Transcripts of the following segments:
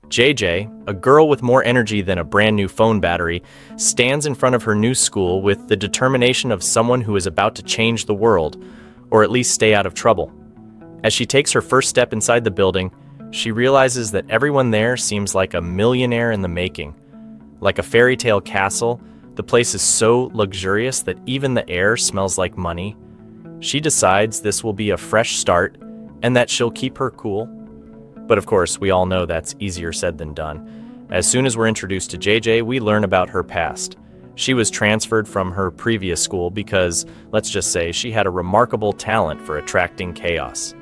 JJ, a girl with more energy than a brand new phone battery, stands in front of her new school with the determination of someone who is about to change the world, or at least stay out of trouble. As she takes her first step inside the building, she realizes that everyone there seems like a millionaire in the making. Like a fairy tale castle, the place is so luxurious that even the air smells like money. She decides this will be a fresh start and that she'll keep her cool. But of course, we all know that's easier said than done. As soon as we're introduced to JJ, we learn about her past. She was transferred from her previous school because, let's just say, she had a remarkable talent for attracting chaos.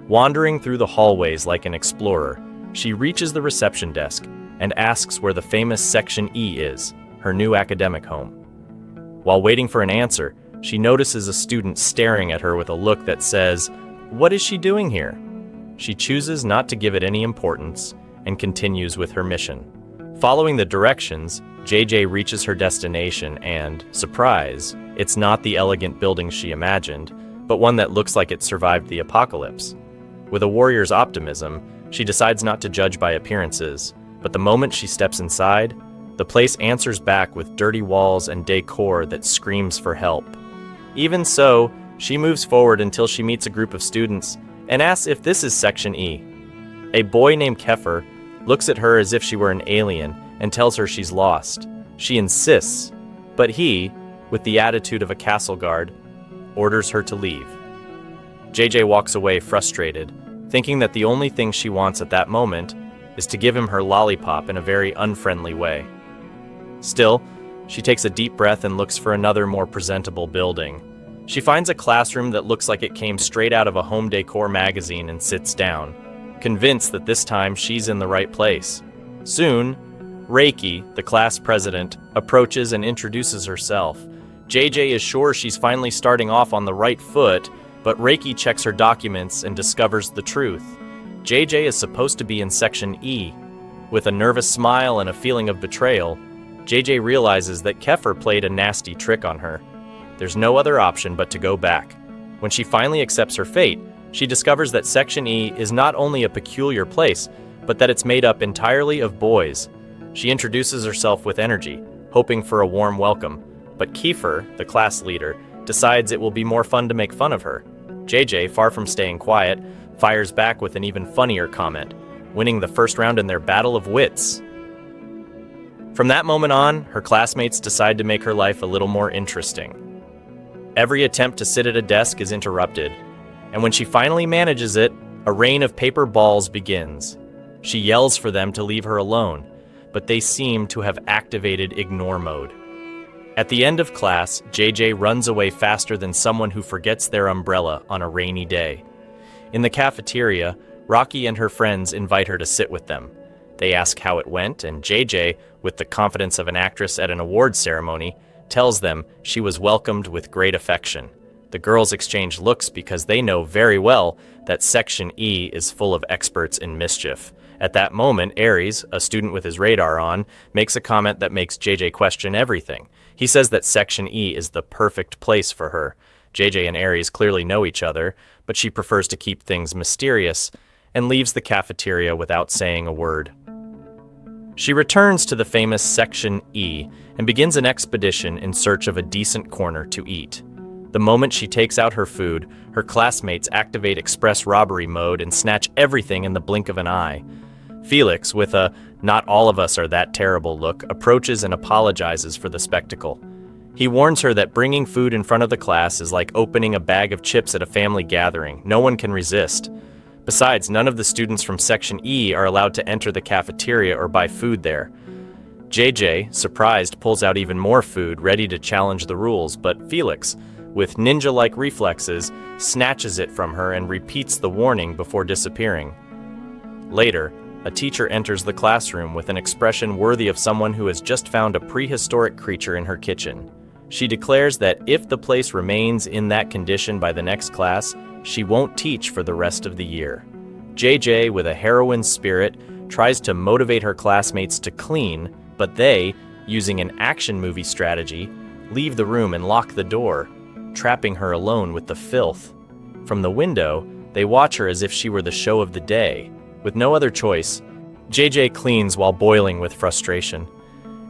Wandering through the hallways like an explorer, she reaches the reception desk and asks where the famous Section E is, her new academic home. While waiting for an answer, she notices a student staring at her with a look that says, "What is she doing here?" She chooses not to give it any importance and continues with her mission. Following the directions, JJ reaches her destination and, surprise, it's not the elegant building she imagined, but one that looks like it survived the apocalypse. With a warrior's optimism, she decides not to judge by appearances, but the moment she steps inside, the place answers back with dirty walls and decor that screams for help. Even so, she moves forward until she meets a group of students and asks if this is Section E. A boy named Kefir looks at her as if she were an alien and tells her she's lost. She insists, but he, with the attitude of a castle guard, orders her to leave. JJ walks away frustrated, thinking that the only thing she wants at that moment is to give him her lollipop in a very unfriendly way. Still, she takes a deep breath and looks for another more presentable building. She finds a classroom that looks like it came straight out of a home decor magazine and sits down, convinced that this time she's in the right place. Soon, Reiki, the class president, approaches and introduces herself. JJ is sure she's finally starting off on the right foot, but Reiki checks her documents and discovers the truth. JJ is supposed to be in Section E. With a nervous smile and a feeling of betrayal, JJ realizes that Kefir played a nasty trick on her. There's no other option but to go back. When she finally accepts her fate, she discovers that Section E is not only a peculiar place, but that it's made up entirely of boys. She introduces herself with energy, hoping for a warm welcome, but Kefir, the class leader, decides it will be more fun to make fun of her. JJ, far from staying quiet, fires back with an even funnier comment, winning the first round in their battle of wits. From that moment on, her classmates decide to make her life a little more interesting. Every attempt to sit at a desk is interrupted, and when she finally manages it, a rain of paper balls begins. She yells for them to leave her alone, but they seem to have activated ignore mode. At the end of class, JJ runs away faster than someone who forgets their umbrella on a rainy day. In the cafeteria, Rocky and her friends invite her to sit with them. They ask how it went, and JJ, with the confidence of an actress at an awards ceremony, tells them she was welcomed with great affection. The girls exchange looks because they know very well that Section E is full of experts in mischief. At that moment, Aries, a student with his radar on, makes a comment that makes JJ question everything. He says that Section E is the perfect place for her. JJ and Aries clearly know each other, but she prefers to keep things mysterious and leaves the cafeteria without saying a word. She returns to the famous Section E and begins an expedition in search of a decent corner to eat. The moment she takes out her food, her classmates activate express robbery mode and snatch everything in the blink of an eye. Felix, with a "not all of us are that terrible" look, approaches and apologizes for the spectacle. He warns her that bringing food in front of the class is like opening a bag of chips at a family gathering. No one can resist. Besides, none of the students from Section E are allowed to enter the cafeteria or buy food there. JJ, surprised, pulls out even more food, ready to challenge the rules, but Felix, with ninja-like reflexes, snatches it from her and repeats the warning before disappearing. Later, a teacher enters the classroom with an expression worthy of someone who has just found a prehistoric creature in her kitchen. She declares that if the place remains in that condition by the next class, she won't teach for the rest of the year. JJ, with a heroine's spirit, tries to motivate her classmates to clean, but they, using an action movie strategy, leave the room and lock the door, trapping her alone with the filth. From the window, they watch her as if she were the show of the day. With no other choice, JJ cleans while boiling with frustration.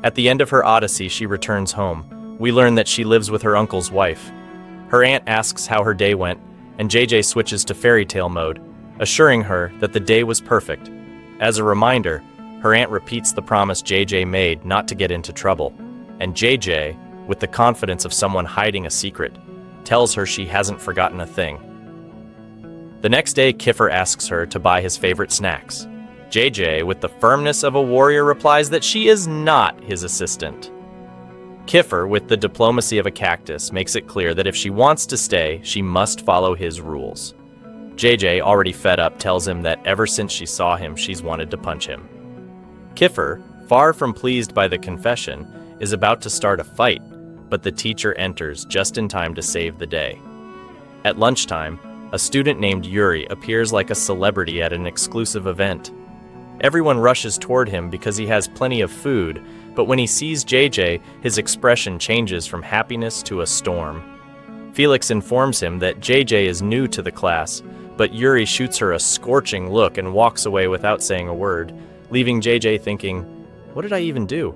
At the end of her odyssey, she returns home. We learn that she lives with her uncle's wife. Her aunt asks how her day went, and JJ switches to fairy tale mode, assuring her that the day was perfect. As a reminder, her aunt repeats the promise JJ made not to get into trouble, and JJ, with the confidence of someone hiding a secret, tells her she hasn't forgotten a thing. The next day, Kiffer asks her to buy his favorite snacks. JJ, with the firmness of a warrior, replies that she is not his assistant. Kiffer, with the diplomacy of a cactus, makes it clear that if she wants to stay, she must follow his rules. JJ, already fed up, tells him that ever since she saw him, she's wanted to punch him. Kiffer, far from pleased by the confession, is about to start a fight, but the teacher enters just in time to save the day. At lunchtime, a student named Yuri appears like a celebrity at an exclusive event. Everyone rushes toward him because he has plenty of food, but when he sees JJ, his expression changes from happiness to a storm. Felix informs him that JJ is new to the class, but Yuri shoots her a scorching look and walks away without saying a word, leaving JJ thinking, "What did I even do?"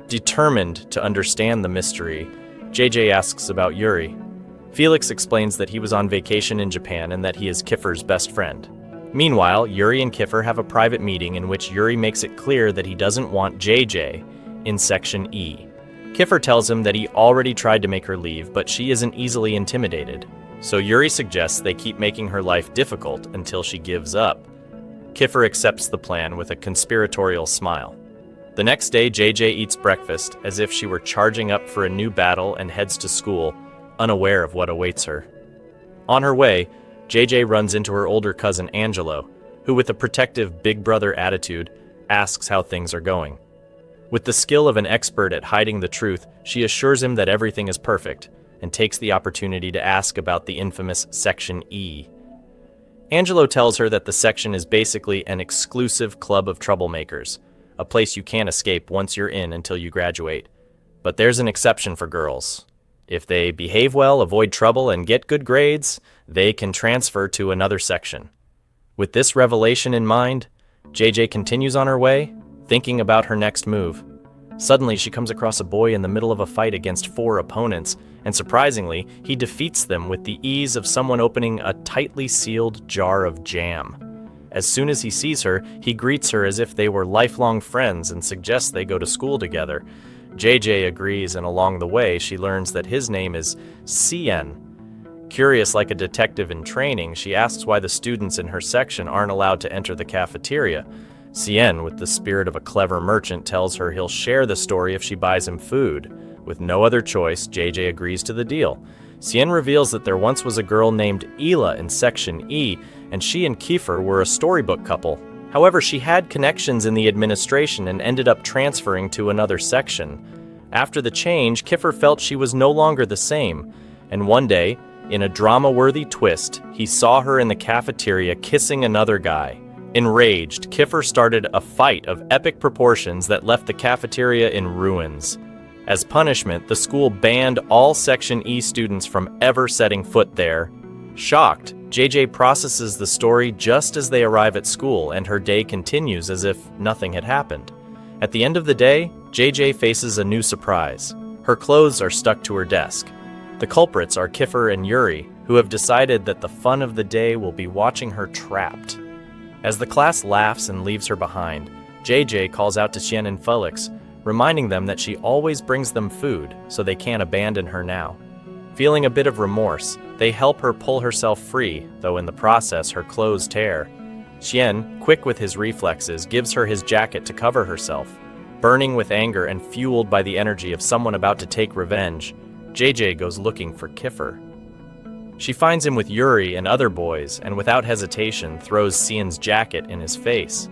Determined to understand the mystery, JJ asks about Yuri. Felix explains that he was on vacation in Japan and that he is Kiffer's best friend. Meanwhile, Yuri and Kiffer have a private meeting in which Yuri makes it clear that he doesn't want JJ in Section E. Kiffer tells him that he already tried to make her leave, but she isn't easily intimidated. So Yuri suggests they keep making her life difficult until she gives up. Kiffer accepts the plan with a conspiratorial smile. The next day, JJ eats breakfast as if she were charging up for a new battle and heads to school, unaware of what awaits her. On her way, JJ runs into her older cousin Angelo, who with a protective big brother attitude, asks how things are going. With the skill of an expert at hiding the truth, she assures him that everything is perfect, and takes the opportunity to ask about the infamous Section E. Angelo tells her that the section is basically an exclusive club of troublemakers, a place you can't escape once you're in until you graduate. But there's an exception for girls. If they behave well, avoid trouble, and get good grades, they can transfer to another section. With this revelation in mind, JJ continues on her way, thinking about her next move. Suddenly, she comes across a boy in the middle of a fight against 4 opponents, and surprisingly, he defeats them with the ease of someone opening a tightly sealed jar of jam. As soon as he sees her, he greets her as if they were lifelong friends and suggests they go to school together. JJ agrees, and along the way, she learns that his name is Cien. Curious like a detective in training, she asks why the students in her section aren't allowed to enter the cafeteria. Cien, with the spirit of a clever merchant, tells her he'll share the story if she buys him food. With no other choice, JJ agrees to the deal. Cien reveals that there once was a girl named Ela in Section E, and she and Kiefer were a storybook couple. However, she had connections in the administration and ended up transferring to another section. After the change, Kiefer felt she was no longer the same, and one day, in a drama-worthy twist, he saw her in the cafeteria kissing another guy. Enraged, Kiffer started a fight of epic proportions that left the cafeteria in ruins. As punishment, the school banned all Section E students from ever setting foot there. Shocked, JJ processes the story just as they arrive at school, and her day continues as if nothing had happened. At the end of the day, JJ faces a new surprise. Her clothes are stuck to her desk. The culprits are Kiffer and Yuri, who have decided that the fun of the day will be watching her trapped. As the class laughs and leaves her behind, JJ calls out to Cien and Felix, reminding them that she always brings them food, so they can't abandon her now. Feeling a bit of remorse, they help her pull herself free, though in the process her clothes tear. Cien, quick with his reflexes, gives her his jacket to cover herself. Burning with anger and fueled by the energy of someone about to take revenge, JJ goes looking for Kiffer. She finds him with Yuri and other boys, and without hesitation throws Cien's jacket in his face.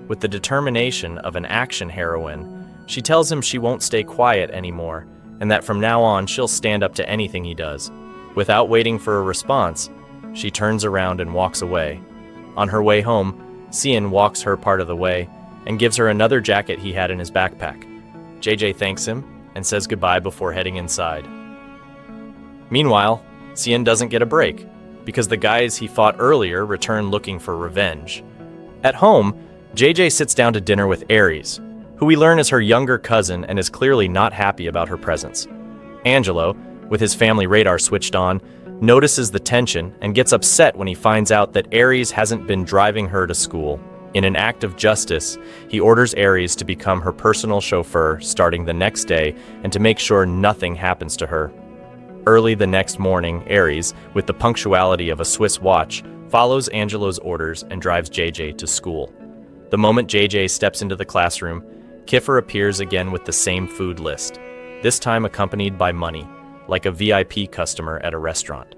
With the determination of an action heroine, she tells him she won't stay quiet anymore, and that from now on she'll stand up to anything he does. Without waiting for a response, she turns around and walks away. On her way home, Cien walks her part of the way and gives her another jacket he had in his backpack. JJ thanks him and says goodbye before heading inside. Meanwhile, Cien doesn't get a break, because the guys he fought earlier return looking for revenge. At home, JJ sits down to dinner with Aries, who we learn is her younger cousin and is clearly not happy about her presence. Angelo, with his family radar switched on, notices the tension and gets upset when he finds out that Aries hasn't been driving her to school. In an act of justice, he orders Aries to become her personal chauffeur starting the next day and to make sure nothing happens to her. Early the next morning, Aries, with the punctuality of a Swiss watch, follows Angelo's orders and drives JJ to school. The moment JJ steps into the classroom, Kiffer appears again with the same food list, this time accompanied by money, like a VIP customer at a restaurant.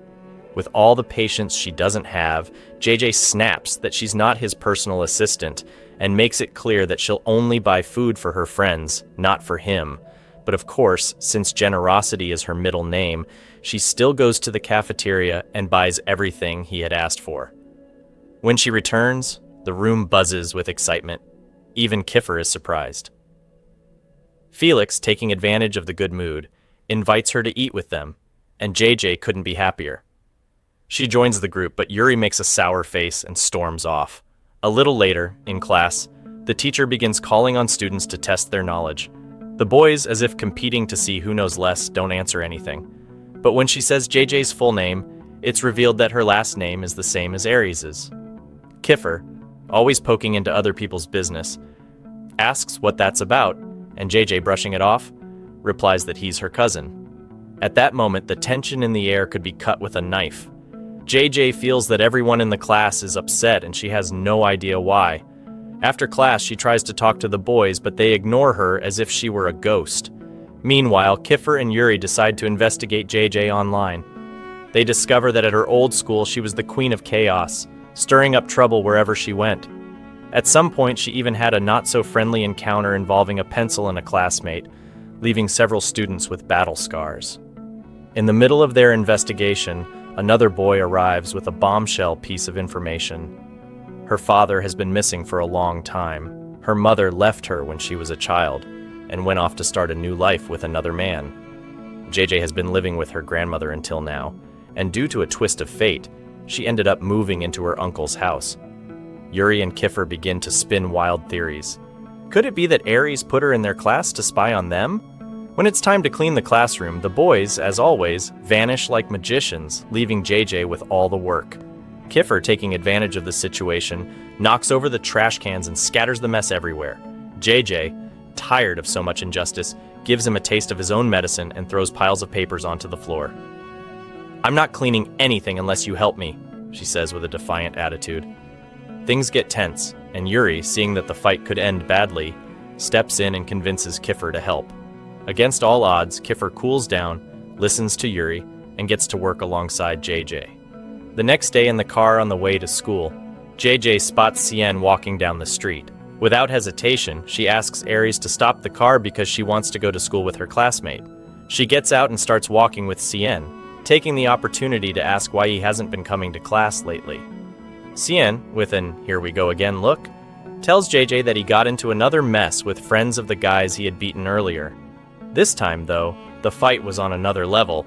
With all the patience she doesn't have, JJ snaps that she's not his personal assistant and makes it clear that she'll only buy food for her friends, not for him. But of course, since generosity is her middle name, she still goes to the cafeteria and buys everything he had asked for. When she returns, the room buzzes with excitement. Even Kiffer is surprised. Felix, taking advantage of the good mood, invites her to eat with them, and JJ couldn't be happier. She joins the group, but Yuri makes a sour face and storms off. A little later, in class, the teacher begins calling on students to test their knowledge. The boys, as if competing to see who knows less, don't answer anything. But when she says JJ's full name, it's revealed that her last name is the same as Aries's. Kiffer, always poking into other people's business, asks what that's about, and JJ, brushing it off, replies that he's her cousin. At that moment, the tension in the air could be cut with a knife. JJ feels that everyone in the class is upset and she has no idea why. After class, she tries to talk to the boys, but they ignore her as if she were a ghost. Meanwhile, Kiffer and Yuri decide to investigate JJ online. They discover that at her old school, she was the queen of chaos, stirring up trouble wherever she went. At some point, she even had a not-so-friendly encounter involving a pencil and a classmate, leaving several students with battle scars. In the middle of their investigation, another boy arrives with a bombshell piece of information. Her father has been missing for a long time. Her mother left her when she was a child and went off to start a new life with another man. JJ has been living with her grandmother until now, and due to a twist of fate, she ended up moving into her uncle's house. Yuri and Kiffer begin to spin wild theories. Could it be that Aries put her in their class to spy on them? When it's time to clean the classroom, the boys, as always, vanish like magicians, leaving JJ with all the work. Kiffer, taking advantage of the situation, knocks over the trash cans and scatters the mess everywhere. JJ, tired of so much injustice, gives him a taste of his own medicine and throws piles of papers onto the floor. "I'm not cleaning anything unless you help me," she says with a defiant attitude. Things get tense, and Yuri, seeing that the fight could end badly, steps in and convinces Kiffer to help. Against all odds, Kiffer cools down, listens to Yuri, and gets to work alongside JJ. The next day in the car on the way to school, JJ spots Cien walking down the street. Without hesitation, she asks Aries to stop the car because she wants to go to school with her classmate. She gets out and starts walking with Cien, taking the opportunity to ask why he hasn't been coming to class lately. Cien, with an "here we go again" look, tells JJ that he got into another mess with friends of the guys he had beaten earlier. This time, though, the fight was on another level,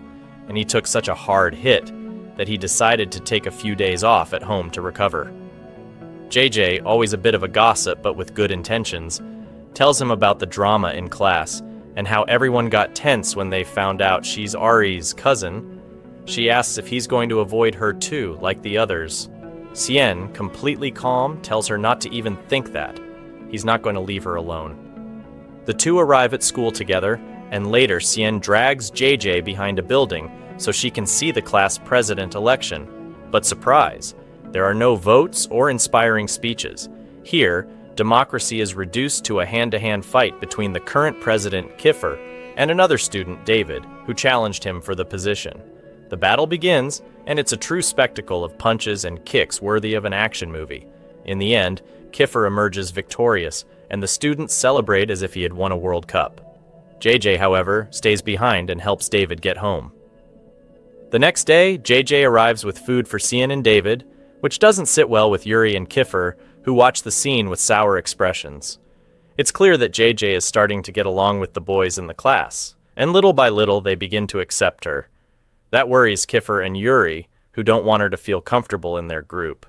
and he took such a hard hit that he decided to take a few days off at home to recover. JJ, always a bit of a gossip but with good intentions, tells him about the drama in class and how everyone got tense when they found out she's Ari's cousin. She asks if he's going to avoid her too, like the others. Cien, completely calm, tells her not to even think that. He's not going to leave her alone. The two arrive at school together, and later Cien drags JJ behind a building so she can see the class president election. But surprise, there are no votes or inspiring speeches. Here, democracy is reduced to a hand-to-hand fight between the current president, Kiffer, and another student, David, who challenged him for the position. The battle begins, and it's a true spectacle of punches and kicks worthy of an action movie. In the end, Kiffer emerges victorious, and the students celebrate as if he had won a World Cup. JJ, however, stays behind and helps David get home. The next day, JJ arrives with food for Cien and David, which doesn't sit well with Yuri and Kiffer, who watch the scene with sour expressions. It's clear that JJ is starting to get along with the boys in the class, and little by little they begin to accept her. That worries Kiffer and Yuri, who don't want her to feel comfortable in their group.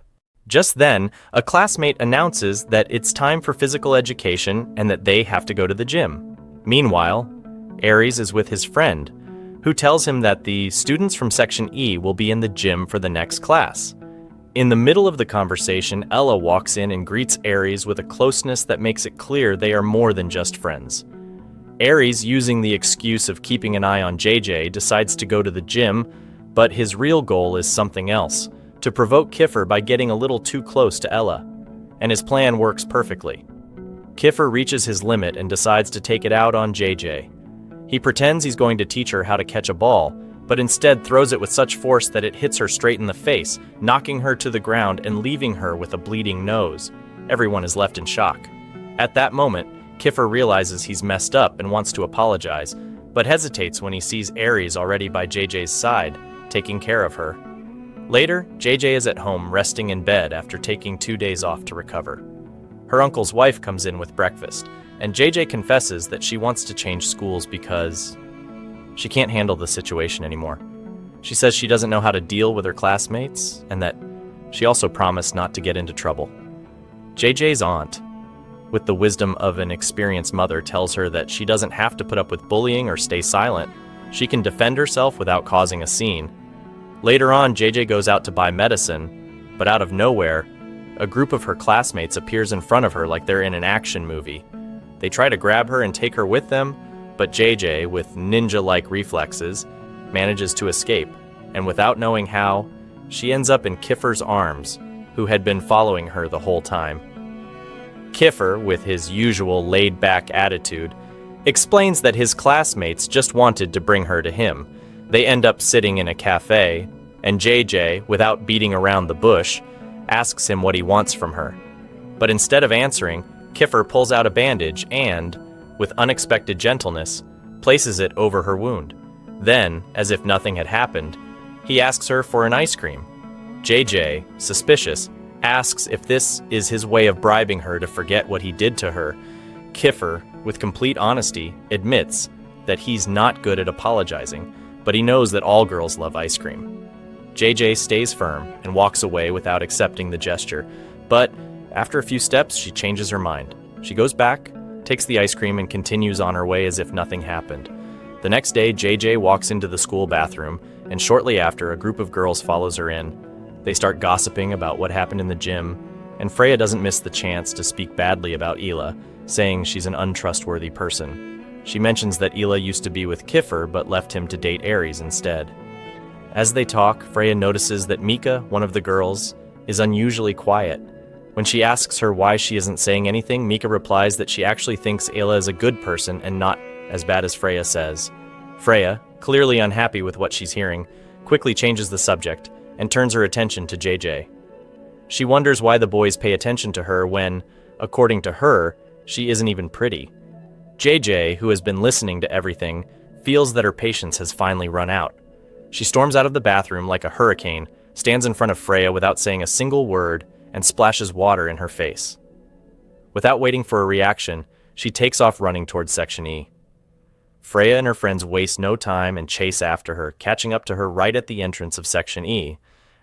Just then, a classmate announces that it's time for physical education and that they have to go to the gym. Meanwhile, Aries is with his friend, who tells him that the students from Section E will be in the gym for the next class. In the middle of the conversation, Ella walks in and greets Aries with a closeness that makes it clear they are more than just friends. Aries, using the excuse of keeping an eye on JJ, decides to go to the gym, but his real goal is something else, to provoke Kiffer by getting a little too close to Ella. And his plan works perfectly. Kiffer reaches his limit and decides to take it out on JJ. He pretends he's going to teach her how to catch a ball, but instead throws it with such force that it hits her straight in the face, knocking her to the ground and leaving her with a bleeding nose. Everyone is left in shock. At that moment, Kiffer realizes he's messed up and wants to apologize, but hesitates when he sees Aries already by JJ's side, taking care of her. Later, JJ is at home resting in bed after taking 2 days off to recover. Her uncle's wife comes in with breakfast, and JJ confesses that she wants to change schools because she can't handle the situation anymore. She says she doesn't know how to deal with her classmates, and that she also promised not to get into trouble. JJ's aunt, with the wisdom of an experienced mother, tells her that she doesn't have to put up with bullying or stay silent. She can defend herself without causing a scene. Later on, JJ goes out to buy medicine, but out of nowhere, a group of her classmates appears in front of her like they're in an action movie. They try to grab her and take her with them, but JJ, with ninja-like reflexes, manages to escape, and without knowing how, she ends up in Kiffer's arms, who had been following her the whole time. Kiffer, with his usual laid-back attitude, explains that his classmates just wanted to bring her to him. They end up sitting in a cafe, and JJ, without beating around the bush, asks him what he wants from her. But instead of answering, Kiffer pulls out a bandage and, with unexpected gentleness, places it over her wound. Then, as if nothing had happened, he asks her for an ice cream. JJ, suspicious, asks if this is his way of bribing her to forget what he did to her. Kiffer, with complete honesty, admits that he's not good at apologizing, but he knows that all girls love ice cream. JJ stays firm and walks away without accepting the gesture, but after a few steps, she changes her mind. She goes back, takes the ice cream, and continues on her way as if nothing happened. The next day, JJ walks into the school bathroom, and shortly after, a group of girls follows her in. They start gossiping about what happened in the gym, and Freya doesn't miss the chance to speak badly about Ela, saying she's an untrustworthy person. She mentions that Ela used to be with Kiffer but left him to date Aries instead. As they talk, Freya notices that Mika, one of the girls, is unusually quiet. When she asks her why she isn't saying anything, Mika replies that she actually thinks Ela is a good person and not as bad as Freya says. Freya, clearly unhappy with what she's hearing, quickly changes the subject and turns her attention to JJ. She wonders why the boys pay attention to her when, according to her, she isn't even pretty. JJ, who has been listening to everything, feels that her patience has finally run out. She storms out of the bathroom like a hurricane, stands in front of Freya without saying a single word, and splashes water in her face. Without waiting for a reaction, she takes off running towards Section E. Freya and her friends waste no time and chase after her, catching up to her right at the entrance of Section E.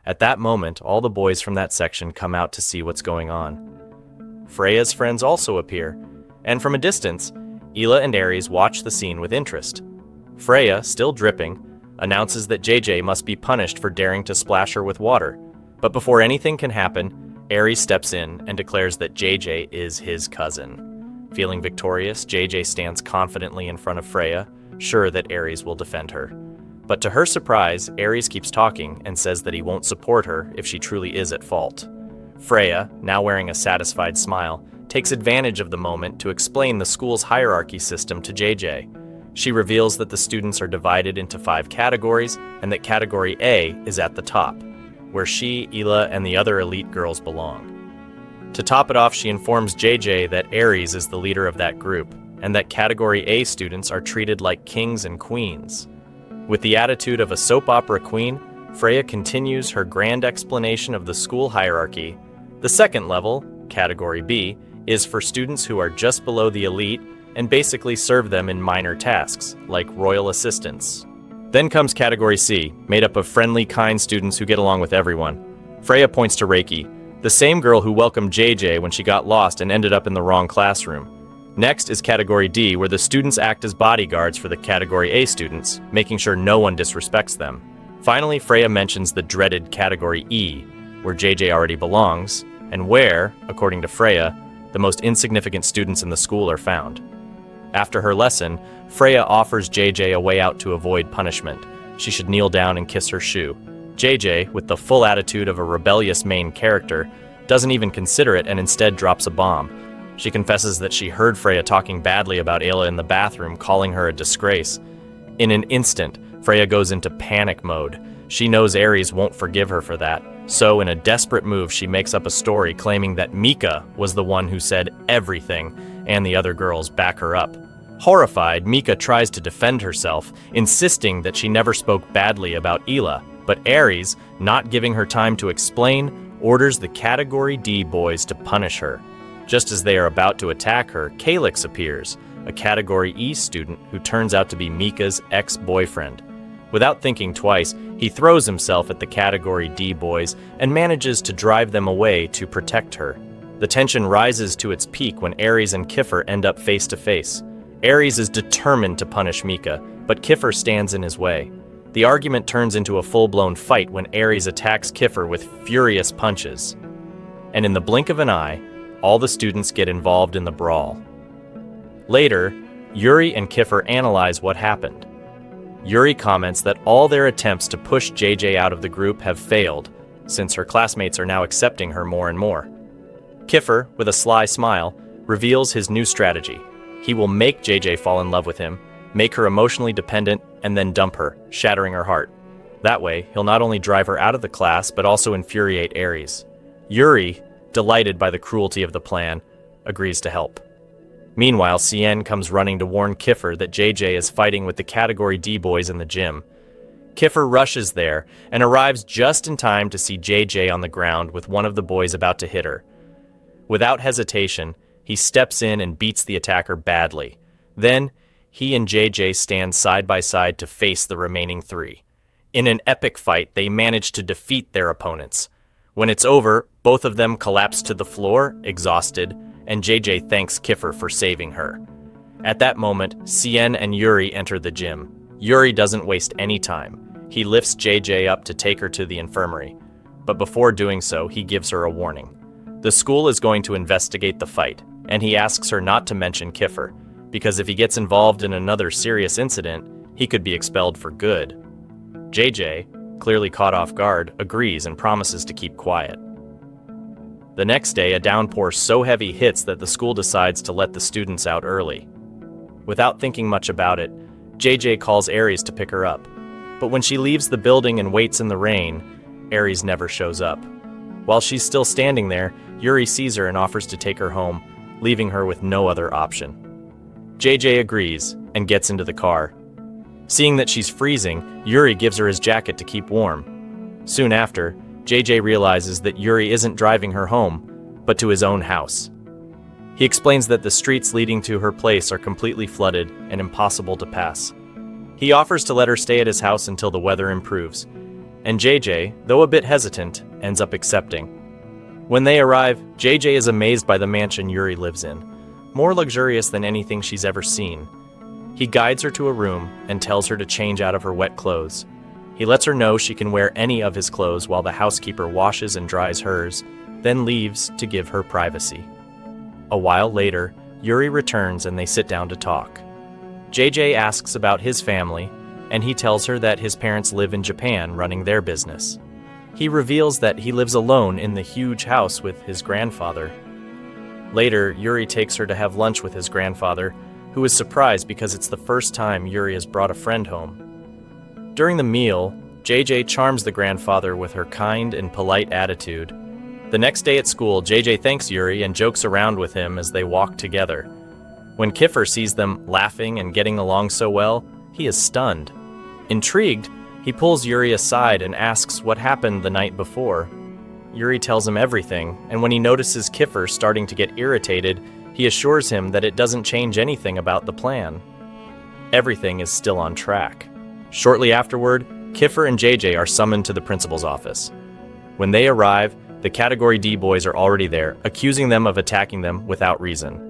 At that moment, all the boys from that section come out to see what's going on. Freya's friends also appear, and from a distance, Ela and Aries watch the scene with interest. Freya, still dripping, announces that JJ must be punished for daring to splash her with water. But before anything can happen, Aries steps in and declares that JJ is his cousin. Feeling victorious, JJ stands confidently in front of Freya, sure that Aries will defend her. But to her surprise, Aries keeps talking and says that he won't support her if she truly is at fault. Freya, now wearing a satisfied smile, takes advantage of the moment to explain the school's hierarchy system to JJ. She reveals that the students are divided into 5 categories and that Category A is at the top, where she, Ela, and the other elite girls belong. To top it off, she informs JJ that Aries is the leader of that group, and that Category A students are treated like kings and queens. With the attitude of a soap opera queen, Freya continues her grand explanation of the school hierarchy. The second level, Category B, is for students who are just below the elite and basically serve them in minor tasks, like royal assistants. Then comes Category C, made up of friendly, kind students who get along with everyone. Freya points to Reiki, The same girl who welcomed JJ when she got lost and ended up in the wrong classroom. Next is Category D, where the students act as bodyguards for the Category A students, making sure no one disrespects them. Finally, Freya mentions the dreaded Category E, where JJ already belongs, and where, according to Freya, the most insignificant students in the school are found. After her lesson, Freya offers JJ a way out to avoid punishment. She should kneel down and kiss her shoe. JJ, with the full attitude of a rebellious main character, doesn't even consider it and instead drops a bomb. She confesses that she heard Freya talking badly about Ayla in the bathroom, calling her a disgrace. In an instant, Freya goes into panic mode. She knows Ares won't forgive her for that, so in a desperate move she makes up a story claiming that Mika was the one who said everything, and the other girls back her up. Horrified, Mika tries to defend herself, insisting that she never spoke badly about Ayla, but Ares, not giving her time to explain, orders the Category D boys to punish her. Just as they are about to attack her, Calyx appears, a Category E student who turns out to be Mika's ex-boyfriend. Without thinking twice, he throws himself at the Category D boys and manages to drive them away to protect her. The tension rises to its peak when Ares and Kiffer end up face to face. Ares is determined to punish Mika, but Kiffer stands in his way. The argument turns into a full-blown fight when Ares attacks Kiffer with furious punches. And in the blink of an eye, all the students get involved in the brawl. Later, Yuri and Kiffer analyze what happened. Yuri comments that all their attempts to push JJ out of the group have failed, since her classmates are now accepting her more and more. Kiffer, with a sly smile, reveals his new strategy. He will make JJ fall in love with him, make her emotionally dependent, and then dump her, shattering her heart. That way, he'll not only drive her out of the class, but also infuriate Ares. Yuri, delighted by the cruelty of the plan, agrees to help. Meanwhile, Cien comes running to warn Kiffer that JJ is fighting with the Category D boys in the gym. Kiffer rushes there and arrives just in time to see JJ on the ground with one of the boys about to hit her. Without hesitation, he steps in and beats the attacker badly. Then, he and JJ stand side by side to face the remaining three. In an epic fight, they manage to defeat their opponents. When it's over, both of them collapse to the floor, exhausted, and JJ thanks Kiffer for saving her. At that moment, Cien and Yuri enter the gym. Yuri doesn't waste any time. He lifts JJ up to take her to the infirmary, but before doing so, he gives her a warning. The school is going to investigate the fight, and he asks her not to mention Kiffer, because if he gets involved in another serious incident, he could be expelled for good. JJ, clearly caught off guard, agrees and promises to keep quiet. The next day, a downpour so heavy hits that the school decides to let the students out early. Without thinking much about it, JJ calls Ares to pick her up. But when she leaves the building and waits in the rain, Ares never shows up. While she's still standing there, Yuri sees her and offers to take her home, leaving her with no other option. JJ agrees and gets into the car. Seeing that she's freezing, Yuri gives her his jacket to keep warm. Soon after, JJ realizes that Yuri isn't driving her home, but to his own house. He explains that the streets leading to her place are completely flooded and impossible to pass. He offers to let her stay at his house until the weather improves, and JJ, though a bit hesitant, ends up accepting. When they arrive, JJ is amazed by the mansion Yuri lives in, more luxurious than anything she's ever seen. He guides her to a room and tells her to change out of her wet clothes. He lets her know she can wear any of his clothes while the housekeeper washes and dries hers, then leaves to give her privacy. A while later, Yuri returns and they sit down to talk. JJ asks about his family, and he tells her that his parents live in Japan running their business. He reveals that he lives alone in the huge house with his grandfather. Later, Yuri takes her to have lunch with his grandfather, who is surprised because it's the first time Yuri has brought a friend home. During the meal, JJ charms the grandfather with her kind and polite attitude. The next day at school, JJ thanks Yuri and jokes around with him as they walk together. When Kiffer sees them laughing and getting along so well, he is stunned. Intrigued, he pulls Yuri aside and asks what happened the night before. Yuri tells him everything, and when he notices Kiffer starting to get irritated, he assures him that it doesn't change anything about the plan. Everything is still on track. Shortly afterward, Kiffer and JJ are summoned to the principal's office. When they arrive, The Category D boys are already there, accusing them of attacking them without reason.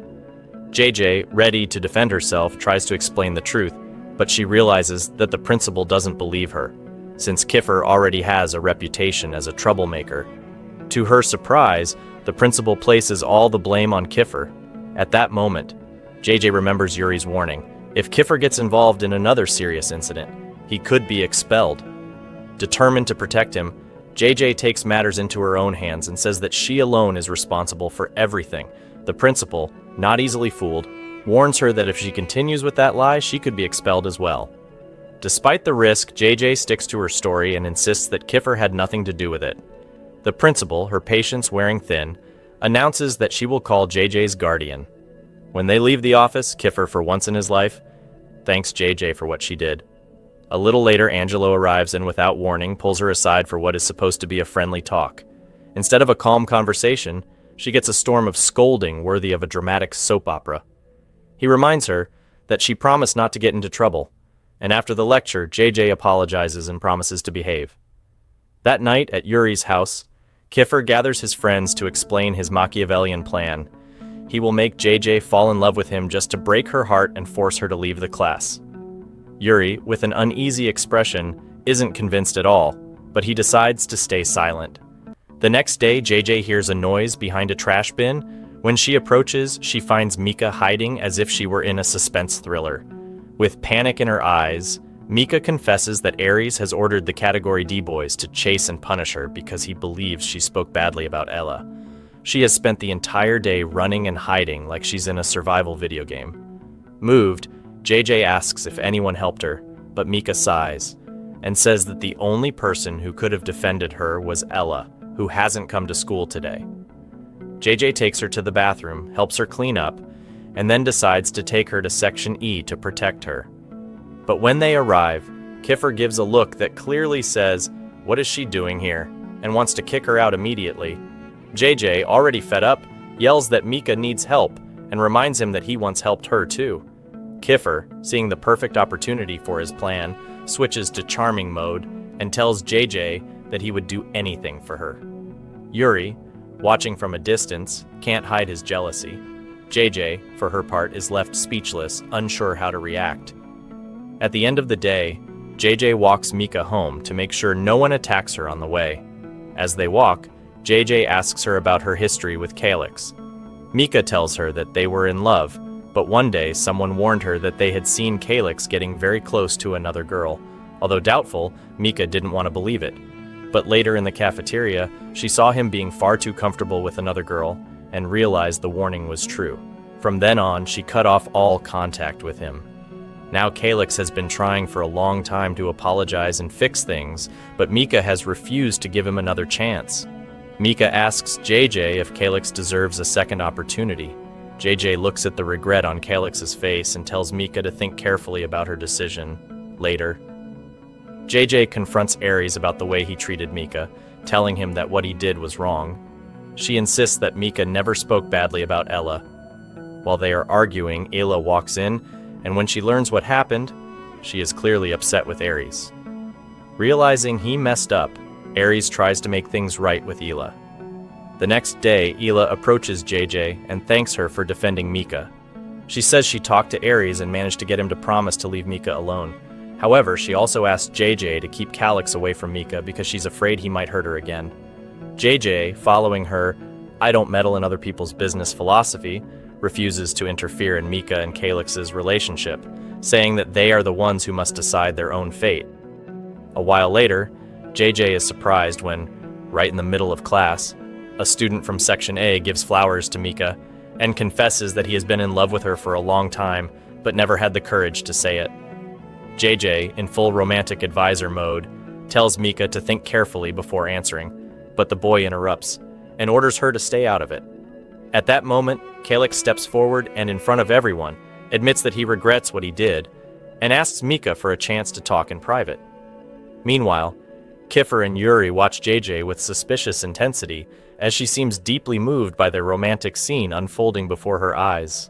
JJ, ready to defend herself, tries to explain the truth, but she realizes that the principal doesn't believe her, since Kiffer already has a reputation as a troublemaker. To her surprise, the principal places all the blame on Kiffer. At that moment, JJ remembers Yuri's warning. If Kiffer gets involved in another serious incident, he could be expelled. Determined to protect him, JJ takes matters into her own hands and says that she alone is responsible for everything. The principal, not easily fooled, warns her that if she continues with that lie, she could be expelled as well. Despite the risk, JJ sticks to her story and insists that Kiffer had nothing to do with it. The principal, her patience wearing thin, announces that she will call JJ's guardian. When they leave the office, Kiffer, for once in his life, thanks JJ for what she did. A little later, Angelo arrives and, without warning, pulls her aside for what is supposed to be a friendly talk. Instead of a calm conversation, she gets a storm of scolding worthy of a dramatic soap opera. He reminds her that she promised not to get into trouble, and after the lecture, JJ apologizes and promises to behave. That night at Yuri's house, Kiffer gathers his friends to explain his Machiavellian plan. He will make JJ fall in love with him just to break her heart and force her to leave the class. Yuri, with an uneasy expression, isn't convinced at all, but he decides to stay silent. The next day, JJ hears a noise behind a trash bin. When she approaches, she finds Mika hiding as if she were in a suspense thriller. With panic in her eyes, Mika confesses that Ares has ordered the Category D boys to chase and punish her because he believes she spoke badly about Ella. She has spent the entire day running and hiding like she's in a survival video game. Moved, JJ asks if anyone helped her, but Mika sighs and says that the only person who could have defended her was Ella, who hasn't come to school today. JJ takes her to the bathroom, helps her clean up, and then decides to take her to Section E to protect her. But when they arrive, Kiffer gives a look that clearly says, "What is she doing here?" and wants to kick her out immediately. JJ, already fed up, yells that Mika needs help and reminds him that he once helped her too. Kiffer, seeing the perfect opportunity for his plan, switches to charming mode and tells JJ that he would do anything for her. Yuri, watching from a distance, can't hide his jealousy. JJ, for her part, is left speechless, unsure how to react. At the end of the day, JJ walks Mika home to make sure no one attacks her on the way. As they walk, JJ asks her about her history with Calyx. Mika tells her that they were in love, but one day someone warned her that they had seen Calyx getting very close to another girl. Although doubtful, Mika didn't want to believe it. But later in the cafeteria, she saw him being far too comfortable with another girl and realized the warning was true. From then on, she cut off all contact with him. Now Calyx has been trying for a long time to apologize and fix things, but Mika has refused to give him another chance. Mika asks JJ if Calyx deserves a second opportunity. JJ looks at the regret on Calyx's face and tells Mika to think carefully about her decision. Later, JJ confronts Ares about the way he treated Mika, telling him that what he did was wrong. She insists that Mika never spoke badly about Ella. While they are arguing, Ayla walks in, and when she learns what happened, she is clearly upset with Ares. Realizing he messed up, Ares tries to make things right with Ayla. The next day, Ayla approaches JJ and thanks her for defending Mika. She says she talked to Ares and managed to get him to promise to leave Mika alone. However, she also asked JJ to keep Calyx away from Mika because she's afraid he might hurt her again. JJ, following her "I don't meddle in other people's business" philosophy, refuses to interfere in Mika and Calyx's relationship, saying that they are the ones who must decide their own fate. A while later, JJ is surprised when, right in the middle of class, a student from Section A gives flowers to Mika and confesses that he has been in love with her for a long time, but never had the courage to say it. JJ, in full romantic advisor mode, tells Mika to think carefully before answering, but the boy interrupts and orders her to stay out of it. At that moment, Calyx steps forward and, in front of everyone, admits that he regrets what he did and asks Mika for a chance to talk in private. Meanwhile, Kiffer and Yuri watch JJ with suspicious intensity as she seems deeply moved by the romantic scene unfolding before her eyes.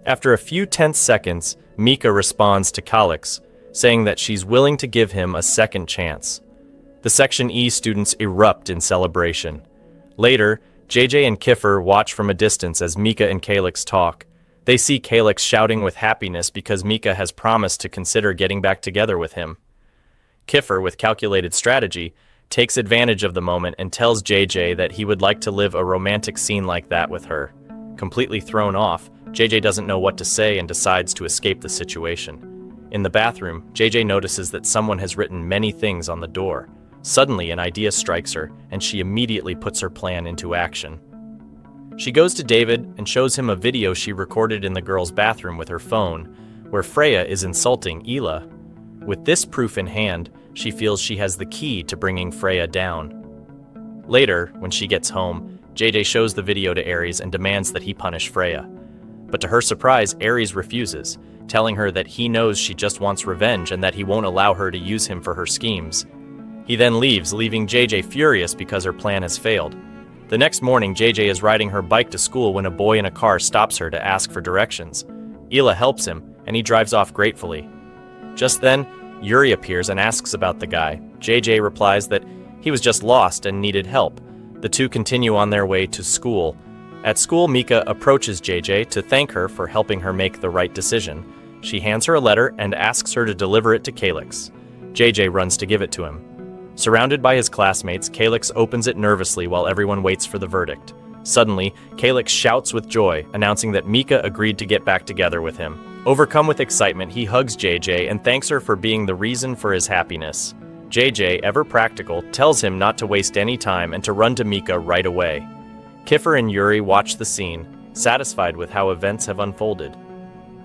After a few tense seconds, Mika responds to Calyx, saying that she's willing to give him a second chance. The Section E students erupt in celebration. Later, JJ and Kiffer watch from a distance as Mika and Calyx talk. They see Calyx shouting with happiness because Mika has promised to consider getting back together with him. Kiffer, with calculated strategy, takes advantage of the moment and tells JJ that he would like to live a romantic scene like that with her. Completely thrown off, JJ doesn't know what to say and decides to escape the situation. In the bathroom, JJ notices that someone has written many things on the door. Suddenly, an idea strikes her, and she immediately puts her plan into action. She goes to David and shows him a video she recorded in the girl's bathroom with her phone, where Freya is insulting Hila. With this proof in hand, she feels she has the key to bringing Freya down. Later, when she gets home, JJ shows the video to Ares and demands that he punish Freya. But to her surprise, Ares refuses, telling her that he knows she just wants revenge and that he won't allow her to use him for her schemes. He then leaves, leaving JJ furious because her plan has failed. The next morning, JJ is riding her bike to school when a boy in a car stops her to ask for directions. Hila helps him, and he drives off gratefully. Just then, Yuri appears and asks about the guy. JJ replies that he was just lost and needed help. The two continue on their way to school. At school, Mika approaches JJ to thank her for helping her make the right decision. She hands her a letter and asks her to deliver it to Calyx. JJ runs to give it to him. Surrounded by his classmates, Calyx opens it nervously while everyone waits for the verdict. Suddenly, Calyx shouts with joy, announcing that Mika agreed to get back together with him. Overcome with excitement, he hugs JJ and thanks her for being the reason for his happiness. JJ, ever practical, tells him not to waste any time and to run to Mika right away. Kiffer and Yuri watch the scene, satisfied with how events have unfolded.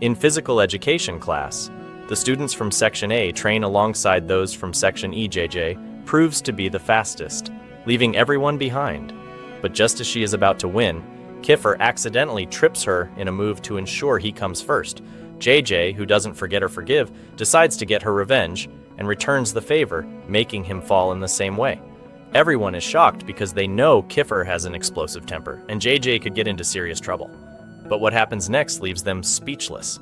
In physical education class, the students from Section A train alongside those from Section E. JJ proves to be the fastest, leaving everyone behind. But just as she is about to win, Kiffer accidentally trips her in a move to ensure he comes first. JJ, who doesn't forget or forgive, decides to get her revenge and returns the favor, making him fall in the same way. Everyone is shocked because they know Kiffer has an explosive temper and JJ could get into serious trouble. But what happens next leaves them speechless.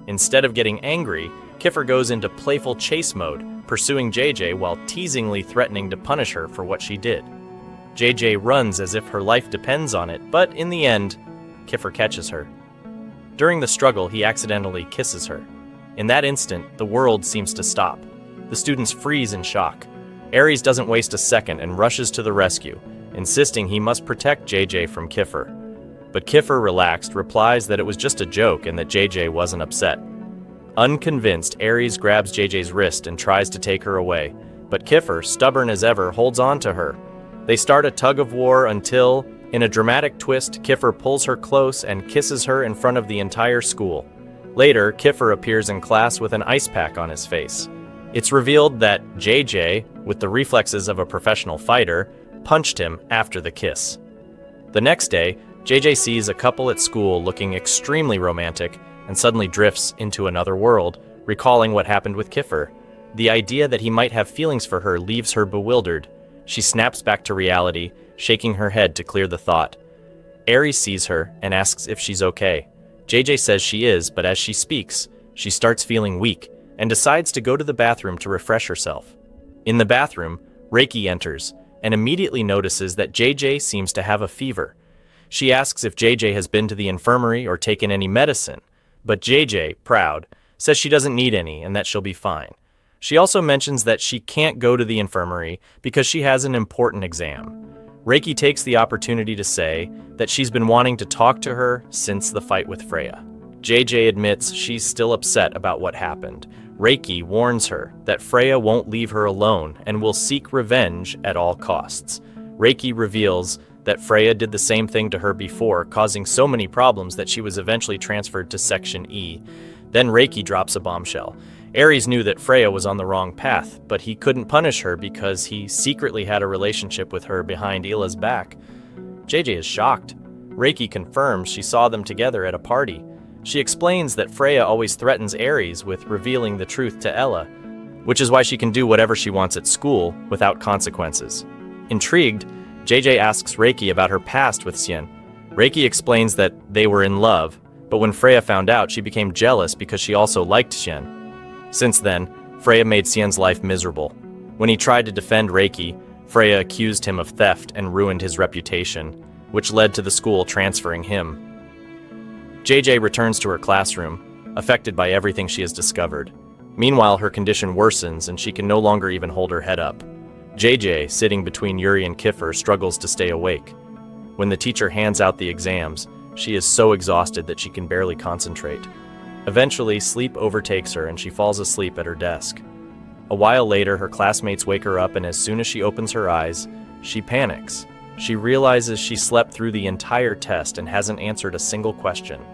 Instead of getting angry, Kiffer goes into playful chase mode, pursuing JJ while teasingly threatening to punish her for what she did. JJ runs as if her life depends on it, but in the end, Kiffer catches her. During the struggle, he accidentally kisses her. In that instant, the world seems to stop. The students freeze in shock. Ares doesn't waste a second and rushes to the rescue, insisting he must protect JJ from Kiffer. But Kiffer, relaxed, replies that it was just a joke and that JJ wasn't upset. Unconvinced, Ares grabs JJ's wrist and tries to take her away, but Kiffer, stubborn as ever, holds on to her. They start a tug-of-war until, in a dramatic twist, Kiffer pulls her close and kisses her in front of the entire school. Later, Kiffer appears in class with an ice pack on his face. It's revealed that JJ, with the reflexes of a professional fighter, punched him after the kiss. The next day, JJ sees a couple at school looking extremely romantic and suddenly drifts into another world, recalling what happened with Kiffer. The idea that he might have feelings for her leaves her bewildered. She snaps back to reality, shaking her head to clear the thought. Ares sees her and asks if she's okay. JJ says she is, but as she speaks, she starts feeling weak and decides to go to the bathroom to refresh herself. In the bathroom, Reiki enters and immediately notices that JJ seems to have a fever. She asks if JJ has been to the infirmary or taken any medicine, but JJ, proud, says she doesn't need any and that she'll be fine. She also mentions that she can't go to the infirmary because she has an important exam. Reiki takes the opportunity to say that she's been wanting to talk to her since the fight with Freya. JJ admits she's still upset about what happened. Reiki warns her that Freya won't leave her alone and will seek revenge at all costs. Reiki reveals that Freya did the same thing to her before, causing so many problems that she was eventually transferred to Section E. Then Reiki drops a bombshell. Ares knew that Freya was on the wrong path, but he couldn't punish her because he secretly had a relationship with her behind Hila's back. JJ is shocked. Reiki confirms she saw them together at a party. She explains that Freya always threatens Ares with revealing the truth to Ella, which is why she can do whatever she wants at school without consequences. Intrigued, JJ asks Reiki about her past with Xian. Reiki explains that they were in love, but when Freya found out, she became jealous because she also liked Xian. Since then, Freya made Xian's life miserable. When he tried to defend Reiki, Freya accused him of theft and ruined his reputation, which led to the school transferring him. JJ returns to her classroom, affected by everything she has discovered. Meanwhile, her condition worsens and she can no longer even hold her head up. JJ, sitting between Yuri and Kiffer, struggles to stay awake. When the teacher hands out the exams, she is so exhausted that she can barely concentrate. Eventually, sleep overtakes her and she falls asleep at her desk. A while later, her classmates wake her up, and as soon as she opens her eyes, she panics. She realizes she slept through the entire test and hasn't answered a single question.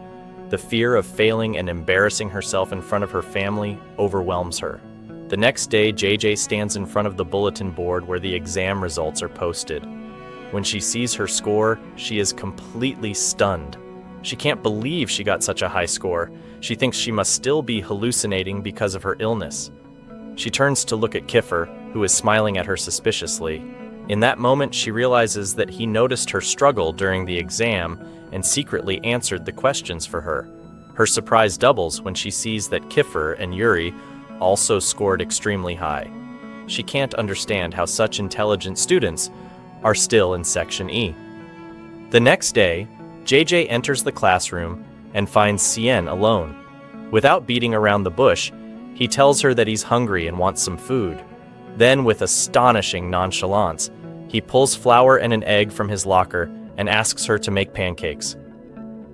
The fear of failing and embarrassing herself in front of her family overwhelms her. The next day, JJ stands in front of the bulletin board where the exam results are posted. When she sees her score, she is completely stunned. She can't believe she got such a high score. She thinks she must still be hallucinating because of her illness. She turns to look at Kiffer, who is smiling at her suspiciously. In that moment, she realizes that he noticed her struggle during the exam and secretly answered the questions for her. Her surprise doubles when she sees that Kiffer and Yuri also scored extremely high. She can't understand how such intelligent students are still in Section E. The next day, JJ enters the classroom and finds Cien alone. Without beating around the bush, he tells her that he's hungry and wants some food. Then, with astonishing nonchalance, he pulls flour and an egg from his locker and asks her to make pancakes.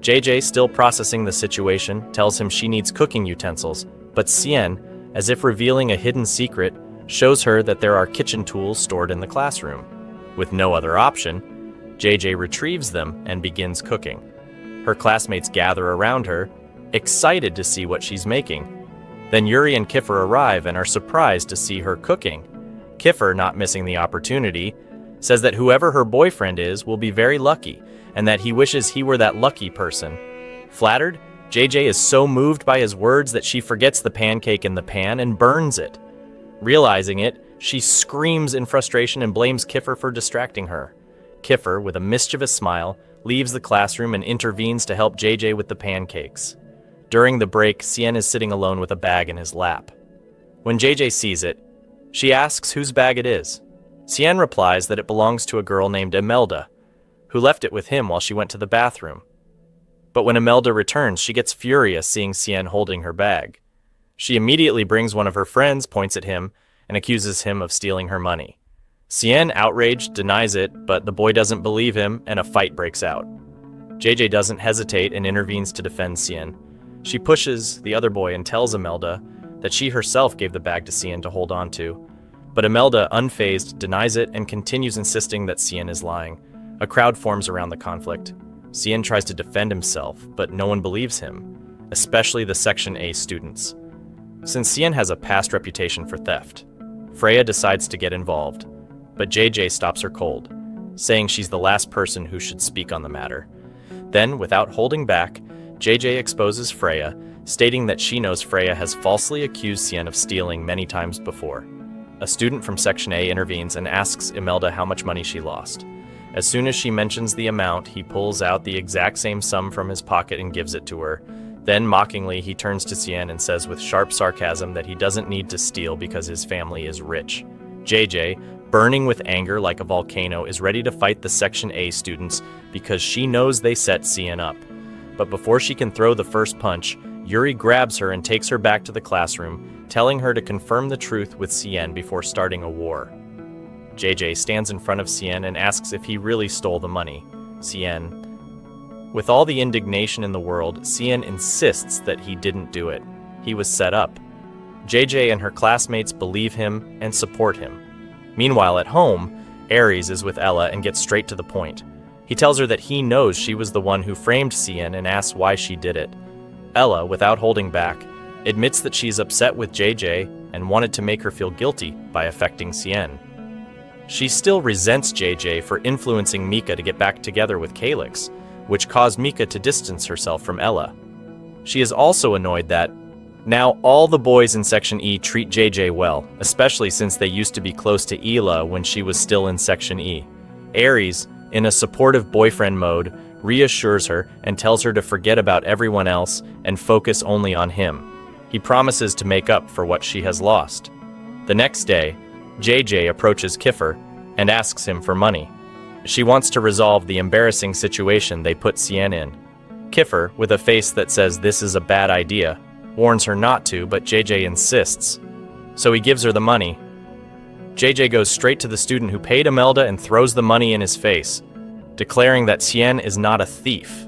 JJ, still processing the situation, tells him she needs cooking utensils, but Cien, as if revealing a hidden secret, shows her that there are kitchen tools stored in the classroom. With no other option, JJ retrieves them and begins cooking. Her classmates gather around her, excited to see what she's making. Then Yuri and Kiffer arrive and are surprised to see her cooking. Kiffer, not missing the opportunity, says that whoever her boyfriend is will be very lucky, and that he wishes he were that lucky person. Flattered, JJ is so moved by his words that she forgets the pancake in the pan and burns it. Realizing it, she screams in frustration and blames Kiffer for distracting her. Kiffer, with a mischievous smile, leaves the classroom and intervenes to help JJ with the pancakes. During the break, Cien is sitting alone with a bag in his lap. When JJ sees it, she asks whose bag it is. Cien replies that it belongs to a girl named Imelda, who left it with him while she went to the bathroom. But when Imelda returns, she gets furious seeing Cien holding her bag. She immediately brings one of her friends, points at him, and accuses him of stealing her money. Cien, outraged, denies it, but the boy doesn't believe him, and a fight breaks out. JJ doesn't hesitate and intervenes to defend Cien. She pushes the other boy and tells Imelda that she herself gave the bag to Cien to hold on to. But Imelda, unfazed, denies it and continues insisting that Cien is lying. A crowd forms around the conflict. Cien tries to defend himself, but no one believes him, especially the Section A students. Since Cien has a past reputation for theft, Freya decides to get involved, but JJ stops her cold, saying she's the last person who should speak on the matter. Then, without holding back, JJ exposes Freya, stating that she knows Freya has falsely accused Cien of stealing many times before. A student from Section A intervenes and asks Imelda how much money she lost. As soon as she mentions the amount, he pulls out the exact same sum from his pocket and gives it to her. Then, mockingly, he turns to Cien and says with sharp sarcasm that he doesn't need to steal because his family is rich. JJ, burning with anger like a volcano, is ready to fight the Section A students because she knows they set Cien up. But before she can throw the first punch, Yuri grabs her and takes her back to the classroom, telling her to confirm the truth with Cien before starting a war. JJ stands in front of Cien and asks if he really stole the money. With all the indignation in the world, Cien insists that he didn't do it. He was set up. JJ and her classmates believe him and support him. Meanwhile, at home, Ares is with Ella and gets straight to the point. He tells her that he knows she was the one who framed Cien and asks why she did it. Ella, without holding back, admits that she's upset with JJ and wanted to make her feel guilty by affecting Cien. She still resents JJ for influencing Mika to get back together with Calyx, which caused Mika to distance herself from Ella. She is also annoyed that now all the boys in Section E treat JJ well, especially since they used to be close to Ela when she was still in Section E. Ares, in a supportive boyfriend mode, reassures her and tells her to forget about everyone else and focus only on him. He promises to make up for what she has lost. The next day, JJ approaches Kiffer, and asks him for money. She wants to resolve the embarrassing situation they put Cien in. Kiffer, with a face that says this is a bad idea, warns her not to, but JJ insists. So he gives her the money. JJ goes straight to the student who paid Imelda and throws the money in his face, declaring that Cien is not a thief.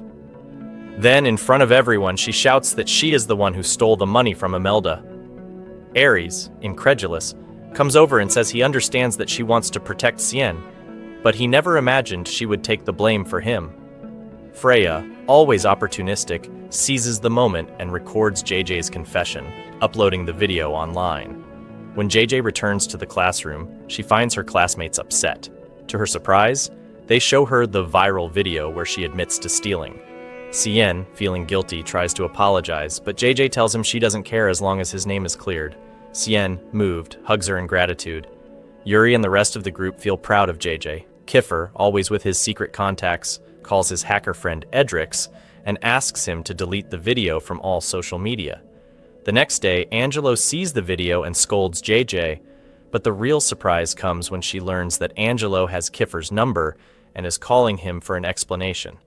Then, in front of everyone, she shouts that she is the one who stole the money from Imelda. Ares, incredulous, comes over and says he understands that she wants to protect Cien, but he never imagined she would take the blame for him. Freya, always opportunistic, seizes the moment and records JJ's confession, uploading the video online. When JJ returns to the classroom, she finds her classmates upset. To her surprise, they show her the viral video where she admits to stealing. Cien, feeling guilty, tries to apologize, but JJ tells him she doesn't care as long as his name is cleared. Cien, moved, hugs her in gratitude. Yuri and the rest of the group feel proud of JJ. Kiffer, always with his secret contacts, calls his hacker friend Edrix and asks him to delete the video from all social media. The next day, Angelo sees the video and scolds JJ, but the real surprise comes when she learns that Angelo has Kiffer's number and is calling him for an explanation.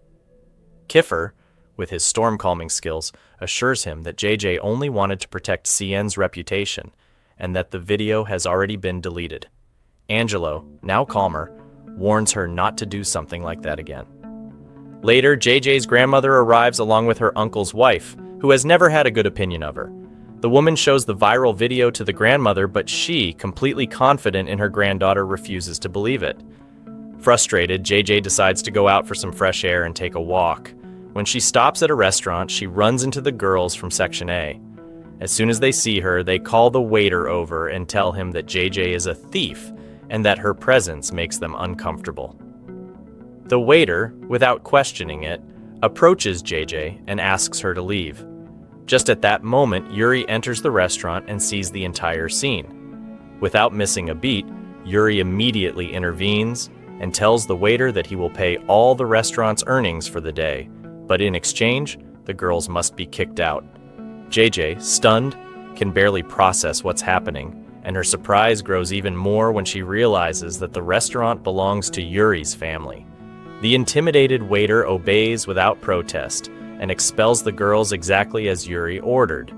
Kiffer, with his storm-calming skills, assures him that JJ only wanted to protect Cien's reputation and that the video has already been deleted. Angelo, now calmer, warns her not to do something like that again. Later, JJ's grandmother arrives along with her uncle's wife, who has never had a good opinion of her. The woman shows the viral video to the grandmother, but she, completely confident in her granddaughter, refuses to believe it. Frustrated, JJ decides to go out for some fresh air and take a walk. When she stops at a restaurant, she runs into the girls from Section A. As soon as they see her, they call the waiter over and tell him that JJ is a thief and that her presence makes them uncomfortable. The waiter, without questioning it, approaches JJ and asks her to leave. Just at that moment, Yuri enters the restaurant and sees the entire scene. Without missing a beat, Yuri immediately intervenes and tells the waiter that he will pay all the restaurant's earnings for the day, but in exchange, the girls must be kicked out. JJ, stunned, can barely process what's happening, and her surprise grows even more when she realizes that the restaurant belongs to Yuri's family. The intimidated waiter obeys without protest and expels the girls exactly as Yuri ordered.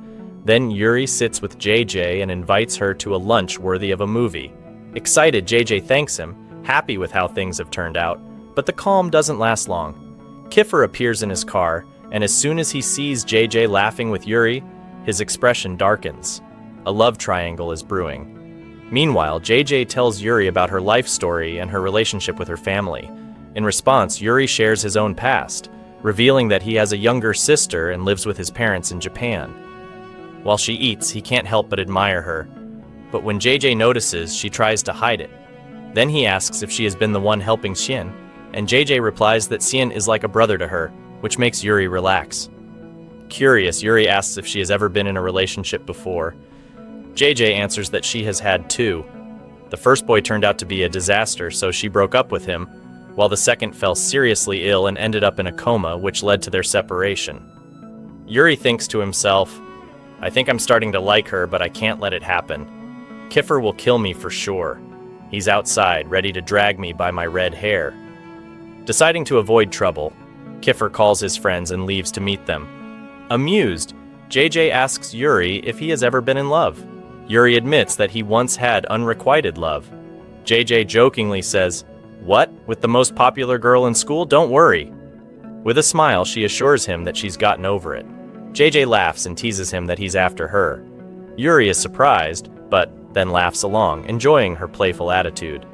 Then Yuri sits with JJ and invites her to a lunch worthy of a movie. Excited, JJ thanks him, happy with how things have turned out, but the calm doesn't last long. Kiffer appears in his car, and as soon as he sees JJ laughing with Yuri, his expression darkens. A love triangle is brewing. Meanwhile, JJ tells Yuri about her life story and her relationship with her family. In response, Yuri shares his own past, revealing that he has a younger sister and lives with his parents in Japan. While she eats, he can't help but admire her. But when JJ notices, she tries to hide it. Then he asks if she has been the one helping Cien, and JJ replies that Cien is like a brother to her, which makes Yuri relax. Curious, Yuri asks if she has ever been in a relationship before. JJ answers that she has had two. The first boy turned out to be a disaster, so she broke up with him, while the second fell seriously ill and ended up in a coma, which led to their separation. Yuri thinks to himself, I think I'm starting to like her, but I can't let it happen. Kiffer will kill me for sure. He's outside, ready to drag me by my red hair. Deciding to avoid trouble, Kiffer calls his friends and leaves to meet them. Amused, JJ asks Yuri if he has ever been in love. Yuri admits that he once had unrequited love. JJ jokingly says, What? With the most popular girl in school? Don't worry. With a smile, she assures him that she's gotten over it. JJ laughs and teases him that he's after her. Yuri is surprised, but then laughs along, enjoying her playful attitude.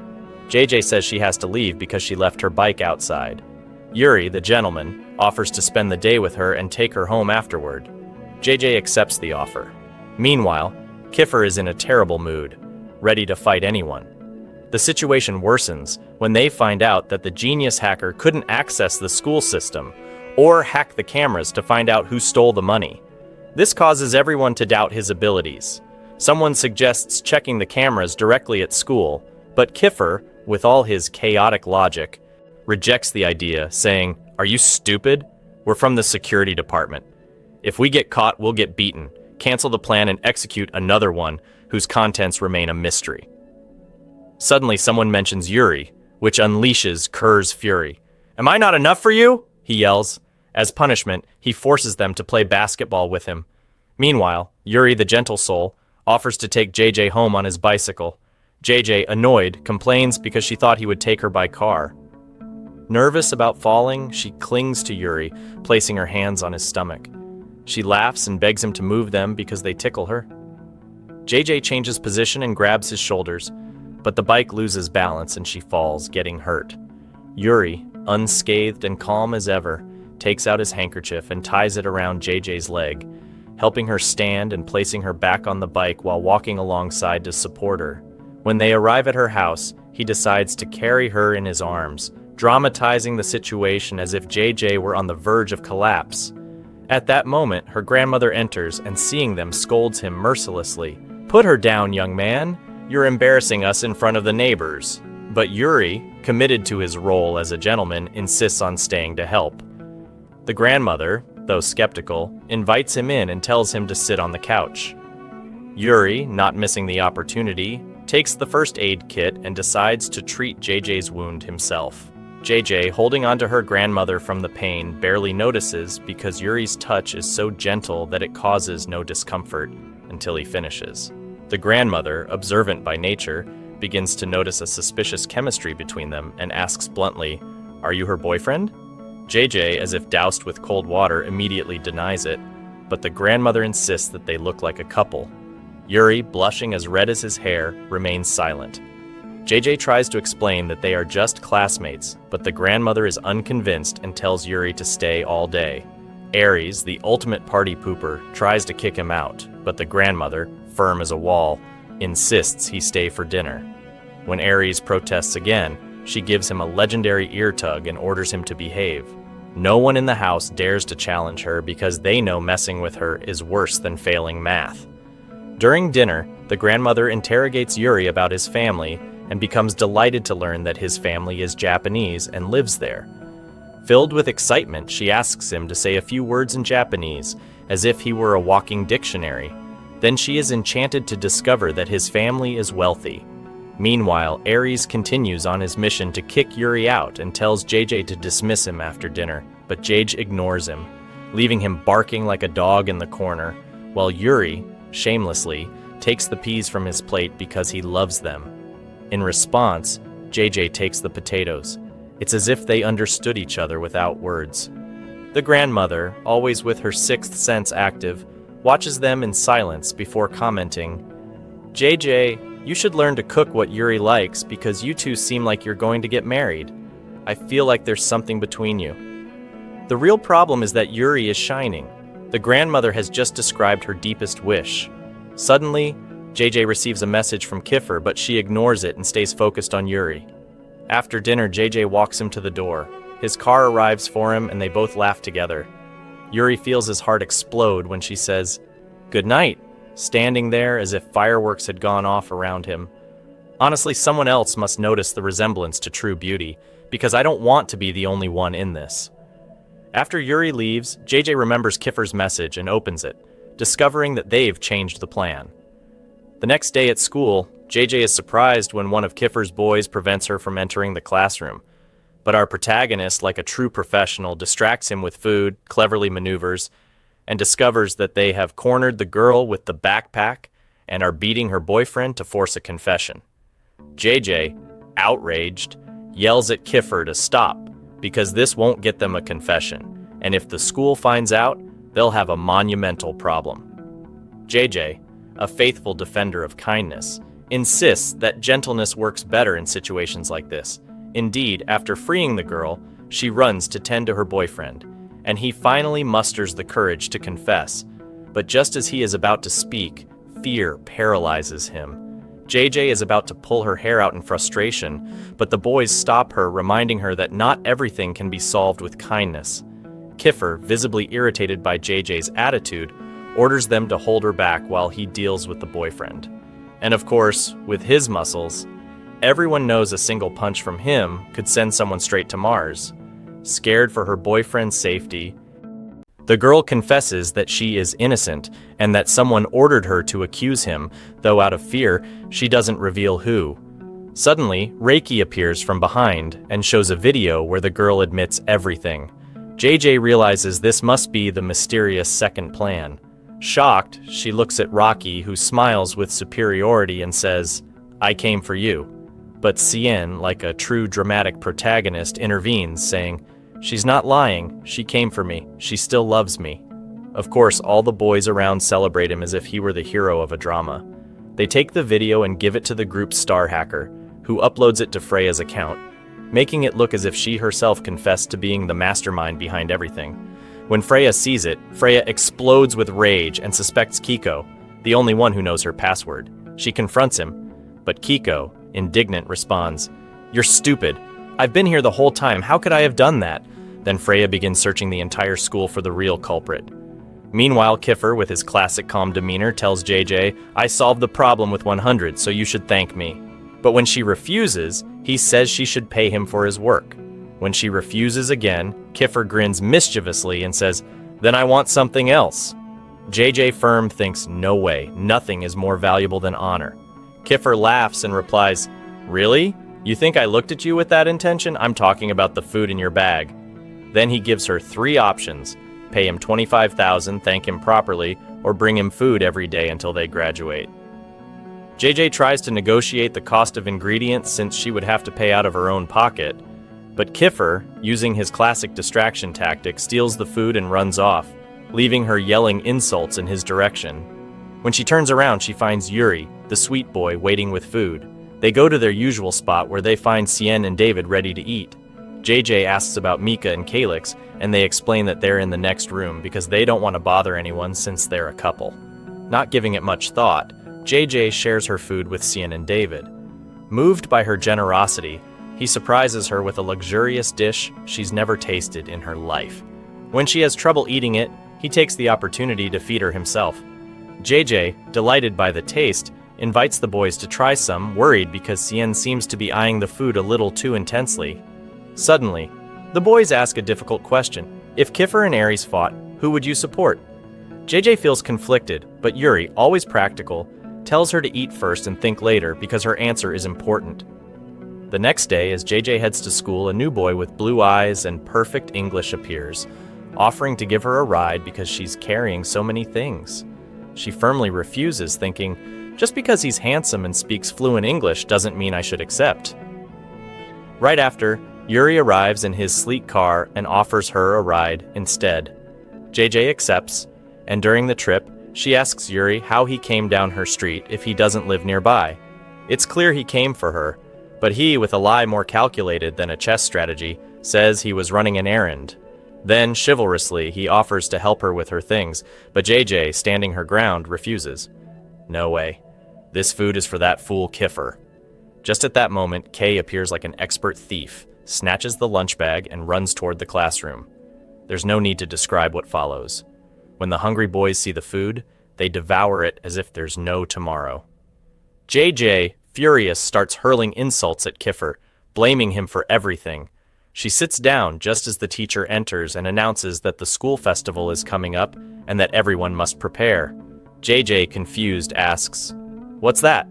JJ says she has to leave because she left her bike outside. Yuri, the gentleman, offers to spend the day with her and take her home afterward. JJ accepts the offer. Meanwhile, Kiffer is in a terrible mood, ready to fight anyone. The situation worsens when they find out that the genius hacker couldn't access the school system or hack the cameras to find out who stole the money. This causes everyone to doubt his abilities. Someone suggests checking the cameras directly at school, but Kiffer, with all his chaotic logic, rejects the idea, saying, Are you stupid? We're from the security department. If we get caught, we'll get beaten, cancel the plan, and execute another one whose contents remain a mystery. Suddenly, someone mentions Yuri, which unleashes Kerr's fury. "Am I not enough for you?" he yells. As punishment, he forces them to play basketball with him. Meanwhile, Yuri, the gentle soul, offers to take JJ home on his bicycle. JJ, annoyed, complains because she thought he would take her by car. Nervous about falling, she clings to Yuri, placing her hands on his stomach. She laughs and begs him to move them because they tickle her. JJ changes position and grabs his shoulders, but the bike loses balance and she falls, getting hurt. Yuri, unscathed and calm as ever, takes out his handkerchief and ties it around JJ's leg, helping her stand and placing her back on the bike while walking alongside to support her. When they arrive at her house, he decides to carry her in his arms, dramatizing the situation as if JJ were on the verge of collapse. At that moment, her grandmother enters and, seeing them, scolds him mercilessly. "Put her down, young man. You're embarrassing us in front of the neighbors." But Yuri, committed to his role as a gentleman, insists on staying to help. The grandmother, though skeptical, invites him in and tells him to sit on the couch. Yuri, not missing the opportunity, takes the first aid kit and decides to treat JJ's wound himself. JJ, holding onto her grandmother from the pain, barely notices because Yuri's touch is so gentle that it causes no discomfort until he finishes. The grandmother, observant by nature, begins to notice a suspicious chemistry between them and asks bluntly, "Are you her boyfriend?" JJ, as if doused with cold water, immediately denies it, but the grandmother insists that they look like a couple. Yuri, blushing as red as his hair, remains silent. JJ tries to explain that they are just classmates, but the grandmother is unconvinced and tells Yuri to stay all day. Aries, the ultimate party pooper, tries to kick him out, but the grandmother, firm as a wall, insists he stay for dinner. When Aries protests again, she gives him a legendary ear tug and orders him to behave. No one in the house dares to challenge her because they know messing with her is worse than failing math. During dinner, the grandmother interrogates Yuri about his family and becomes delighted to learn that his family is Japanese and lives there. Filled with excitement, she asks him to say a few words in Japanese, as if he were a walking dictionary. Then she is enchanted to discover that his family is wealthy. Meanwhile, Aries continues on his mission to kick Yuri out and tells JJ to dismiss him after dinner, but JJ ignores him, leaving him barking like a dog in the corner, while Yuri, shamelessly, takes the peas from his plate because he loves them. In response, JJ takes the potatoes. It's as if they understood each other without words. The grandmother, always with her sixth sense active, watches them in silence before commenting, "JJ, you should learn to cook what Yuri likes because you two seem like you're going to get married. I feel like there's something between you." The real problem is that Yuri is shining. The grandmother has just described her deepest wish. Suddenly, JJ receives a message from Kiffer, but she ignores it and stays focused on Yuri. After dinner, JJ walks him to the door. His car arrives for him and they both laugh together. Yuri feels his heart explode when she says, "Good night," standing there as if fireworks had gone off around him. Honestly, someone else must notice the resemblance to true beauty, because I don't want to be the only one in this. After Yuri leaves, JJ remembers Kiffer's message and opens it, discovering that they've changed the plan. The next day at school, JJ is surprised when one of Kiffer's boys prevents her from entering the classroom. But our protagonist, like a true professional, distracts him with food, cleverly maneuvers, and discovers that they have cornered the girl with the backpack and are beating her boyfriend to force a confession. JJ, outraged, yells at Kiffer to stop because this won't get them a confession, and if the school finds out, they'll have a monumental problem. JJ, a faithful defender of kindness, insists that gentleness works better in situations like this. Indeed, after freeing the girl, she runs to tend to her boyfriend, and he finally musters the courage to confess. But just as he is about to speak, fear paralyzes him. JJ is about to pull her hair out in frustration, but the boys stop her, reminding her that not everything can be solved with kindness. Kiffer, visibly irritated by JJ's attitude, orders them to hold her back while he deals with the boyfriend. And of course, with his muscles, everyone knows a single punch from him could send someone straight to Mars. Scared for her boyfriend's safety, the girl confesses that she is innocent and that someone ordered her to accuse him, though out of fear, she doesn't reveal who. Suddenly, Reiki appears from behind and shows a video where the girl admits everything. JJ realizes this must be the mysterious second plan. Shocked, she looks at Rocky, who smiles with superiority and says, "I came for you." But Cien, like a true dramatic protagonist, intervenes, saying, "She's not lying. She came for me. She still loves me." Of course, all the boys around celebrate him as if he were the hero of a drama. They take the video and give it to the group's star hacker, who uploads it to Freya's account, making it look as if she herself confessed to being the mastermind behind everything. When Freya sees it, Freya explodes with rage and suspects Kiko, the only one who knows her password. She confronts him, but Kiko, indignant, responds, "You're stupid. I've been here the whole time. How could I have done that?" Then Freya begins searching the entire school for the real culprit. Meanwhile, Kiffer, with his classic calm demeanor, tells JJ, "I solved the problem with 100, so you should thank me." But when she refuses, he says she should pay him for his work. When she refuses again, Kiffer grins mischievously and says, "Then I want something else." JJ firm thinks, "No way, nothing is more valuable than honor." Kiffer laughs and replies, "Really? You think I looked at you with that intention? I'm talking about the food in your bag." Then he gives her 3 options: pay him $25,000, thank him properly, or bring him food every day until they graduate. JJ tries to negotiate the cost of ingredients since she would have to pay out of her own pocket, but Kiffer, using his classic distraction tactic, steals the food and runs off, leaving her yelling insults in his direction. When she turns around, she finds Yuri, the sweet boy, waiting with food. They go to their usual spot where they find Cien and David ready to eat. JJ asks about Mika and Calyx, and they explain that they're in the next room because they don't want to bother anyone since they're a couple. Not giving it much thought, JJ shares her food with Cien and David. Moved by her generosity, he surprises her with a luxurious dish she's never tasted in her life. When she has trouble eating it, he takes the opportunity to feed her himself. JJ, delighted by the taste, invites the boys to try some, worried because Cien seems to be eyeing the food a little too intensely. Suddenly, the boys ask a difficult question. If Kiffer and Ares fought, who would you support? JJ feels conflicted, but Yuri, always practical, tells her to eat first and think later because her answer is important. The next day, as JJ heads to school, a new boy with blue eyes and perfect English appears, offering to give her a ride because she's carrying so many things. She firmly refuses, thinking, just because he's handsome and speaks fluent English doesn't mean I should accept. Right after, Yuri arrives in his sleek car and offers her a ride instead. JJ accepts, and during the trip, she asks Yuri how he came down her street if he doesn't live nearby. It's clear he came for her, but he, with a lie more calculated than a chess strategy, says he was running an errand. Then, chivalrously, he offers to help her with her things, but JJ, standing her ground, refuses. No way. This food is for that fool Kiffer. Just at that moment, Kay appears like an expert thief, snatches the lunch bag, and runs toward the classroom. There's no need to describe what follows. When the hungry boys see the food, they devour it as if there's no tomorrow. JJ, furious, starts hurling insults at Kiffer, blaming him for everything. She sits down just as the teacher enters and announces that the school festival is coming up and that everyone must prepare. JJ, confused, asks, "What's that?"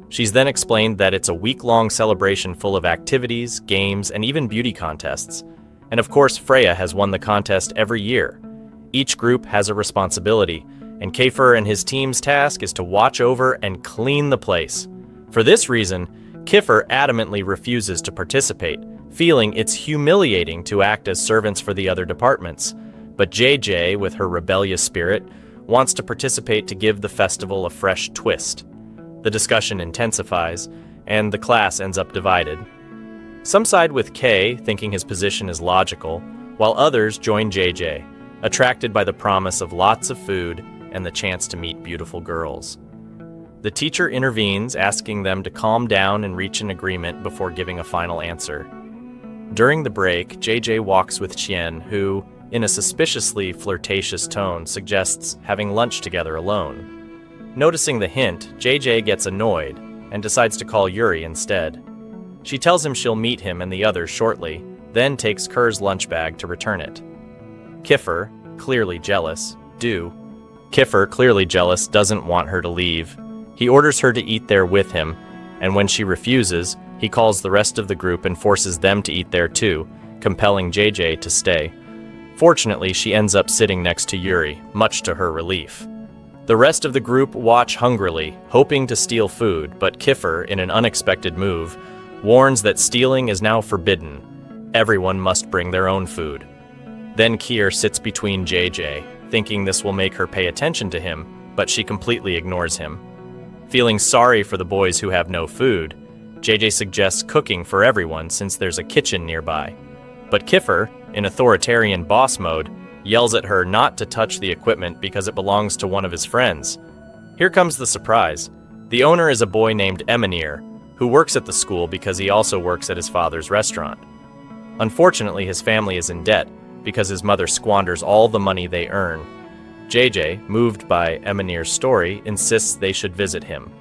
She's then explained that it's a week-long celebration full of activities, games, and even beauty contests. And of course, Freya has won the contest every year. Each group has a responsibility, and Kiefer and his team's task is to watch over and clean the place. For this reason, Kiefer adamantly refuses to participate, feeling it's humiliating to act as servants for the other departments. But JJ, with her rebellious spirit, wants to participate to give the festival a fresh twist. The discussion intensifies, and the class ends up divided. Some side with Kay, thinking his position is logical, while others join JJ, attracted by the promise of lots of food and the chance to meet beautiful girls. The teacher intervenes, asking them to calm down and reach an agreement before giving a final answer. During the break, JJ walks with Chien, who, in a suspiciously flirtatious tone, suggests having lunch together alone. Noticing the hint, JJ gets annoyed and decides to call Yuri instead. She tells him she'll meet him and the others shortly, then takes Kerr's lunch bag to return it. Kiffer, clearly jealous, doesn't want her to leave. He orders her to eat there with him, and when she refuses, he calls the rest of the group and forces them to eat there too, compelling JJ to stay. Fortunately, she ends up sitting next to Yuri, much to her relief. The rest of the group watch hungrily, hoping to steal food, but Kiffer, in an unexpected move, warns that stealing is now forbidden. Everyone must bring their own food. Then Kier sits between JJ, thinking this will make her pay attention to him, but she completely ignores him. Feeling sorry for the boys who have no food, JJ suggests cooking for everyone since there's a kitchen nearby. But Kiffer, in authoritarian boss mode, yells at her not to touch the equipment because it belongs to one of his friends. Here comes the surprise. The owner is a boy named Emanir, who works at the school because he also works at his father's restaurant. Unfortunately, his family is in debt because his mother squanders all the money they earn. JJ, moved by Emanir's story, insists they should visit him.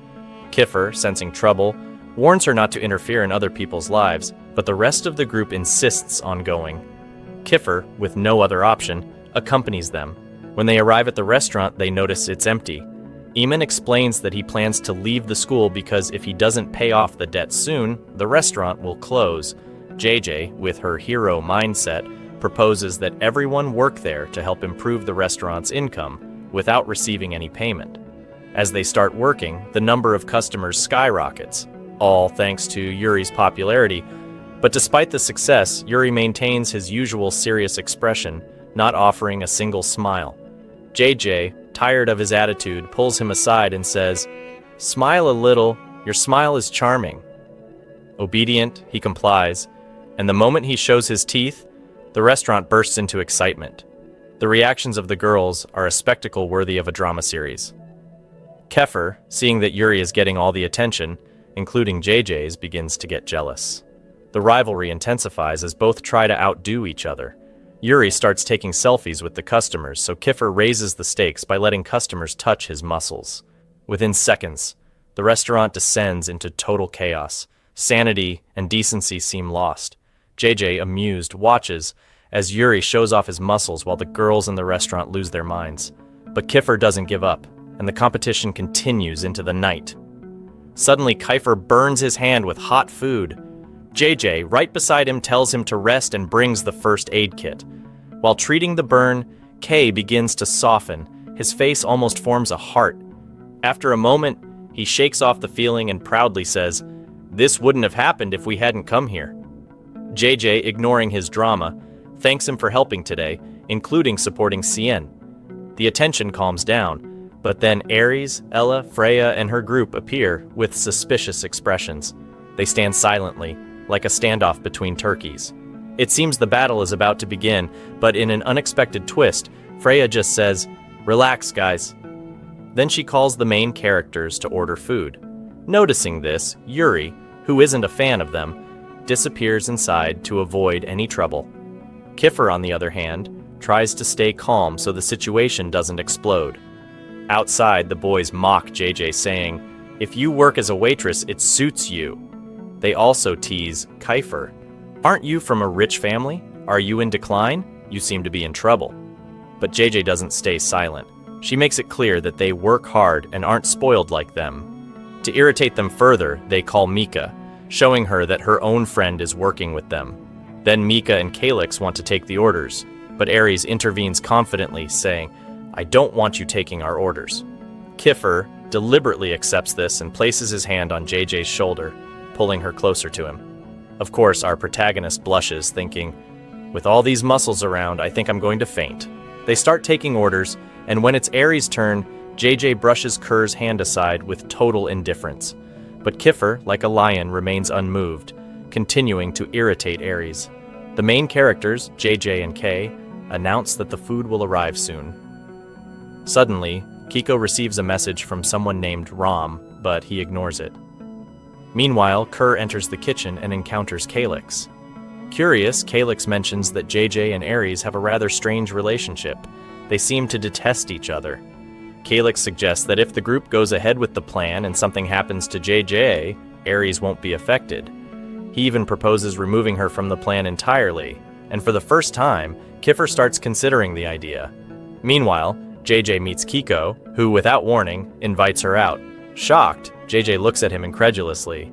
Kiffer, sensing trouble, warns her not to interfere in other people's lives, but the rest of the group insists on going. Kiffer, with no other option, accompanies them. When they arrive at the restaurant, they notice it's empty. Eamon explains that he plans to leave the school because if he doesn't pay off the debt soon, the restaurant will close. JJ, with her hero mindset, proposes that everyone work there to help improve the restaurant's income without receiving any payment. As they start working, the number of customers skyrockets, all thanks to Yuri's popularity. But despite the success, Yuri maintains his usual serious expression, not offering a single smile. JJ, tired of his attitude, pulls him aside and says, "Smile a little, your smile is charming." Obedient, he complies, and the moment he shows his teeth, the restaurant bursts into excitement. The reactions of the girls are a spectacle worthy of a drama series. Kefir, seeing that Yuri is getting all the attention, including JJ's, begins to get jealous. The rivalry intensifies as both try to outdo each other. Yuri starts taking selfies with the customers, so Kiffer raises the stakes by letting customers touch his muscles. Within seconds, the restaurant descends into total chaos. Sanity and decency seem lost. JJ, amused, watches as Yuri shows off his muscles while the girls in the restaurant lose their minds. But Kiffer doesn't give up, and the competition continues into the night. Suddenly, Kiefer burns his hand with hot food. JJ, right beside him, tells him to rest and brings the first aid kit. While treating the burn, Kay begins to soften. His face almost forms a heart. After a moment, he shakes off the feeling and proudly says, "This wouldn't have happened if we hadn't come here." JJ, ignoring his drama, thanks him for helping today, including supporting Cien. The attention calms down, but then Ares, Ella, Freya, and her group appear with suspicious expressions. They stand silently, like a standoff between turkeys. It seems the battle is about to begin, but in an unexpected twist, Freya just says, "Relax, guys." Then she calls the main characters to order food. Noticing this, Yuri, who isn't a fan of them, disappears inside to avoid any trouble. Kiffer, on the other hand, tries to stay calm so the situation doesn't explode. Outside, the boys mock JJ, saying, "If you work as a waitress, it suits you." They also tease Kiefer. "Aren't you from a rich family? Are you in decline? You seem to be in trouble." But JJ doesn't stay silent. She makes it clear that they work hard and aren't spoiled like them. To irritate them further, they call Mika, showing her that her own friend is working with them. Then Mika and Calyx want to take the orders, but Ares intervenes confidently, saying, "I don't want you taking our orders." Kiffer deliberately accepts this and places his hand on JJ's shoulder, pulling her closer to him. Of course, our protagonist blushes, thinking, "With all these muscles around, I think I'm going to faint." They start taking orders, and when it's Ares' turn, JJ brushes Kerr's hand aside with total indifference. But Kiffer, like a lion, remains unmoved, continuing to irritate Ares. The main characters, JJ and Kay, announce that the food will arrive soon. Suddenly, Kiko receives a message from someone named Ram, but he ignores it. Meanwhile, Kerr enters the kitchen and encounters Calyx. Curious, Calyx mentions that JJ and Ares have a rather strange relationship. They seem to detest each other. Calyx suggests that if the group goes ahead with the plan and something happens to JJ, Ares won't be affected. He even proposes removing her from the plan entirely, and for the first time, Kiffer starts considering the idea. Meanwhile, JJ meets Kiko, who, without warning, invites her out. Shocked, JJ looks at him incredulously,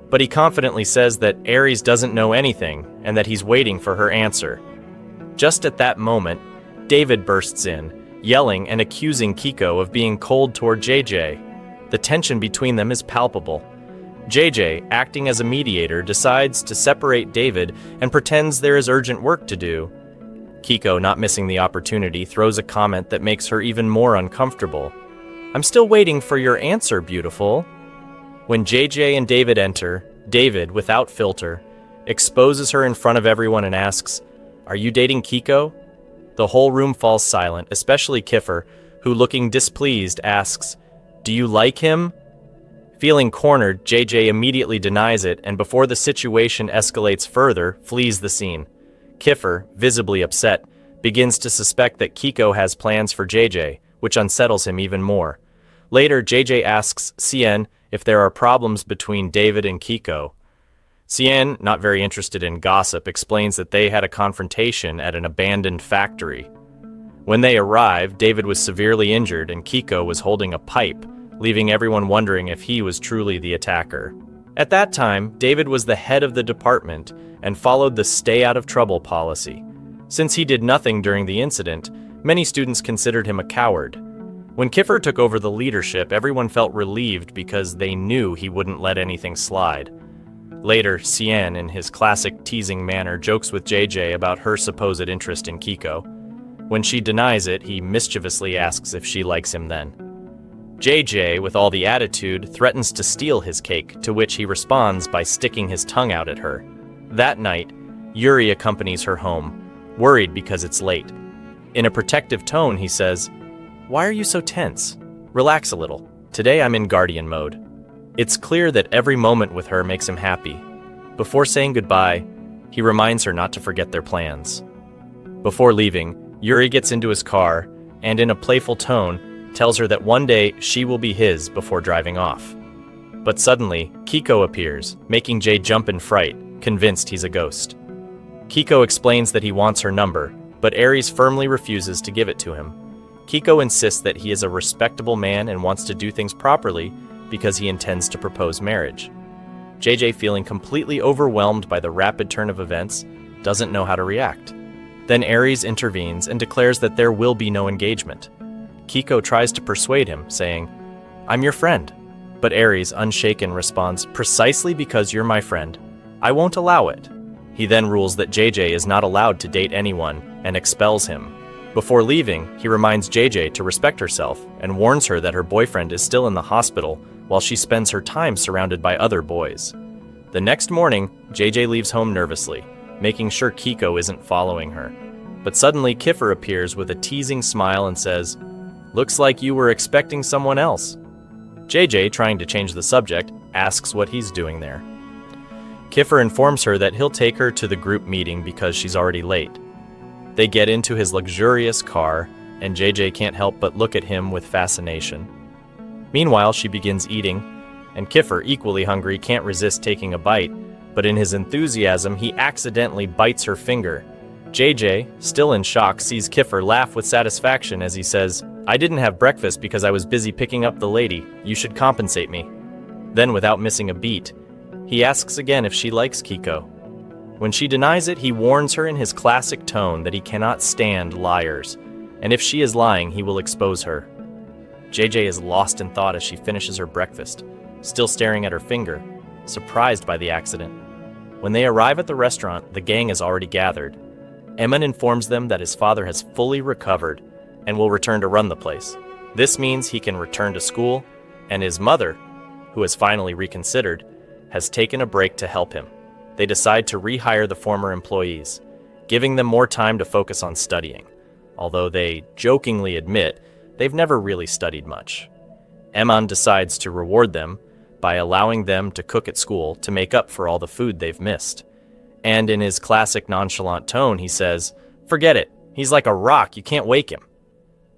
but he confidently says that Aries doesn't know anything and that he's waiting for her answer. Just at that moment, David bursts in, yelling and accusing Kiko of being cold toward JJ. The tension between them is palpable. JJ, acting as a mediator, decides to separate David and pretends there is urgent work to do. Kiko, not missing the opportunity, throws a comment that makes her even more uncomfortable. "I'm still waiting for your answer, beautiful." When JJ and David enter, David, without filter, exposes her in front of everyone and asks, "Are you dating Kiko?" The whole room falls silent, especially Kiffer, who, looking displeased, asks, "Do you like him?" Feeling cornered, JJ immediately denies it, and before the situation escalates further, flees the scene. Kiffer, visibly upset, begins to suspect that Kiko has plans for JJ, which unsettles him even more. Later, JJ asks Cien if there are problems between David and Kiko. Cien, not very interested in gossip, explains that they had a confrontation at an abandoned factory. When they arrive, David was severely injured and Kiko was holding a pipe, leaving everyone wondering if he was truly the attacker. At that time, David was the head of the department and followed the stay out of trouble policy. Since he did nothing during the incident, many students considered him a coward. When Kiffer took over the leadership, everyone felt relieved because they knew he wouldn't let anything slide. Later, Cien, in his classic teasing manner, jokes with JJ about her supposed interest in Kiko. When she denies it, he mischievously asks if she likes him then. JJ, with all the attitude, threatens to steal his cake, to which he responds by sticking his tongue out at her. That night, Yuri accompanies her home, worried because it's late. In a protective tone, he says, "Why are you so tense? Relax a little. Today I'm in guardian mode." It's clear that every moment with her makes him happy. Before saying goodbye, he reminds her not to forget their plans. Before leaving, Yuri gets into his car and, in a playful tone, tells her that one day she will be his before driving off. But suddenly, Kiko appears, making Jay jump in fright, convinced he's a ghost. Kiko explains that he wants her number, but Aries firmly refuses to give it to him. Kiko insists that he is a respectable man and wants to do things properly because he intends to propose marriage. JJ, feeling completely overwhelmed by the rapid turn of events, doesn't know how to react. Then Aries intervenes and declares that there will be no engagement. Kiko tries to persuade him, saying, "I'm your friend." But Aries, unshaken, responds, "Precisely because you're my friend, I won't allow it." He then rules that JJ is not allowed to date anyone and expels him. Before leaving, he reminds JJ to respect herself and warns her that her boyfriend is still in the hospital while she spends her time surrounded by other boys. The next morning, JJ leaves home nervously, making sure Kiko isn't following her. But suddenly Kiffer appears with a teasing smile and says, "Looks like you were expecting someone else." JJ, trying to change the subject, asks what he's doing there. Kiffer informs her that he'll take her to the group meeting because she's already late. They get into his luxurious car, and JJ can't help but look at him with fascination. Meanwhile, she begins eating, and Kiffer, equally hungry, can't resist taking a bite, but in his enthusiasm, he accidentally bites her finger. JJ, still in shock, sees Kiffer laugh with satisfaction as he says, "I didn't have breakfast because I was busy picking up the lady. You should compensate me." Then, without missing a beat, he asks again if she likes Kiko. When she denies it, he warns her in his classic tone that he cannot stand liars, and if she is lying, he will expose her. JJ is lost in thought as she finishes her breakfast, still staring at her finger, surprised by the accident. When they arrive at the restaurant, the gang is already gathered. Emin informs them that his father has fully recovered and will return to run the place. This means he can return to school, and his mother, who has finally reconsidered, has taken a break to help him. They decide to rehire the former employees, giving them more time to focus on studying, although they jokingly admit they've never really studied much. Emin decides to reward them by allowing them to cook at school to make up for all the food they've missed. And in his classic nonchalant tone, he says, "Forget it, he's like a rock, you can't wake him."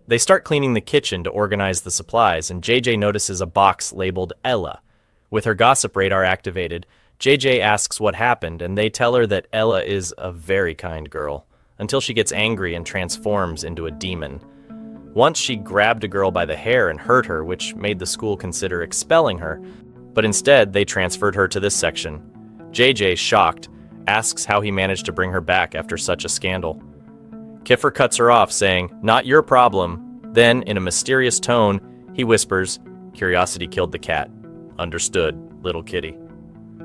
They start cleaning the kitchen to organize the supplies, and JJ notices a box labeled Ella. With her gossip radar activated, JJ asks what happened, and they tell her that Ella is a very kind girl, until she gets angry and transforms into a demon. Once she grabbed a girl by the hair and hurt her, which made the school consider expelling her, but instead they transferred her to this section. JJ, shocked, asks how he managed to bring her back after such a scandal. Kiffer cuts her off, saying, "Not your problem." Then, in a mysterious tone, he whispers, "Curiosity killed the cat. Understood, little kitty."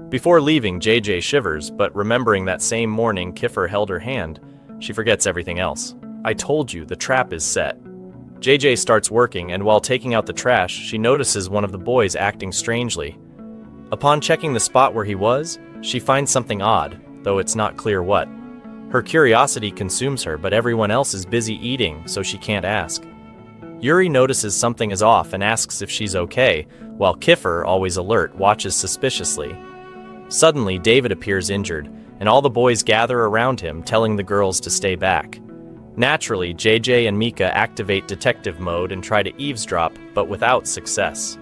Before leaving, JJ shivers, but remembering that same morning Kiffer held her hand, she forgets everything else. "I told you, the trap is set." JJ starts working, and while taking out the trash, she notices one of the boys acting strangely. Upon checking the spot where he was, she finds something odd, though it's not clear what. Her curiosity consumes her, but everyone else is busy eating, so she can't ask. Yuri notices something is off and asks if she's okay, while Kiffer, always alert, watches suspiciously. Suddenly, David appears injured, and all the boys gather around him, telling the girls to stay back. Naturally, JJ and Mika activate detective mode and try to eavesdrop, but without success.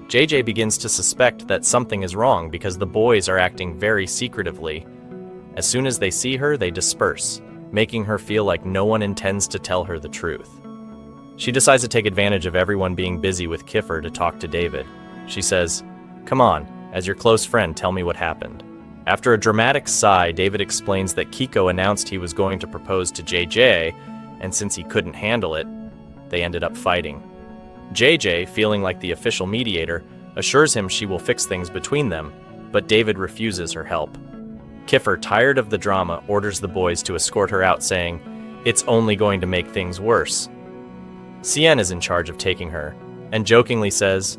JJ begins to suspect that something is wrong because the boys are acting very secretively. As soon as they see her, they disperse, making her feel like no one intends to tell her the truth. She decides to take advantage of everyone being busy with Kiffer to talk to David. She says, "Come on, as your close friend, tell me what happened." After a dramatic sigh, David explains that Kiko announced he was going to propose to JJ, and since he couldn't handle it, they ended up fighting. JJ, feeling like the official mediator, assures him she will fix things between them, but David refuses her help. Kiffer, tired of the drama, orders the boys to escort her out, saying, "It's only going to make things worse." Cien is in charge of taking her, and jokingly says,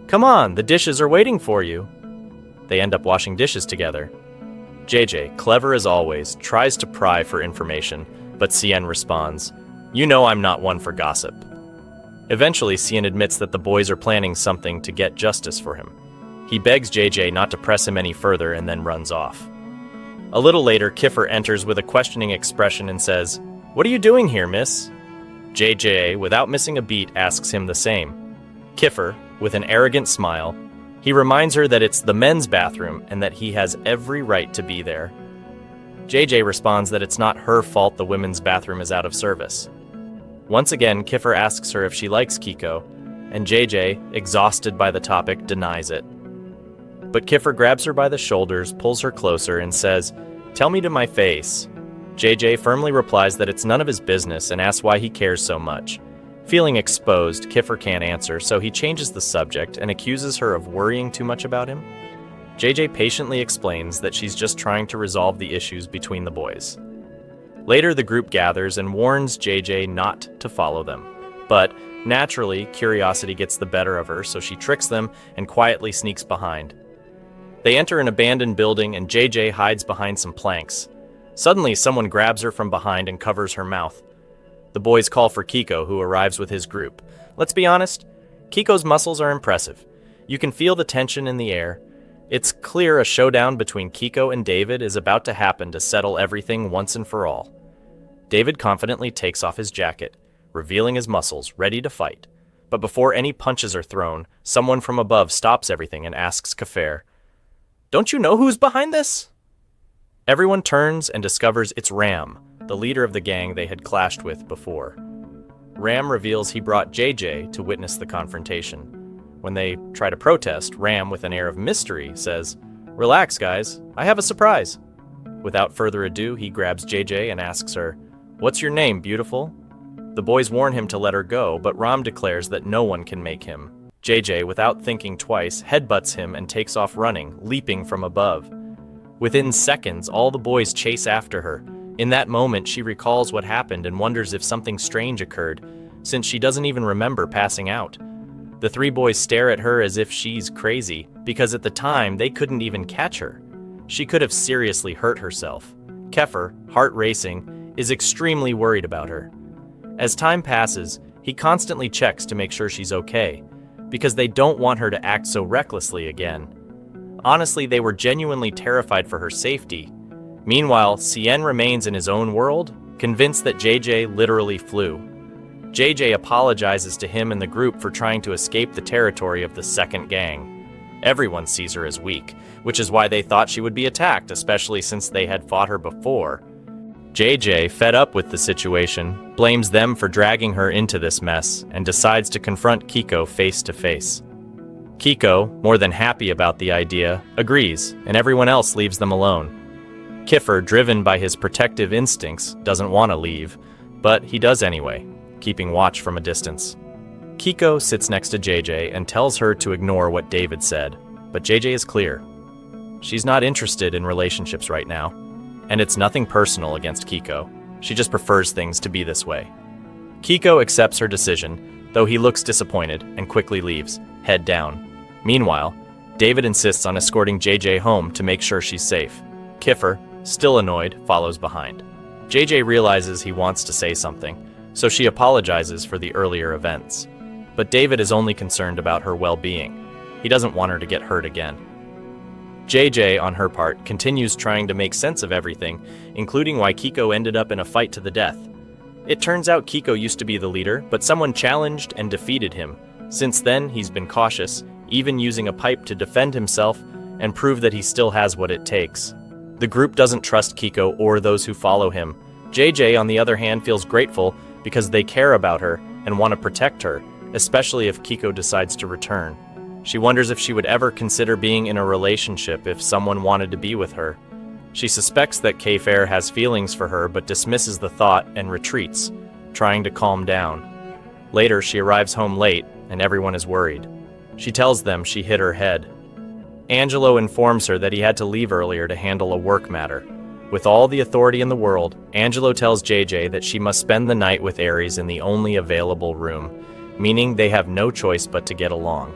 "Come on, the dishes are waiting for you." They end up washing dishes together. JJ, clever as always, tries to pry for information, but Cien responds, "You know I'm not one for gossip." Eventually, Cien admits that the boys are planning something to get justice for him. He begs JJ not to press him any further and then runs off. A little later, Kiffer enters with a questioning expression and says, "What are you doing here, miss?" JJ, without missing a beat, asks him the same. Kiffer, with an arrogant smile, he reminds her that it's the men's bathroom and that he has every right to be there. JJ responds that it's not her fault the women's bathroom is out of service. Once again, Kiffer asks her if she likes Kiko, and JJ, exhausted by the topic, denies it. But Kiffer grabs her by the shoulders, pulls her closer, and says, "Tell me to my face." JJ firmly replies that it's none of his business and asks why he cares so much. Feeling exposed, Kiffer can't answer, so he changes the subject and accuses her of worrying too much about him. JJ patiently explains that she's just trying to resolve the issues between the boys. Later, the group gathers and warns JJ not to follow them. But, naturally, curiosity gets the better of her, so she tricks them and quietly sneaks behind. They enter an abandoned building and JJ hides behind some planks. Suddenly, someone grabs her from behind and covers her mouth. The boys call for Kiko, who arrives with his group. Let's be honest, Kiko's muscles are impressive. You can feel the tension in the air. It's clear a showdown between Kiko and David is about to happen to settle everything once and for all. David confidently takes off his jacket, revealing his muscles, ready to fight. But before any punches are thrown, someone from above stops everything and asks Kafir, "Don't you know who's behind this?" Everyone turns and discovers it's Ram, the leader of the gang they had clashed with before. Ram reveals he brought JJ to witness the confrontation. When they try to protest, Ram, with an air of mystery, says, "Relax, guys, I have a surprise." Without further ado, he grabs JJ and asks her, "What's your name, beautiful?" The boys warn him to let her go, but Ram declares that no one can make him. JJ, without thinking twice, headbutts him and takes off running, leaping from above. Within seconds, all the boys chase after her. In that moment, she recalls what happened and wonders if something strange occurred, since she doesn't even remember passing out. The three boys stare at her as if she's crazy, because at the time, they couldn't even catch her. She could have seriously hurt herself. Kefir, heart racing, is extremely worried about her. As time passes, he constantly checks to make sure she's okay, because they don't want her to act so recklessly again. Honestly, they were genuinely terrified for her safety. Meanwhile, Cien remains in his own world, convinced that JJ literally flew. JJ apologizes to him and the group for trying to escape the territory of the second gang. Everyone sees her as weak, which is why they thought she would be attacked, especially since they had fought her before. JJ, fed up with the situation, blames them for dragging her into this mess and decides to confront Kiko face to face. Kiko, more than happy about the idea, agrees, and everyone else leaves them alone. Kiefer, driven by his protective instincts, doesn't want to leave, but he does anyway, keeping watch from a distance. Kiko sits next to JJ and tells her to ignore what David said, but JJ is clear. She's not interested in relationships right now, and it's nothing personal against Kiko. She just prefers things to be this way. Kiko accepts her decision, though he looks disappointed and quickly leaves, head down. Meanwhile, David insists on escorting JJ home to make sure she's safe. Kiefer, still annoyed, follows behind. JJ realizes he wants to say something, so she apologizes for the earlier events. But David is only concerned about her well-being. He doesn't want her to get hurt again. JJ, on her part, continues trying to make sense of everything, including why Kiko ended up in a fight to the death. It turns out Kiko used to be the leader, but someone challenged and defeated him. Since then, he's been cautious, even using a pipe to defend himself and prove that he still has what it takes. The group doesn't trust Kiko or those who follow him. JJ, on the other hand, feels grateful because they care about her and want to protect her, especially if Kiko decides to return. She wonders if she would ever consider being in a relationship if someone wanted to be with her. She suspects that Kiefer has feelings for her but dismisses the thought and retreats, trying to calm down. Later, she arrives home late and everyone is worried. She tells them she hit her head. Angelo informs her that he had to leave earlier to handle a work matter. With all the authority in the world, Angelo tells JJ that she must spend the night with Aries in the only available room, meaning they have no choice but to get along.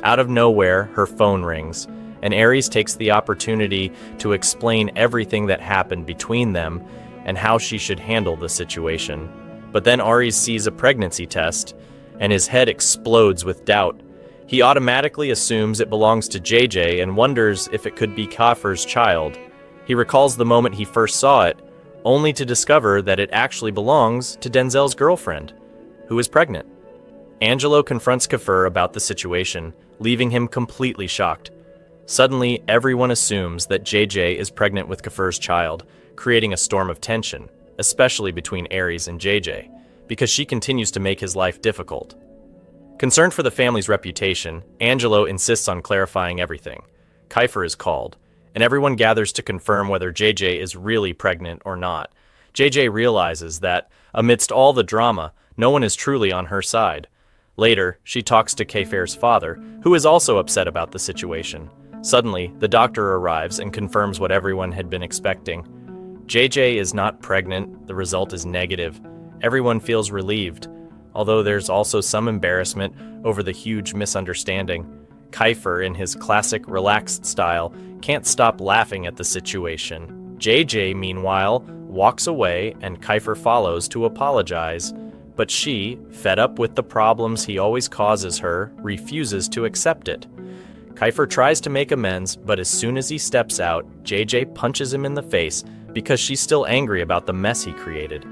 Out of nowhere, her phone rings, and Aries takes the opportunity to explain everything that happened between them and how she should handle the situation. But then Aries sees a pregnancy test, and his head explodes with doubt. He automatically assumes it belongs to JJ and wonders if it could be Kiefer's child. He recalls the moment he first saw it, only to discover that it actually belongs to Denzel's girlfriend, who is pregnant. Angelo confronts Kiefer about the situation, leaving him completely shocked. Suddenly, everyone assumes that JJ is pregnant with Kiefer's child, creating a storm of tension, especially between Aries and JJ, because she continues to make his life difficult. Concerned for the family's reputation, Angelo insists on clarifying everything. Kiefer is called, and everyone gathers to confirm whether JJ is really pregnant or not. JJ realizes that, amidst all the drama, no one is truly on her side. Later, she talks to Kiefer's father, who is also upset about the situation. Suddenly, the doctor arrives and confirms what everyone had been expecting. JJ is not pregnant, the result is negative. Everyone feels relieved, although there's also some embarrassment over the huge misunderstanding. Kiefer, in his classic relaxed style, can't stop laughing at the situation. JJ, meanwhile, walks away and Kiefer follows to apologize, but she, fed up with the problems he always causes her, refuses to accept it. Kiefer tries to make amends, but as soon as he steps out, JJ punches him in the face because she's still angry about the mess he created.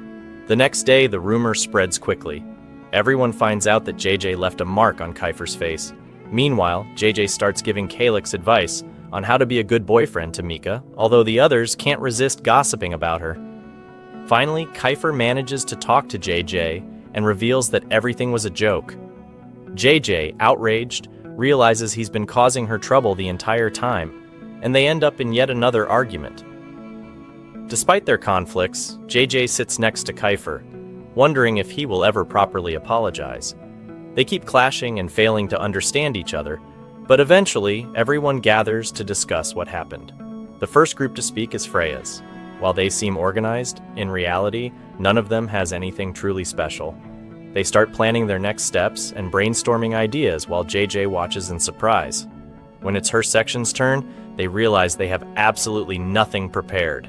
The next day, the rumor spreads quickly. Everyone finds out that JJ left a mark on Kiefer's face. Meanwhile, JJ starts giving Calix advice on how to be a good boyfriend to Mika, although the others can't resist gossiping about her. Finally, Kiefer manages to talk to JJ and reveals that everything was a joke. JJ, outraged, realizes he's been causing her trouble the entire time, and they end up in yet another argument. Despite their conflicts, JJ sits next to Kiefer, wondering if he will ever properly apologize. They keep clashing and failing to understand each other, but eventually everyone gathers to discuss what happened. The first group to speak is Freya's. While they seem organized, in reality, none of them has anything truly special. They start planning their next steps and brainstorming ideas while JJ watches in surprise. When it's her section's turn, they realize they have absolutely nothing prepared.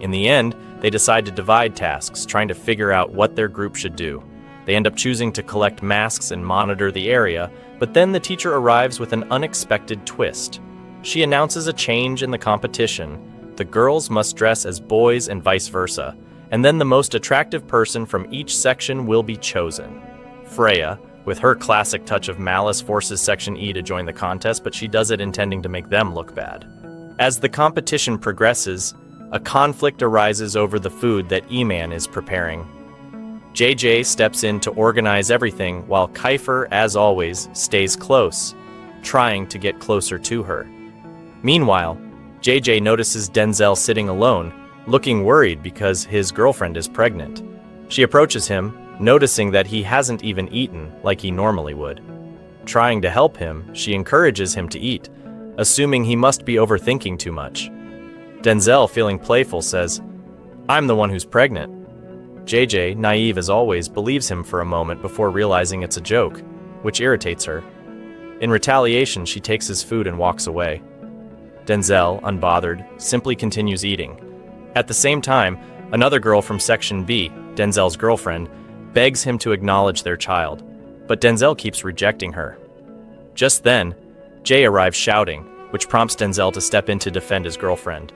In the end, they decide to divide tasks, trying to figure out what their group should do. They end up choosing to collect masks and monitor the area, but then the teacher arrives with an unexpected twist. She announces a change in the competition. The girls must dress as boys and vice versa, and then the most attractive person from each section will be chosen. Freya, with her classic touch of malice, forces Section E to join the contest, but she does it intending to make them look bad. As the competition progresses, a conflict arises over the food that E-Man is preparing. JJ steps in to organize everything, while Kiefer, as always, stays close. trying to get closer to her. Meanwhile, JJ notices Denzel sitting alone, looking worried because his girlfriend is pregnant. She approaches him, noticing that he hasn't even eaten like he normally would. Trying to help him, she encourages him to eat, assuming he must be overthinking too much. Denzel, feeling playful, says, "I'm the one who's pregnant." JJ, naive as always, believes him for a moment before realizing it's a joke, which irritates her. In retaliation, she takes his food and walks away. Denzel, unbothered, simply continues eating. At the same time, another girl from Section B, Denzel's girlfriend, begs him to acknowledge their child, but Denzel keeps rejecting her. Just then, Jay arrives shouting, which prompts Denzel to step in to defend his girlfriend.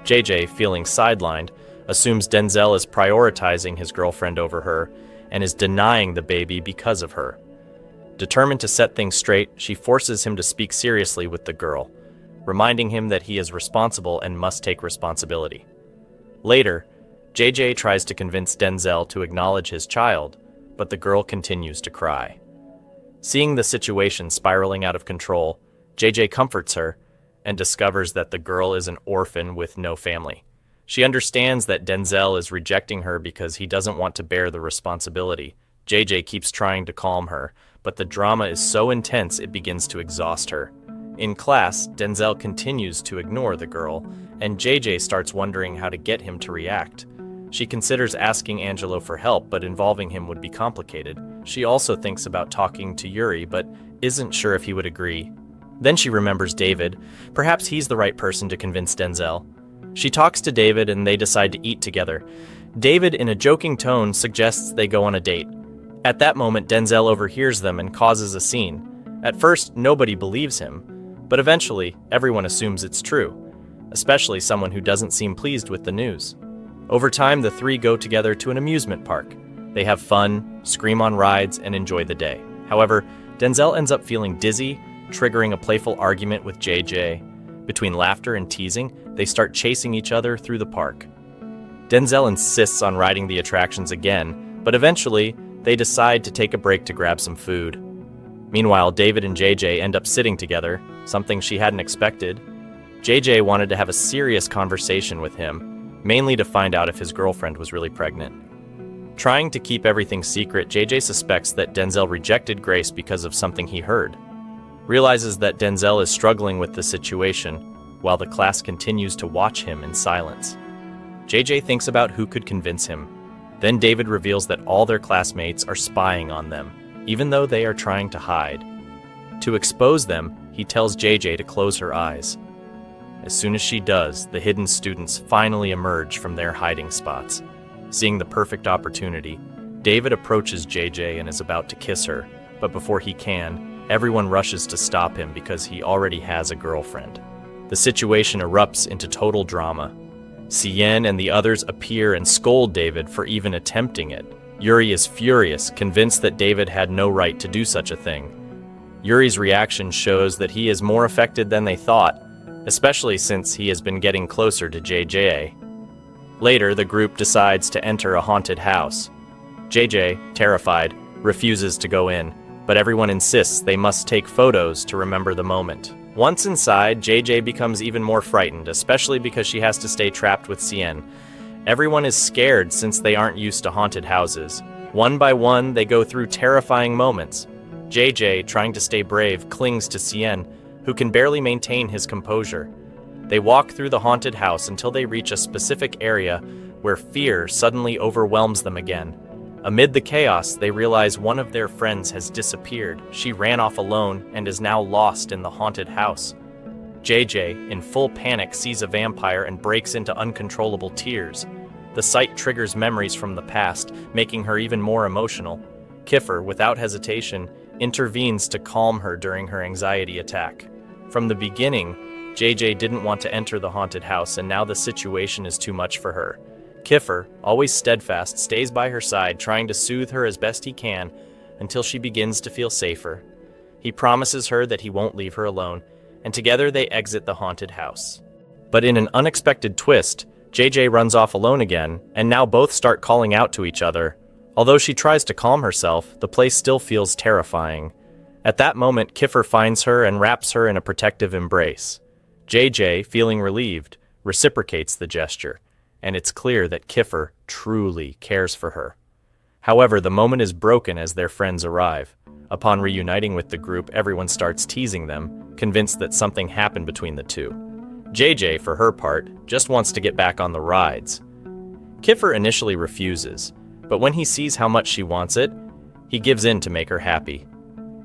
JJ, feeling sidelined, assumes Denzel is prioritizing his girlfriend over her and is denying the baby because of her. Determined to set things straight, she forces him to speak seriously with the girl, reminding him that he is responsible and must take responsibility. Later, JJ tries to convince Denzel to acknowledge his child, but the girl continues to cry. Seeing the situation spiraling out of control, JJ comforts her and discovers that the girl is an orphan with no family. She understands that Denzel is rejecting her because he doesn't want to bear the responsibility. JJ keeps trying to calm her, but the drama is so intense it begins to exhaust her. In class, Denzel continues to ignore the girl, and JJ starts wondering how to get him to react. She considers asking Angelo for help, but involving him would be complicated. She also thinks about talking to Yuri, but isn't sure if he would agree. Then she remembers David. Perhaps he's the right person to convince Denzel. She talks to David and they decide to eat together. David, in a joking tone, suggests they go on a date. At that moment, Denzel overhears them and causes a scene. At first, nobody believes him, but eventually, everyone assumes it's true, especially someone who doesn't seem pleased with the news. Over time, the three go together to an amusement park. They have fun, scream on rides, and enjoy the day. However, Denzel ends up feeling dizzy, triggering a playful argument with JJ. Between laughter and teasing, they start chasing each other through the park. Denzel insists on riding the attractions again, but eventually, they decide to take a break to grab some food. Meanwhile, David and JJ end up sitting together, something she hadn't expected. JJ wanted to have a serious conversation with him, mainly to find out if his girlfriend was really pregnant. Trying to keep everything secret, JJ suspects that Denzel rejected Grace because of something he heard. Realizes that Denzel is struggling with the situation, while the class continues to watch him in silence. JJ thinks about who could convince him. Then David reveals that all their classmates are spying on them, even though they are trying to hide. To expose them, he tells JJ to close her eyes. As soon as she does, the hidden students finally emerge from their hiding spots. Seeing the perfect opportunity, David approaches JJ and is about to kiss her, but before he can, everyone rushes to stop him because he already has a girlfriend. The situation erupts into total drama. Cien and the others appear and scold David for even attempting it. Yuri is furious, convinced that David had no right to do such a thing. Yuri's reaction shows that he is more affected than they thought, especially since he has been getting closer to JJ. Later, the group decides to enter a haunted house. JJ, terrified, refuses to go in, but everyone insists they must take photos to remember the moment. Once inside, JJ becomes even more frightened, especially because she has to stay trapped with Cien. Everyone is scared since they aren't used to haunted houses. One by one, they go through terrifying moments. JJ, trying to stay brave, clings to Cien, who can barely maintain his composure. They walk through the haunted house until they reach a specific area where fear suddenly overwhelms them again. Amid the chaos, they realize one of their friends has disappeared. She ran off alone and is now lost in the haunted house. JJ, in full panic, sees a vampire and breaks into uncontrollable tears. The sight triggers memories from the past, making her even more emotional. Kiefer, without hesitation, intervenes to calm her during her anxiety attack. From the beginning, JJ didn't want to enter the haunted house, and now the situation is too much for her. Kiefer, always steadfast, stays by her side, trying to soothe her as best he can until she begins to feel safer. He promises her that he won't leave her alone, and together they exit the haunted house. But in an unexpected twist, JJ runs off alone again, and now both start calling out to each other. Although she tries to calm herself, the place still feels terrifying. At that moment, Kiffer finds her and wraps her in a protective embrace. JJ, feeling relieved, reciprocates the gesture, and it's clear that Kiffer truly cares for her. However, the moment is broken as their friends arrive. Upon reuniting with the group, everyone starts teasing them, convinced that something happened between the two. JJ, for her part, just wants to get back on the rides. Kiffer initially refuses, but when he sees how much she wants it, he gives in to make her happy.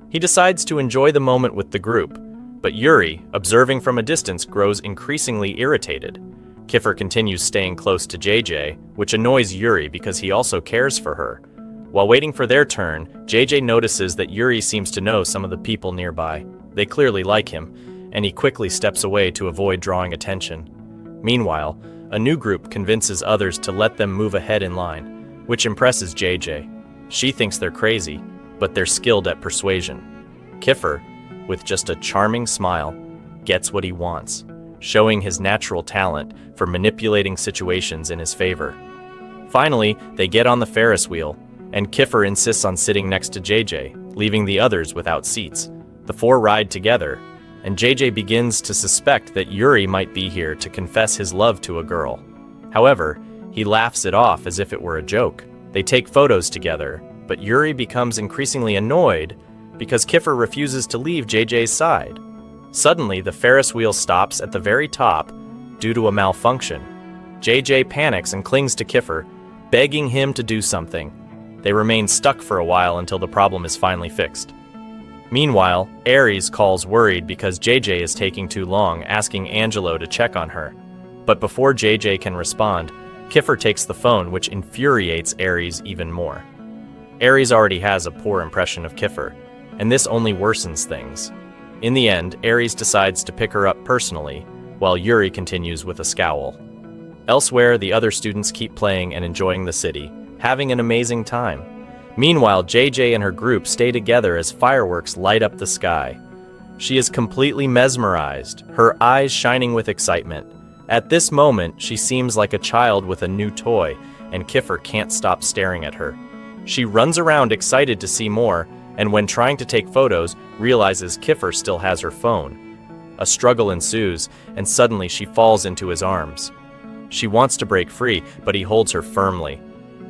He decides to enjoy the moment with the group, but Yuri, observing from a distance, grows increasingly irritated. Kiffer continues staying close to JJ, which annoys Yuri because he also cares for her. While waiting for their turn, JJ notices that Yuri seems to know some of the people nearby. They clearly like him, and he quickly steps away to avoid drawing attention. Meanwhile, a new group convinces others to let them move ahead in line, which impresses JJ. She thinks they're crazy, but they're skilled at persuasion. Kiffer, with just a charming smile, gets what he wants, showing his natural talent for manipulating situations in his favor. Finally, they get on the Ferris wheel, and Kiffer insists on sitting next to JJ, leaving the others without seats. The four ride together, and JJ begins to suspect that Yuri might be here to confess his love to a girl. However, he laughs it off as if it were a joke. They take photos together, but Yuri becomes increasingly annoyed because Kiffer refuses to leave JJ's side. Suddenly, the Ferris wheel stops at the very top due to a malfunction. JJ panics and clings to Kiffer, begging him to do something. They remain stuck for a while until the problem is finally fixed. Meanwhile, Aries calls worried because JJ is taking too long, asking Angelo to check on her. But before JJ can respond, Kiffer takes the phone, which infuriates Aries even more. Aries already has a poor impression of Kiffer, and this only worsens things. In the end, Aries decides to pick her up personally, while Yuri continues with a scowl. Elsewhere, the other students keep playing and enjoying the city, having an amazing time. Meanwhile, JJ and her group stay together as fireworks light up the sky. She is completely mesmerized, her eyes shining with excitement. At this moment, she seems like a child with a new toy, and Kiffer can't stop staring at her. She runs around excited to see more, and when trying to take photos, realizes Kiffer still has her phone. A struggle ensues, and suddenly she falls into his arms. She wants to break free, but he holds her firmly.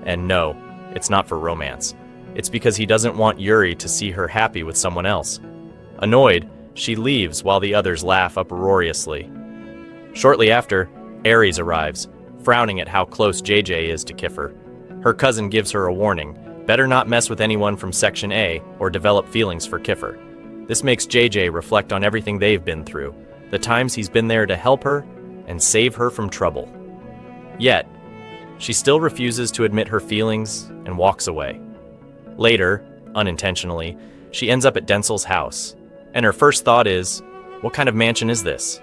And no, it's not for romance. It's because he doesn't want Yuri to see her happy with someone else. Annoyed, she leaves while the others laugh uproariously. Shortly after, Aries arrives, frowning at how close JJ is to Kiffer. Her cousin gives her a warning. Better not mess with anyone from Section A or develop feelings for Kiffer. This makes JJ reflect on everything they've been through, the times he's been there to help her and save her from trouble. Yet, she still refuses to admit her feelings and walks away. Later, unintentionally, she ends up at Denzel's house, and her first thought is, what kind of mansion is this?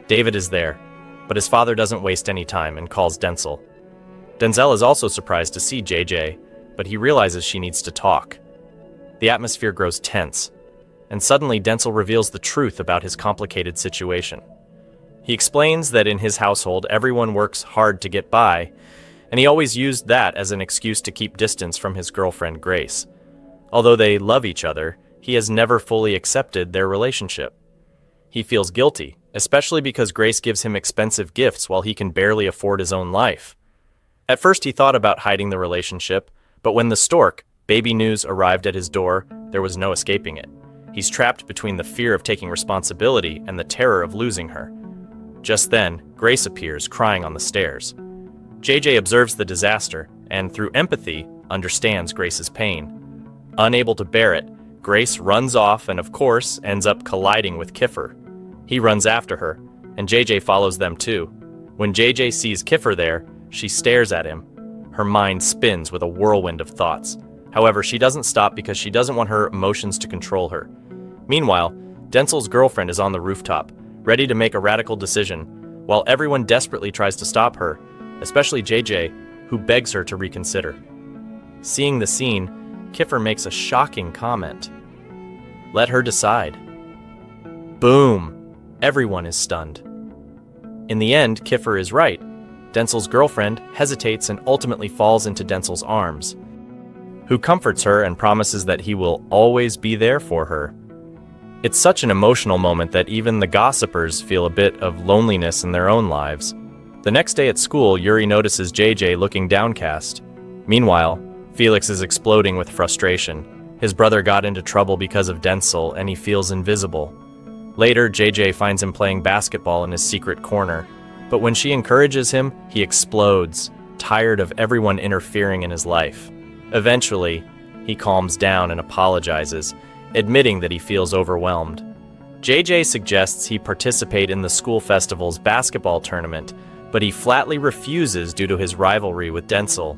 David is there, but his father doesn't waste any time and calls Denzel. Denzel is also surprised to see JJ, but he realizes she needs to talk. The atmosphere grows tense, and suddenly Denzel reveals the truth about his complicated situation. He explains that in his household, everyone works hard to get by, and he always used that as an excuse to keep distance from his girlfriend Grace. Although they love each other, he has never fully accepted their relationship. He feels guilty, especially because Grace gives him expensive gifts while he can barely afford his own life. At first he thought about hiding the relationship, but when the stork, Baby News, arrived at his door, there was no escaping it. He's trapped between the fear of taking responsibility and the terror of losing her. Just then, Grace appears, crying on the stairs. JJ observes the disaster, and through empathy, understands Grace's pain. Unable to bear it, Grace runs off and, of course, ends up colliding with Kiffer. He runs after her, and JJ follows them too. When JJ sees Kiffer there, she stares at him. Her mind spins with a whirlwind of thoughts. However, she doesn't stop because she doesn't want her emotions to control her. Meanwhile, Denzel's girlfriend is on the rooftop, ready to make a radical decision, while everyone desperately tries to stop her, especially JJ, who begs her to reconsider. Seeing the scene, Kiffer makes a shocking comment. Let her decide. Boom! Everyone is stunned. In the end, Kiffer is right. Denzel's girlfriend hesitates and ultimately falls into Denzel's arms. who comforts her and promises that he will always be there for her. It's such an emotional moment that even the gossipers feel a bit of loneliness in their own lives. The next day at school, Yuri notices JJ looking downcast. Meanwhile, Felix is exploding with frustration. His brother got into trouble because of Denzel, and he feels invisible. Later, JJ finds him playing basketball in his secret corner. But when she encourages him, he explodes, tired of everyone interfering in his life. Eventually, he calms down and apologizes, admitting that he feels overwhelmed. JJ suggests he participate in the school festival's basketball tournament, but he flatly refuses due to his rivalry with Denzel.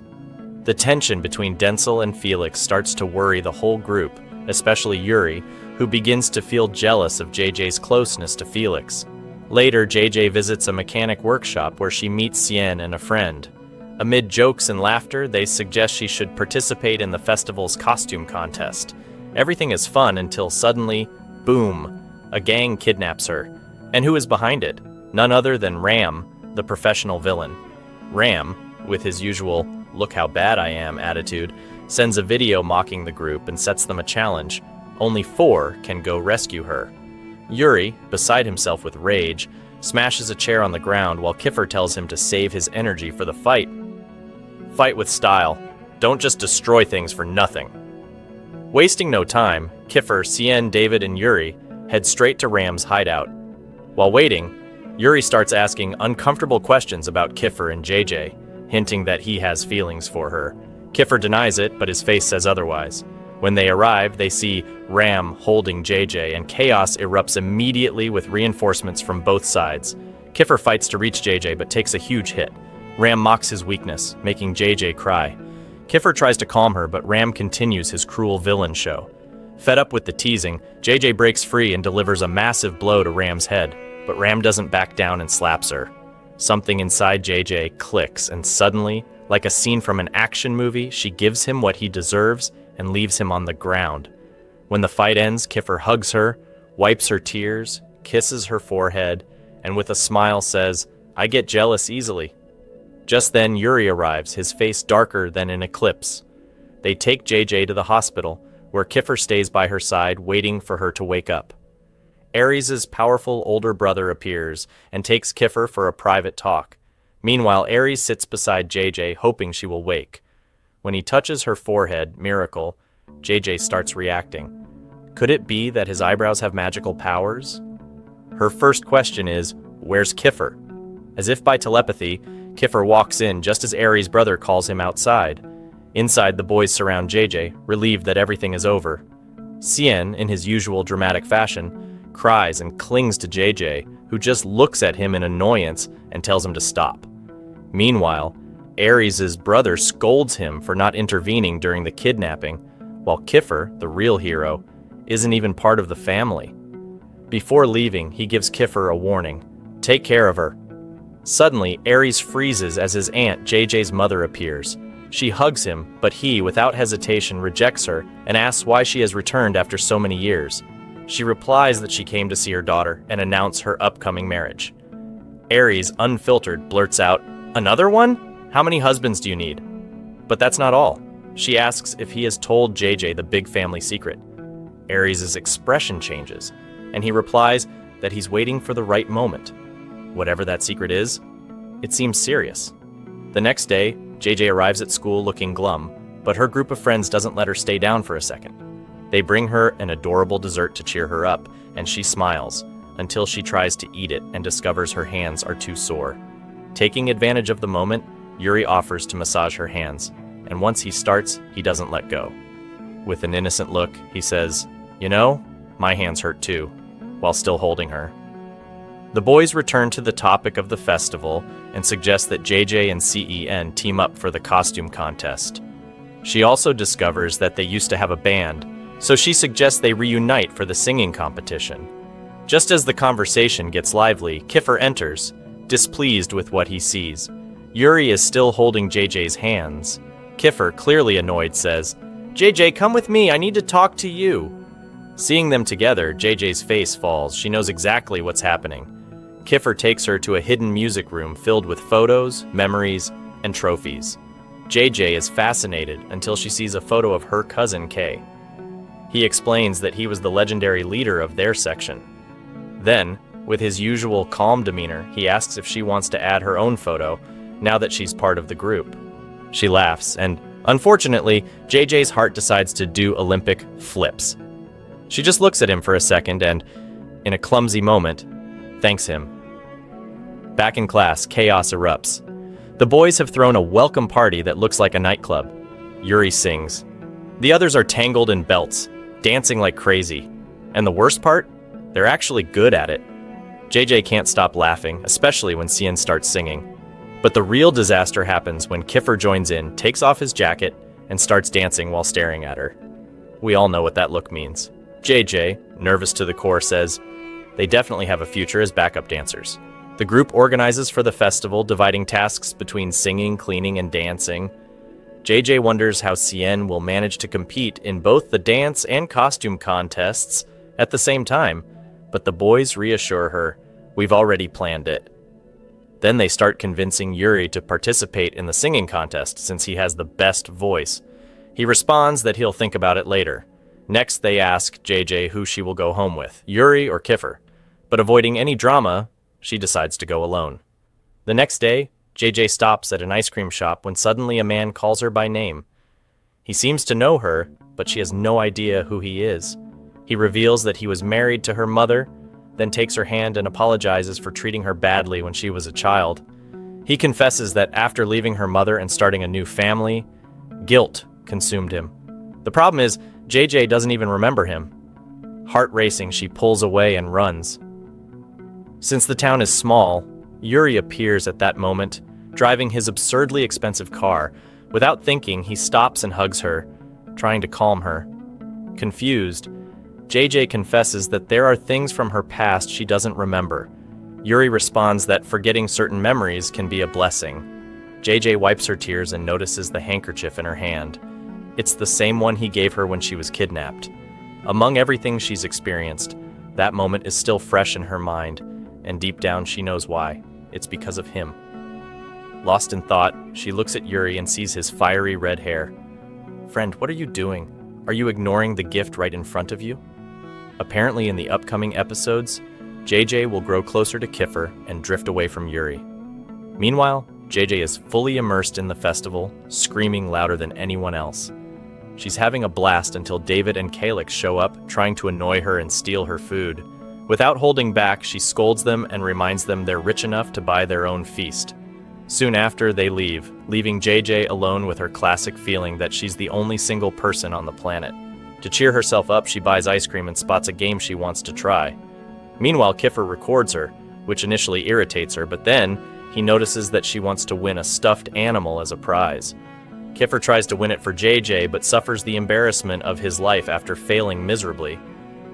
The tension between Denzel and Felix starts to worry the whole group, especially Yuri, who begins to feel jealous of JJ's closeness to Felix. Later, JJ visits a mechanic workshop where she meets Cien and a friend. Amid jokes and laughter, they suggest she should participate in the festival's costume contest. Everything is fun until suddenly, boom, a gang kidnaps her. And who is behind it? None other than Ram, the professional villain. Ram, with his usual "look how bad I am" attitude, sends a video mocking the group and sets them a challenge. Only 4 can go rescue her. Yuri, beside himself with rage, smashes a chair on the ground while Kiefer tells him to save his energy for the fight. Fight with style. Don't just destroy things for nothing. Wasting no time, Kiefer, Cien, David, and Yuri head straight to Ram's hideout. While waiting, Yuri starts asking uncomfortable questions about Kiefer and JJ, hinting that he has feelings for her. Kiefer denies it, but his face says otherwise. When they arrive, they see Ram holding JJ, and chaos erupts immediately with reinforcements from both sides. Kiefer fights to reach JJ, but takes a huge hit. Ram mocks his weakness, making JJ cry. Kiefer tries to calm her, but Ram continues his cruel villain show. Fed up with the teasing, JJ breaks free and delivers a massive blow to Ram's head, but Ram doesn't back down and slaps her. Something inside JJ clicks, and suddenly, like a scene from an action movie, she gives him what he deserves and leaves him on the ground. When the fight ends, Kiefer hugs her, wipes her tears, kisses her forehead, and with a smile says, "I get jealous easily." Just then, Yuri arrives, his face darker than an eclipse. They take JJ to the hospital, where Kiefer stays by her side, waiting for her to wake up. Ares' powerful older brother appears and takes Kiefer for a private talk. Meanwhile, Ares sits beside JJ, hoping she will wake. When he touches her forehead, miracle, JJ starts reacting. Could it be that his eyebrows have magical powers? Her first question is, "Where's Kiefer?" As if by telepathy, Kiefer walks in just as Ares' brother calls him outside. Inside, the boys surround JJ, relieved that everything is over. Cien, in his usual dramatic fashion, cries and clings to JJ, who just looks at him in annoyance and tells him to stop. Meanwhile, Ares' brother scolds him for not intervening during the kidnapping, while Kiefer, the real hero, isn't even part of the family. Before leaving, he gives Kiefer a warning. Take care of her. Suddenly, Ares freezes as his aunt, JJ's mother, appears. She hugs him, but he, without hesitation, rejects her and asks why she has returned after so many years. She replies that she came to see her daughter and announce her upcoming marriage. Ares, unfiltered, blurts out, "Another one? How many husbands do you need?" But that's not all. She asks if he has told JJ the big family secret. Ares' expression changes, and he replies that he's waiting for the right moment. Whatever that secret is, it seems serious. The next day, JJ arrives at school looking glum, but her group of friends doesn't let her stay down for a second. They bring her an adorable dessert to cheer her up, and she smiles, until she tries to eat it and discovers her hands are too sore. Taking advantage of the moment, Yuri offers to massage her hands, and once he starts, he doesn't let go. With an innocent look, he says, "You know, my hands hurt too," while still holding her. The boys return to the topic of the festival and suggest that JJ and Cen team up for the costume contest. She also discovers that they used to have a band, so she suggests they reunite for the singing competition. Just as the conversation gets lively, Kiefer enters, displeased with what he sees. Yuri is still holding JJ's hands. Kiefer, clearly annoyed, says, "JJ, come with me, I need to talk to you." Seeing them together, JJ's face falls. She knows exactly what's happening. Kiefer takes her to a hidden music room filled with photos, memories, and trophies. JJ is fascinated until she sees a photo of her cousin Kay. He explains that he was the legendary leader of their section. Then, with his usual calm demeanor, he asks if she wants to add her own photo now that she's part of the group. She laughs, and unfortunately, JJ's heart decides to do Olympic flips. She just looks at him for a second and, in a clumsy moment, thanks him. Back in class, chaos erupts. The boys have thrown a welcome party that looks like a nightclub. Yuri sings. The others are tangled in belts, dancing like crazy. And the worst part? They're actually good at it. JJ can't stop laughing, especially when Cien starts singing. But the real disaster happens when Kiffer joins in, takes off his jacket, and starts dancing while staring at her. We all know what that look means. JJ, nervous to the core, says, they definitely have a future as backup dancers. The group organizes for the festival, dividing tasks between singing, cleaning, and dancing. JJ wonders how Cien will manage to compete in both the dance and costume contests at the same time, but the boys reassure her, we've already planned it. Then they start convincing Yuri to participate in the singing contest since he has the best voice. He responds that he'll think about it later. Next, they ask JJ who she will go home with, Yuri or Kiffer. But avoiding any drama, she decides to go alone. The next day, JJ stops at an ice cream shop when suddenly a man calls her by name. He seems to know her, but she has no idea who he is. He reveals that he was married to her mother, then takes her hand and apologizes for treating her badly when she was a child. He confesses that after leaving her mother and starting a new family, guilt consumed him. The problem is, JJ doesn't even remember him. Heart racing, she pulls away and runs. Since the town is small, Yuri appears at that moment, driving his absurdly expensive car. Without thinking, he stops and hugs her, trying to calm her. Confused, JJ confesses that there are things from her past she doesn't remember. Yuri responds that forgetting certain memories can be a blessing. JJ wipes her tears and notices the handkerchief in her hand. It's the same one he gave her when she was kidnapped. Among everything she's experienced, that moment is still fresh in her mind, and deep down she knows why. It's because of him. Lost in thought, she looks at Yuri and sees his fiery red hair. Friend, what are you doing? Are you ignoring the gift right in front of you? Apparently in the upcoming episodes, JJ will grow closer to Kiffer and drift away from Yuri. Meanwhile, JJ is fully immersed in the festival, screaming louder than anyone else. She's having a blast until David and Kalix show up, trying to annoy her and steal her food. Without holding back, she scolds them and reminds them they're rich enough to buy their own feast. Soon after, they leave, leaving JJ alone with her classic feeling that she's the only single person on the planet. To cheer herself up, she buys ice cream and spots a game she wants to try. Meanwhile, Kiffer records her, which initially irritates her, but then he notices that she wants to win a stuffed animal as a prize. Kiffer tries to win it for JJ, but suffers the embarrassment of his life after failing miserably.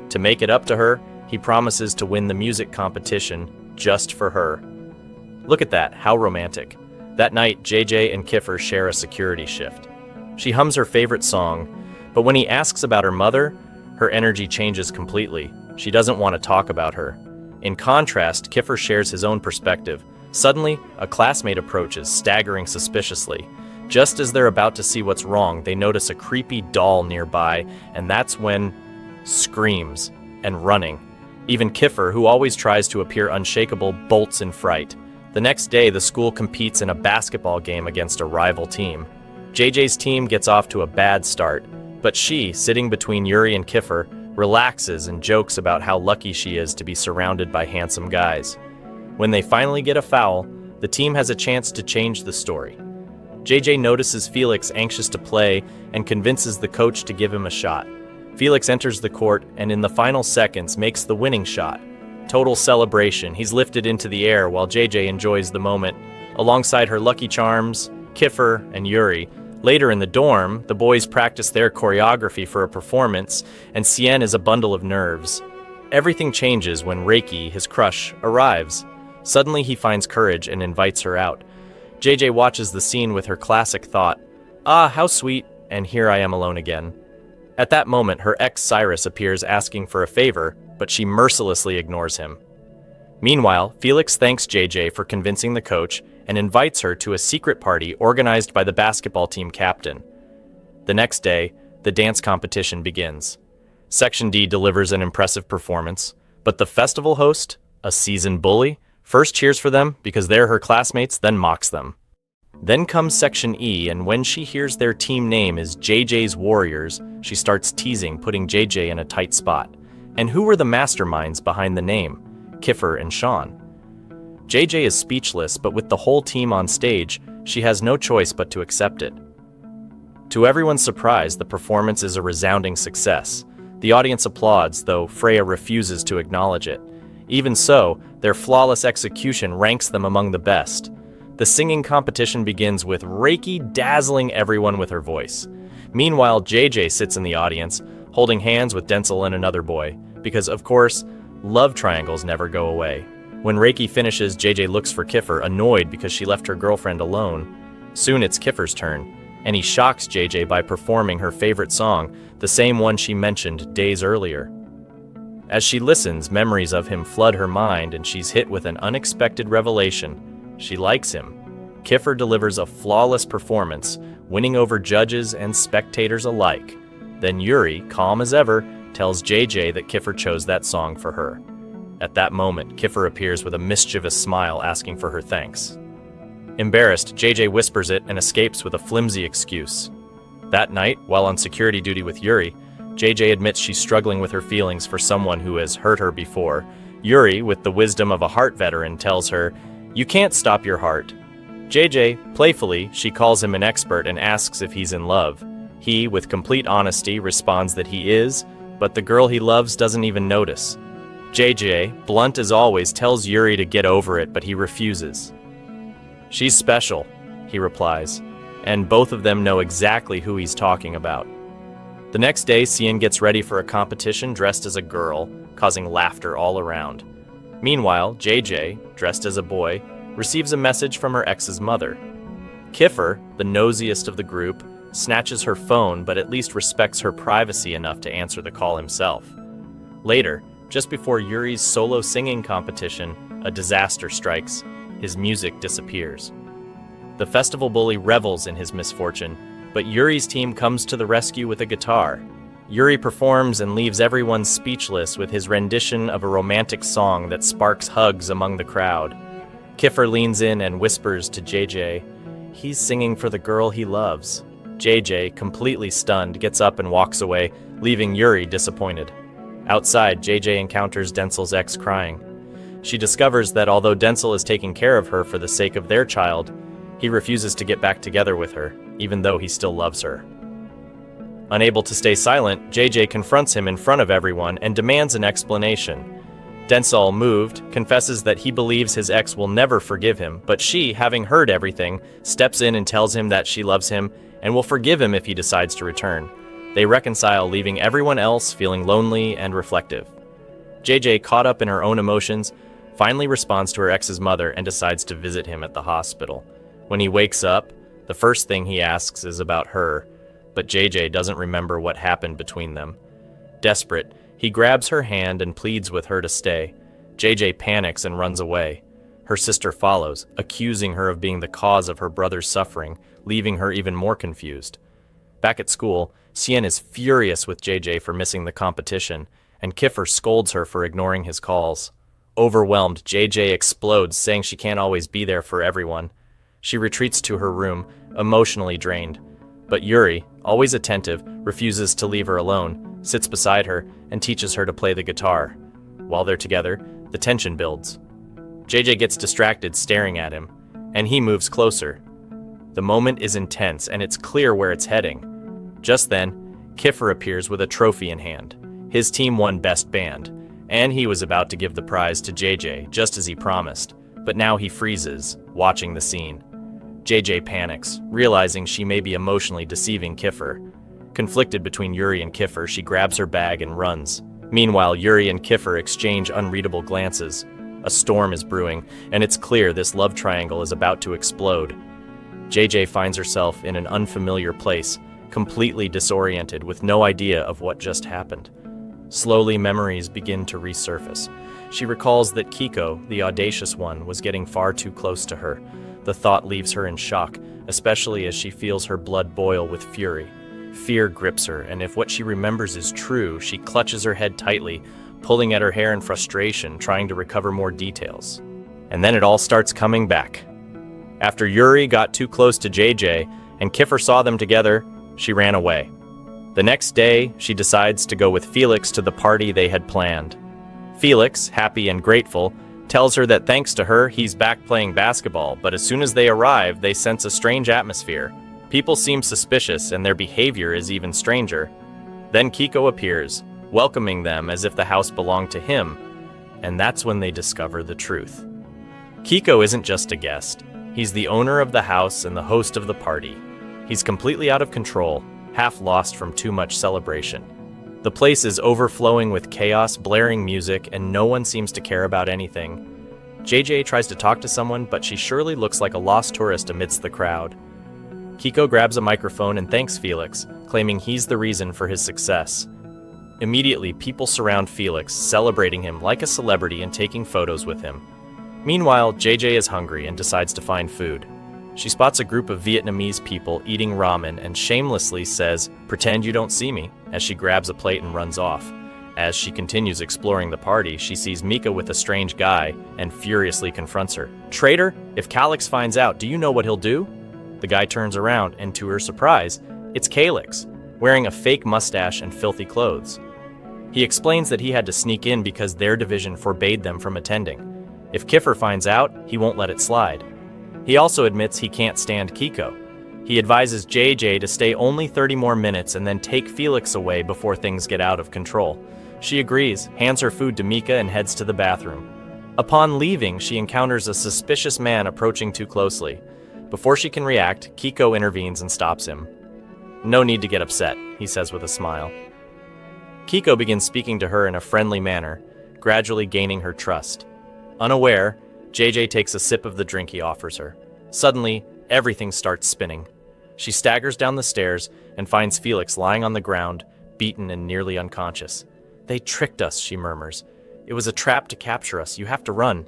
To make it up to her, he promises to win the music competition just for her. Look at that, how romantic. That night, JJ and Kiffer share a security shift. She hums her favorite song, but when he asks about her mother, her energy changes completely. She doesn't want to talk about her. In contrast, Kiffer shares his own perspective. Suddenly, a classmate approaches, staggering suspiciously. Just as they're about to see what's wrong, they notice a creepy doll nearby, and that's when screams and running. Even Kiffer, who always tries to appear unshakable, bolts in fright. The next day, the school competes in a basketball game against a rival team. JJ's team gets off to a bad start, but she, sitting between Yuri and Kiffer, relaxes and jokes about how lucky she is to be surrounded by handsome guys. When they finally get a foul, the team has a chance to change the story. JJ notices Felix anxious to play and convinces the coach to give him a shot. Felix enters the court and in the final seconds makes the winning shot. Total celebration. He's lifted into the air while JJ enjoys the moment. Alongside her Lucky Charms, Kiffer, and Yuri. Later in the dorm, the boys practice their choreography for a performance, and Cien is a bundle of nerves. Everything changes when Reiki, his crush, arrives. Suddenly he finds courage and invites her out. JJ watches the scene with her classic thought, "Ah, how sweet, and here I am alone again." At that moment, her ex Cyrus appears asking for a favor, but she mercilessly ignores him. Meanwhile, Felix thanks JJ for convincing the coach and invites her to a secret party organized by the basketball team captain. The next day, the dance competition begins. Section D delivers an impressive performance, but the festival host, a seasoned bully, first cheers for them because they're her classmates, then mocks them. Then comes Section E, and when she hears their team name is JJ's Warriors, she starts teasing, putting JJ in a tight spot. And who were the masterminds behind the name? Kiffer and Sean. JJ is speechless, but with the whole team on stage, she has no choice but to accept it. To everyone's surprise, the performance is a resounding success. The audience applauds, though Freya refuses to acknowledge it. Even so, their flawless execution ranks them among the best. The singing competition begins with Reiki dazzling everyone with her voice. Meanwhile, JJ sits in the audience, holding hands with Denzel and another boy, because, of course, love triangles never go away. When Reiki finishes, JJ looks for Kiffer, annoyed because she left her girlfriend alone. Soon it's Kiffer's turn, and he shocks JJ by performing her favorite song, the same one she mentioned days earlier. As she listens, memories of him flood her mind, and she's hit with an unexpected revelation. She likes him. Kiffer delivers a flawless performance, winning over judges and spectators alike. Then Yuri, calm as ever, tells JJ that Kiffer chose that song for her. At that moment, Kiffer appears with a mischievous smile asking for her thanks. Embarrassed, JJ whispers it and escapes with a flimsy excuse. That night, while on security duty with Yuri, JJ admits she's struggling with her feelings for someone who has hurt her before. Yuri, with the wisdom of a heart veteran, tells her, "You can't stop your heart." JJ, playfully, she calls him an expert and asks if he's in love. He, with complete honesty, responds that he is, but the girl he loves doesn't even notice. JJ, blunt as always, tells Yuri to get over it, but he refuses. "She's special," he replies, and both of them know exactly who he's talking about. The next day, Cian gets ready for a competition dressed as a girl, causing laughter all around. Meanwhile, JJ, dressed as a boy, receives a message from her ex's mother. Kiffer, the nosiest of the group, snatches her phone but at least respects her privacy enough to answer the call himself. Later, just before Yuri's solo singing competition, a disaster strikes. His music disappears. The festival bully revels in his misfortune, but Yuri's team comes to the rescue with a guitar. Yuri performs and leaves everyone speechless with his rendition of a romantic song that sparks hugs among the crowd. Kiffer leans in and whispers to JJ, "He's singing for the girl he loves." JJ, completely stunned, gets up and walks away, leaving Yuri disappointed. Outside, JJ encounters Denzel's ex crying. She discovers that although Denzel is taking care of her for the sake of their child, he refuses to get back together with her, even though he still loves her. Unable to stay silent, JJ confronts him in front of everyone and demands an explanation. Denzel, moved, confesses that he believes his ex will never forgive him, but she, having heard everything, steps in and tells him that she loves him and will forgive him if he decides to return. They reconcile, leaving everyone else feeling lonely and reflective. JJ, caught up in her own emotions, finally responds to her ex's mother and decides to visit him at the hospital. When he wakes up, the first thing he asks is about her, but JJ doesn't remember what happened between them. Desperate, he grabs her hand and pleads with her to stay. JJ panics and runs away. Her sister follows, accusing her of being the cause of her brother's suffering, leaving her even more confused. Back at school, Cian is furious with JJ for missing the competition, and Kiffer scolds her for ignoring his calls. Overwhelmed, JJ explodes, saying she can't always be there for everyone. She retreats to her room, emotionally drained. But Yuri, always attentive, refuses to leave her alone, sits beside her, and teaches her to play the guitar. While they're together, the tension builds. JJ gets distracted staring at him, and he moves closer. The moment is intense, and it's clear where it's heading. Just then, Kiffer appears with a trophy in hand. His team won Best Band, and he was about to give the prize to JJ, just as he promised. But now he freezes, watching the scene. JJ panics, realizing she may be emotionally deceiving Kiffer. Conflicted between Yuri and Kiffer, she grabs her bag and runs. Meanwhile, Yuri and Kiffer exchange unreadable glances. A storm is brewing, and it's clear this love triangle is about to explode. JJ finds herself in an unfamiliar place, completely disoriented with no idea of what just happened. Slowly, memories begin to resurface. She recalls that Kiko, the audacious one, was getting far too close to her. The thought leaves her in shock, especially as she feels her blood boil with fury. Fear grips her, and if what she remembers is true, she clutches her head tightly, pulling at her hair in frustration, trying to recover more details. And then it all starts coming back. After Yuri got too close to JJ and Kiffer saw them together, she ran away. The next day, she decides to go with Felix to the party they had planned. Felix, happy and grateful, tells her that thanks to her, he's back playing basketball, but as soon as they arrive, they sense a strange atmosphere. People seem suspicious, and their behavior is even stranger. Then Kiko appears, welcoming them as if the house belonged to him, and that's when they discover the truth. Kiko isn't just a guest. He's the owner of the house and the host of the party. He's completely out of control, half lost from too much celebration. The place is overflowing with chaos, blaring music, and no one seems to care about anything. JJ tries to talk to someone, but she surely looks like a lost tourist amidst the crowd. Kiko grabs a microphone and thanks Felix, claiming he's the reason for his success. Immediately, people surround Felix, celebrating him like a celebrity and taking photos with him. Meanwhile, JJ is hungry and decides to find food. She spots a group of Vietnamese people eating ramen and shamelessly says, "Pretend you don't see me," as she grabs a plate and runs off. As she continues exploring the party, she sees Mika with a strange guy and furiously confronts her. "Traitor, if Calix finds out, do you know what he'll do?" The guy turns around and to her surprise, it's Calix, wearing a fake mustache and filthy clothes. He explains that he had to sneak in because their division forbade them from attending. If Kiffer finds out, he won't let it slide. He also admits he can't stand Kiko. He advises JJ to stay only 30 more minutes and then take Felix away before things get out of control. She agrees, hands her food to Mika and heads to the bathroom. Upon leaving, she encounters a suspicious man approaching too closely. Before she can react, Kiko intervenes and stops him. "No need to get upset," he says with a smile. Kiko begins speaking to her in a friendly manner, gradually gaining her trust. Unaware, JJ takes a sip of the drink he offers her. Suddenly, everything starts spinning. She staggers down the stairs and finds Felix lying on the ground, beaten and nearly unconscious. "They tricked us," she murmurs. "It was a trap to capture us. You have to run."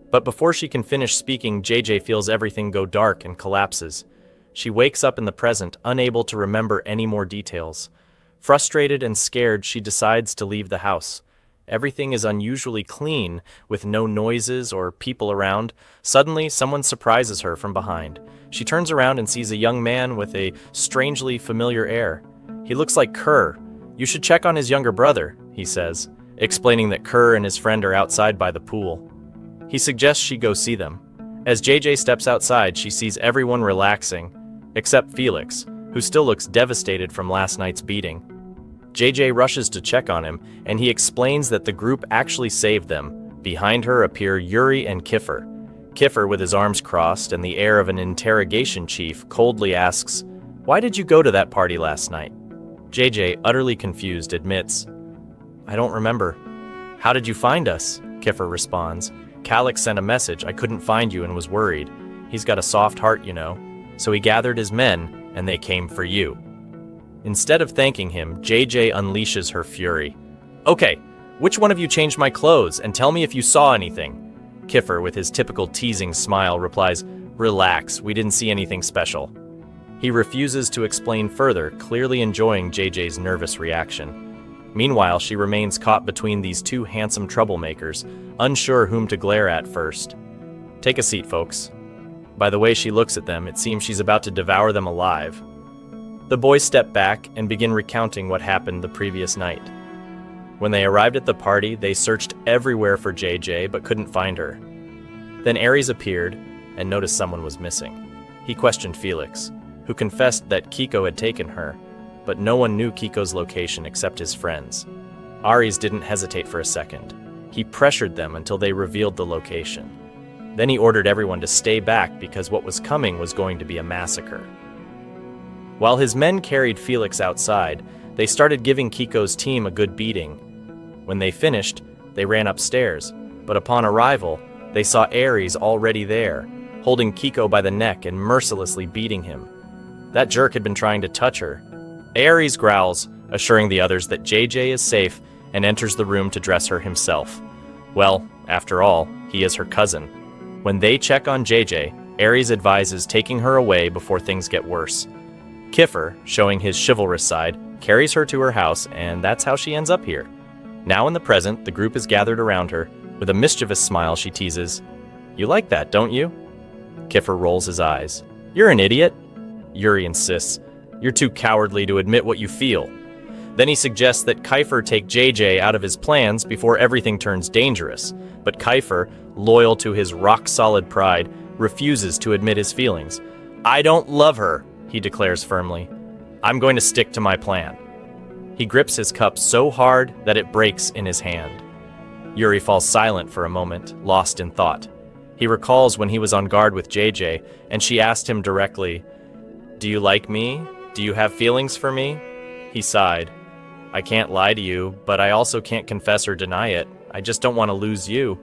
But before she can finish speaking, JJ feels everything go dark and collapses. She wakes up in the present, unable to remember any more details. Frustrated and scared, she decides to leave the house. Everything is unusually clean, with no noises or people around. Suddenly, someone surprises her from behind. She turns around and sees a young man with a strangely familiar air. He looks like Kerr. "You should check on his younger brother," he says, explaining that Kerr and his friend are outside by the pool. He suggests she go see them. As JJ steps outside, she sees everyone relaxing, except Felix, who still looks devastated from last night's beating. JJ rushes to check on him, and he explains that the group actually saved them. Behind her appear Yuri and Kiffer. Kiffer, with his arms crossed and the air of an interrogation chief, coldly asks, "Why did you go to that party last night?" JJ, utterly confused, admits, "I don't remember." "How did you find us?" Kiffer responds. "Calix sent a message. I couldn't find you and was worried. He's got a soft heart, you know. So he gathered his men, and they came for you." Instead of thanking him, JJ unleashes her fury. "Okay, which one of you changed my clothes, and tell me if you saw anything?" Kiffer, with his typical teasing smile, replies, "Relax, we didn't see anything special." He refuses to explain further, clearly enjoying JJ's nervous reaction. Meanwhile, she remains caught between these two handsome troublemakers, unsure whom to glare at first. "Take a seat, folks." By the way she looks at them, it seems she's about to devour them alive. The boys step back and begin recounting what happened the previous night. When they arrived at the party, they searched everywhere for JJ but couldn't find her. Then Aries appeared and noticed someone was missing. He questioned Felix, who confessed that Kiko had taken her, but no one knew Kiko's location except his friends. Aries didn't hesitate for a second. He pressured them until they revealed the location. Then he ordered everyone to stay back because what was coming was going to be a massacre. While his men carried Felix outside, they started giving Kiko's team a good beating. When they finished, they ran upstairs, but upon arrival, they saw Aries already there, holding Kiko by the neck and mercilessly beating him. That jerk had been trying to touch her. Aries growls, assuring the others that JJ is safe and enters the room to dress her himself. Well, after all, he is her cousin. When they check on JJ, Ares advises taking her away before things get worse. Kiffer, showing his chivalrous side, carries her to her house, and that's how she ends up here. Now in the present, the group is gathered around her. With a mischievous smile, she teases, "You like that, don't you?" Kiffer rolls his eyes. "You're an idiot." Yuri insists, "You're too cowardly to admit what you feel." Then he suggests that Kiefer take JJ out of his plans before everything turns dangerous. But Kiefer, loyal to his rock-solid pride, refuses to admit his feelings. "I don't love her," he declares firmly. "I'm going to stick to my plan." He grips his cup so hard that it breaks in his hand. Yuri falls silent for a moment, lost in thought. He recalls when he was on guard with JJ, and she asked him directly, "Do you like me? Do you have feelings for me?" He sighed. "I can't lie to you, but I also can't confess or deny it. I just don't want to lose you."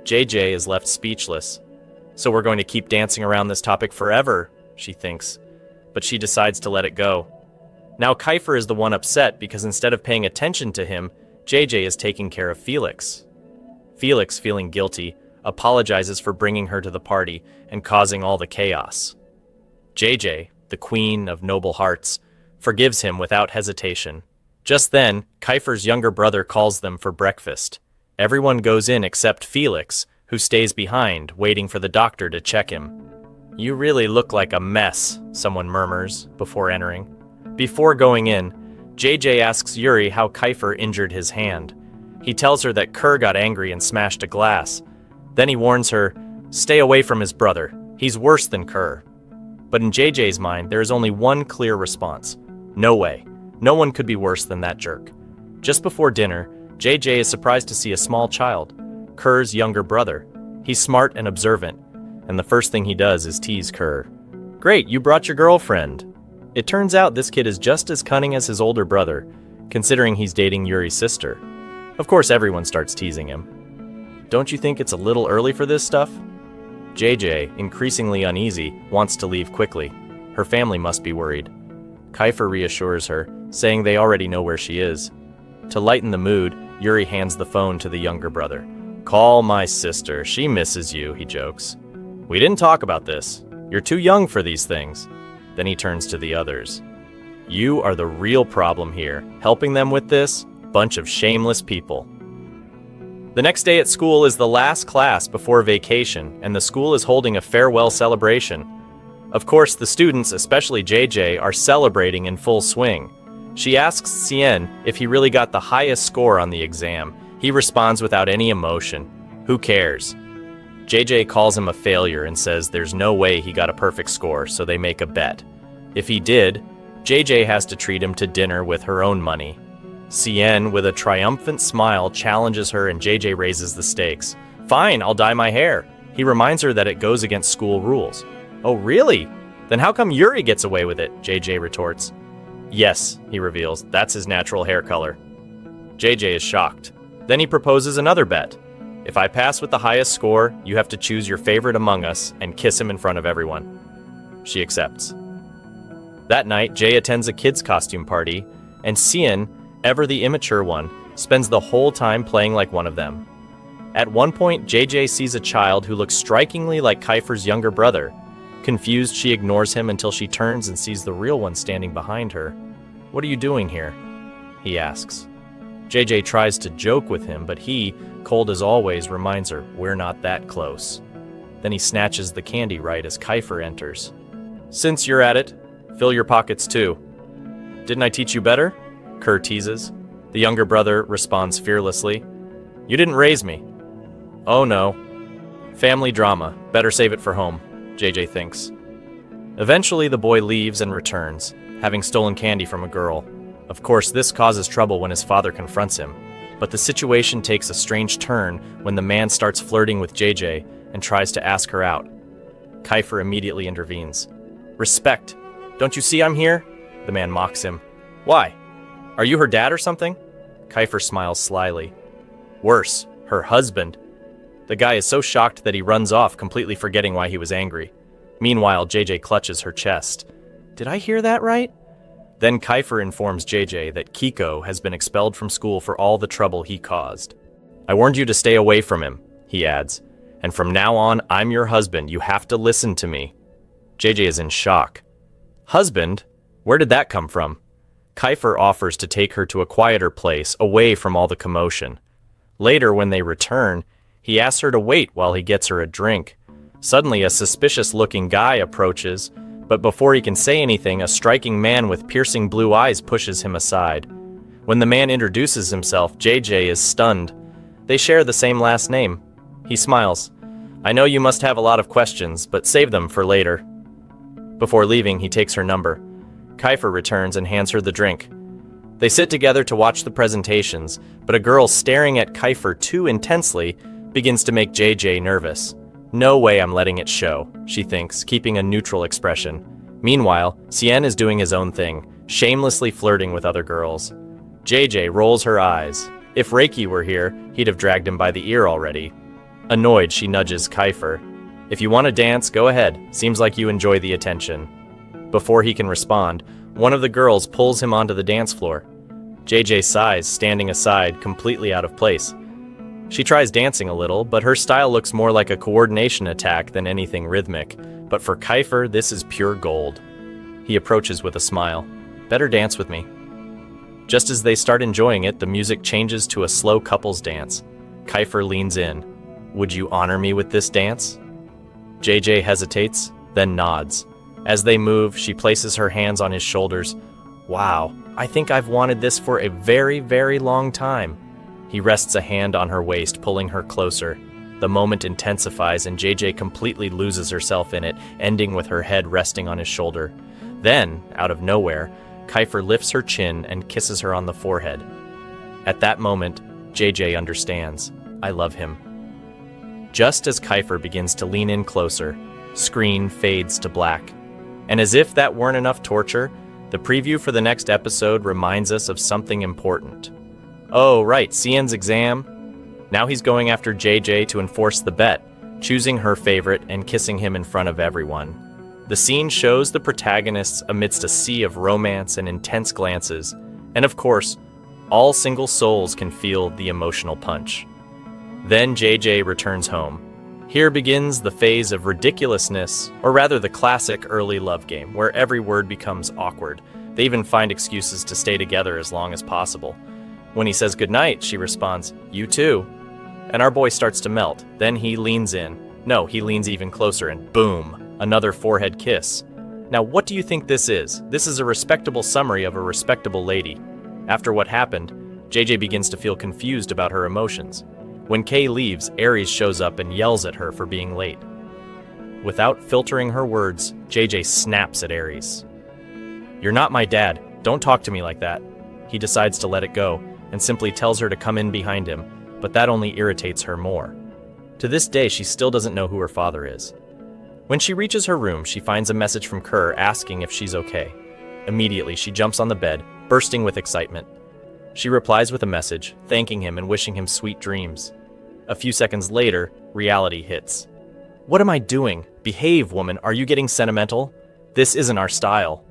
JJ is left speechless. "So we're going to keep dancing around this topic forever," she thinks, but she decides to let it go. Now Kiefer is the one upset because instead of paying attention to him, JJ is taking care of Felix. Felix, feeling guilty, apologizes for bringing her to the party and causing all the chaos. JJ, the queen of noble hearts, forgives him without hesitation. Just then, Kiefer's younger brother calls them for breakfast. Everyone goes in except Felix, who stays behind, waiting for the doctor to check him. "You really look like a mess," someone murmurs before entering. Before going in, JJ asks Yuri how Kiefer injured his hand. He tells her that Kerr got angry and smashed a glass. Then he warns her, "Stay away from his brother. He's worse than Kerr." But in JJ's mind, there is only one clear response. No way. No one could be worse than that jerk. Just before dinner, JJ is surprised to see a small child, Kerr's younger brother. He's smart and observant, and the first thing he does is tease Kerr. "Great, you brought your girlfriend." It turns out this kid is just as cunning as his older brother, considering he's dating Yuri's sister. Of course, everyone starts teasing him. "Don't you think it's a little early for this stuff?" JJ, increasingly uneasy, wants to leave quickly. Her family must be worried. Kiefer reassures her, saying they already know where she is. To lighten the mood, Yuri hands the phone to the younger brother. "Call my sister, she misses you," he jokes. "We didn't talk about this. You're too young for these things." Then he turns to the others. "You are the real problem here. Helping them with this? Bunch of shameless people." The next day at school is the last class before vacation, and the school is holding a farewell celebration. Of course, the students, especially JJ, are celebrating in full swing. She asks Cien if he really got the highest score on the exam. He responds without any emotion. Who cares? JJ calls him a failure and says there's no way he got a perfect score, so they make a bet. If he did, JJ has to treat him to dinner with her own money. Cien, with a triumphant smile, challenges her and JJ raises the stakes. "Fine, I'll dye my hair." He reminds her that it goes against school rules. "Oh, really? Then how come Yuri gets away with it?" JJ retorts. "Yes," he reveals, "that's his natural hair color." JJ is shocked. Then he proposes another bet. "If I pass with the highest score, you have to choose your favorite among us and kiss him in front of everyone." She accepts. That night, Jay attends a kid's costume party, and Cien, ever the immature one, spends the whole time playing like one of them. At one point, JJ sees a child who looks strikingly like Kiefer's younger brother. Confused, she ignores him until she turns and sees the real one standing behind her. "What are you doing here?" he asks. JJ tries to joke with him, but he, cold as always, reminds her, "We're not that close." Then he snatches the candy right as Kiefer enters. "Since you're at it, fill your pockets too." "Didn't I teach you better?" Kerr teases. The younger brother responds fearlessly. "You didn't raise me." "Oh no. Family drama. Better save it for home," JJ thinks. Eventually, the boy leaves and returns, having stolen candy from a girl. Of course, this causes trouble when his father confronts him, but the situation takes a strange turn when the man starts flirting with JJ and tries to ask her out. Kiefer immediately intervenes. "Respect. Don't you see I'm here?" The man mocks him. "Why? Are you her dad or something?" Kiefer smiles slyly. "Worse, her husband." The guy is so shocked that he runs off, completely forgetting why he was angry. Meanwhile, JJ clutches her chest. "Did I hear that right?" Then Kiefer informs JJ that Kiko has been expelled from school for all the trouble he caused. I warned you to stay away from him, he adds. And from now on, I'm your husband. You have to listen to me. JJ is in shock. Husband? Where did that come from? Kiefer offers to take her to a quieter place, away from all the commotion. Later, when they return, he asks her to wait while he gets her a drink. Suddenly, a suspicious-looking guy approaches, but before he can say anything, a striking man with piercing blue eyes pushes him aside. When the man introduces himself, JJ is stunned. They share the same last name. He smiles. I know you must have a lot of questions, but save them for later. Before leaving, he takes her number. Kiefer returns and hands her the drink. They sit together to watch the presentations, but a girl staring at Kiefer too intensely begins to make JJ nervous. No way I'm letting it show, she thinks, keeping a neutral expression. Meanwhile, Cien is doing his own thing, shamelessly flirting with other girls. JJ rolls her eyes. If Reiki were here, he'd have dragged him by the ear already. Annoyed, she nudges Kiefer. If you want to dance, go ahead. Seems like you enjoy the attention. Before he can respond, one of the girls pulls him onto the dance floor. JJ sighs, standing aside, completely out of place. She tries dancing a little, but her style looks more like a coordination attack than anything rhythmic. But for Kiefer, this is pure gold. He approaches with a smile. Better dance with me. Just as they start enjoying it, the music changes to a slow couples dance. Kiefer leans in. Would you honor me with this dance? JJ hesitates, then nods. As they move, she places her hands on his shoulders. Wow, I think I've wanted this for a very, very long time. He rests a hand on her waist, pulling her closer. The moment intensifies and JJ completely loses herself in it, ending with her head resting on his shoulder. Then, out of nowhere, Kiefer lifts her chin and kisses her on the forehead. At that moment, JJ understands. I love him. Just as Kiefer begins to lean in closer, screen fades to black. And as if that weren't enough torture, the preview for the next episode reminds us of something important. Oh, right, Cien's exam. Now he's going after JJ to enforce the bet, choosing her favorite and kissing him in front of everyone. The scene shows the protagonists amidst a sea of romance and intense glances, and of course, all single souls can feel the emotional punch. Then JJ returns home. Here begins the phase of ridiculousness, or rather the classic early love game, where every word becomes awkward. They even find excuses to stay together as long as possible. When he says goodnight, she responds, you too. And our boy starts to melt. Then he leans in. No, he leans even closer and boom, another forehead kiss. Now what do you think this is? This is a respectable summary of a respectable lady. After what happened, JJ begins to feel confused about her emotions. When Kay leaves, Aries shows up and yells at her for being late. Without filtering her words, JJ snaps at Aries. You're not my dad. Don't talk to me like that. He decides to let it go and simply tells her to come in behind him, but that only irritates her more. To this day, she still doesn't know who her father is. When she reaches her room, she finds a message from Kerr asking if she's okay. Immediately, she jumps on the bed, bursting with excitement. She replies with a message, thanking him and wishing him sweet dreams. A few seconds later, reality hits. What am I doing? Behave, woman. Are you getting sentimental? This isn't our style.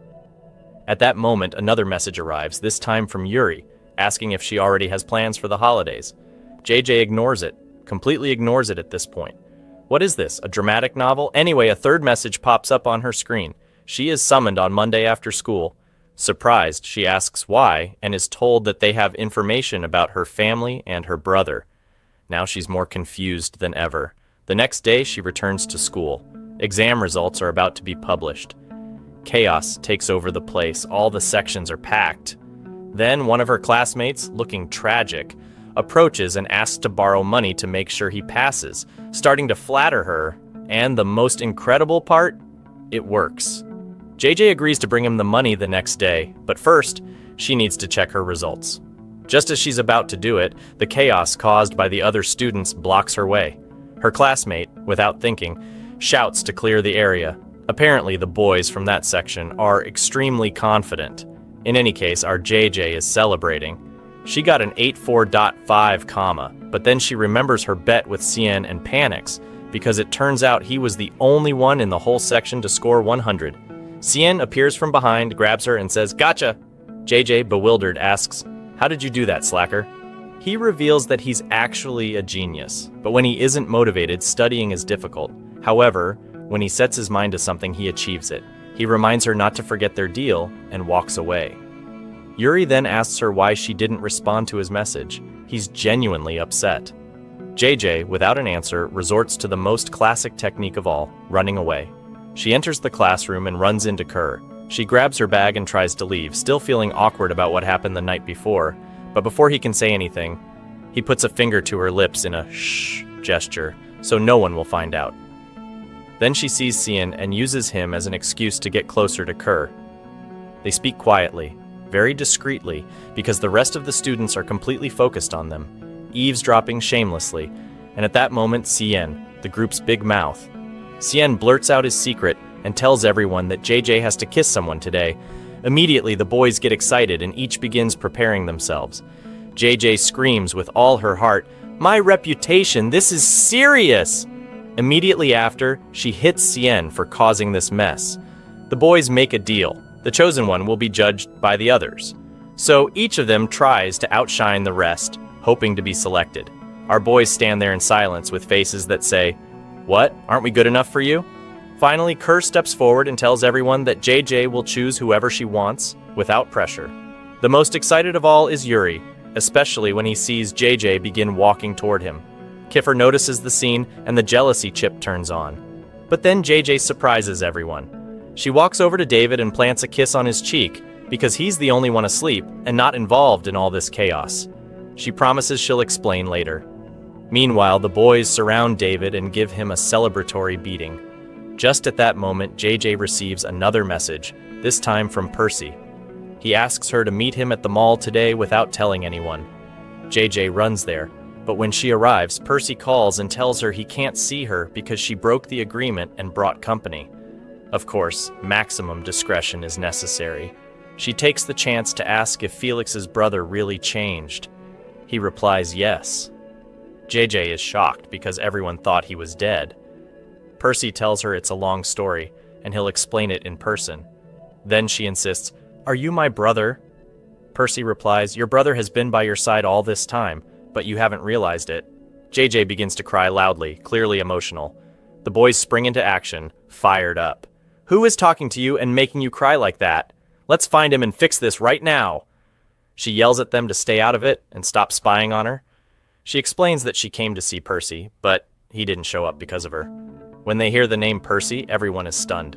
At that moment, another message arrives, this time from Yuri, asking if she already has plans for the holidays. JJ ignores it, completely ignores it at this point. What is this, a dramatic novel? Anyway, a third message pops up on her screen. She is summoned on Monday after school. Surprised, she asks why, and is told that they have information about her family and her brother. Now she's more confused than ever. The next day, she returns to school. Exam results are about to be published. Chaos takes over the place. All the sections are packed. Then one of her classmates, looking tragic, approaches and asks to borrow money to make sure he passes, starting to flatter her. And the most incredible part? It works. JJ agrees to bring him the money the next day, but first, she needs to check her results. Just as she's about to do it, the chaos caused by the other students blocks her way. Her classmate, without thinking, shouts to clear the area. Apparently, the boys from that section are extremely confident. In any case, our JJ is celebrating. She got an 84.5, but then she remembers her bet with Cien and panics, because it turns out he was the only one in the whole section to score 100. Cien appears from behind, grabs her, and says, "Gotcha!" JJ, bewildered, asks, "How did you do that, slacker?" He reveals that he's actually a genius, but when he isn't motivated, studying is difficult. However, when he sets his mind to something, he achieves it. He reminds her not to forget their deal and walks away. Yuri then asks her why she didn't respond to his message. He's genuinely upset. JJ, without an answer, resorts to the most classic technique of all, running away. She enters the classroom and runs into Kerr. She grabs her bag and tries to leave, still feeling awkward about what happened the night before, but before he can say anything, he puts a finger to her lips in a shh gesture, so no one will find out. Then she sees Cien and uses him as an excuse to get closer to Kerr. They speak quietly, very discreetly, because the rest of the students are completely focused on them, eavesdropping shamelessly, and at that moment Cien, the group's big mouth. Cien blurts out his secret and tells everyone that JJ has to kiss someone today. Immediately, the boys get excited and each begins preparing themselves. JJ screams with all her heart, "My reputation, this is serious!" Immediately after, she hits Cien for causing this mess. The boys make a deal. The chosen one will be judged by the others. So each of them tries to outshine the rest, hoping to be selected. Our boys stand there in silence with faces that say, "What? Aren't we good enough for you?" Finally, Kerr steps forward and tells everyone that JJ will choose whoever she wants, without pressure. The most excited of all is Yuri, especially when he sees JJ begin walking toward him. Kiffer notices the scene and the jealousy chip turns on. But then JJ surprises everyone. She walks over to David and plants a kiss on his cheek because he's the only one asleep and not involved in all this chaos. She promises she'll explain later. Meanwhile, the boys surround David and give him a celebratory beating. Just at that moment, JJ receives another message, this time from Percy. He asks her to meet him at the mall today without telling anyone. JJ runs there, but when she arrives, Percy calls and tells her he can't see her because she broke the agreement and brought company. Of course, maximum discretion is necessary. She takes the chance to ask if Felix's brother really changed. He replies yes. JJ is shocked because everyone thought he was dead. Percy tells her it's a long story, and he'll explain it in person. Then she insists, "Are you my brother?" Percy replies, "Your brother has been by your side all this time, but you haven't realized it." JJ begins to cry loudly, clearly emotional. The boys spring into action, fired up. "Who is talking to you and making you cry like that? Let's find him and fix this right now." She yells at them to stay out of it and stop spying on her. She explains that she came to see Percy, but he didn't show up because of her. When they hear the name Percy, everyone is stunned.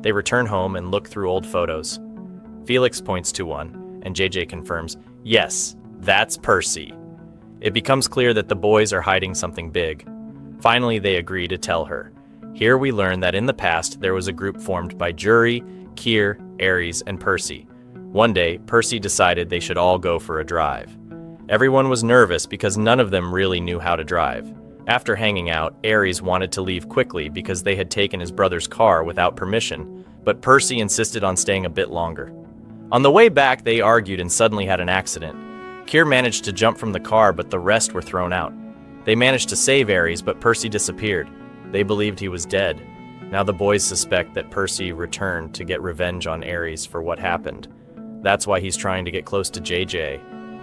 They return home and look through old photos. Felix points to one, and JJ confirms, "Yes, that's Percy." It becomes clear that the boys are hiding something big. Finally, they agree to tell her. Here we learn that in the past, there was a group formed by Jury, Kier, Ares, and Percy. One day, Percy decided they should all go for a drive. Everyone was nervous because none of them really knew how to drive. After hanging out, Ares wanted to leave quickly because they had taken his brother's car without permission, but Percy insisted on staying a bit longer. On the way back, they argued and suddenly had an accident. Kier managed to jump from the car, but the rest were thrown out. They managed to save Ares, but Percy disappeared. They believed he was dead. Now the boys suspect that Percy returned to get revenge on Ares for what happened. That's why he's trying to get close to JJ.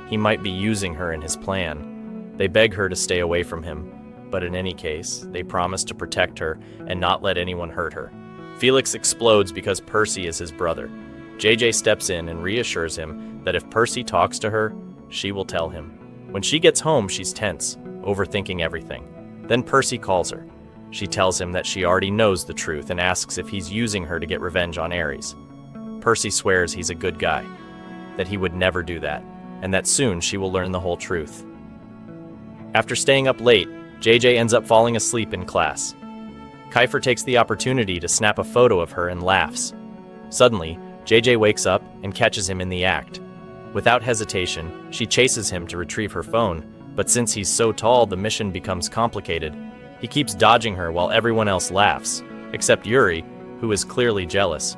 He might be using her in his plan. They beg her to stay away from him, but in any case, they promise to protect her and not let anyone hurt her. Felix explodes because Percy is his brother. JJ steps in and reassures him that if Percy talks to her, she will tell him. When she gets home, she's tense, overthinking everything. Then Percy calls her. She tells him that she already knows the truth and asks if he's using her to get revenge on Ares. Percy swears he's a good guy, that he would never do that, and that soon she will learn the whole truth. After staying up late, JJ ends up falling asleep in class. Kiefer takes the opportunity to snap a photo of her and laughs. Suddenly, JJ wakes up and catches him in the act. Without hesitation, she chases him to retrieve her phone, but since he's so tall, the mission becomes complicated. He keeps dodging her while everyone else laughs, except Yuri, who is clearly jealous.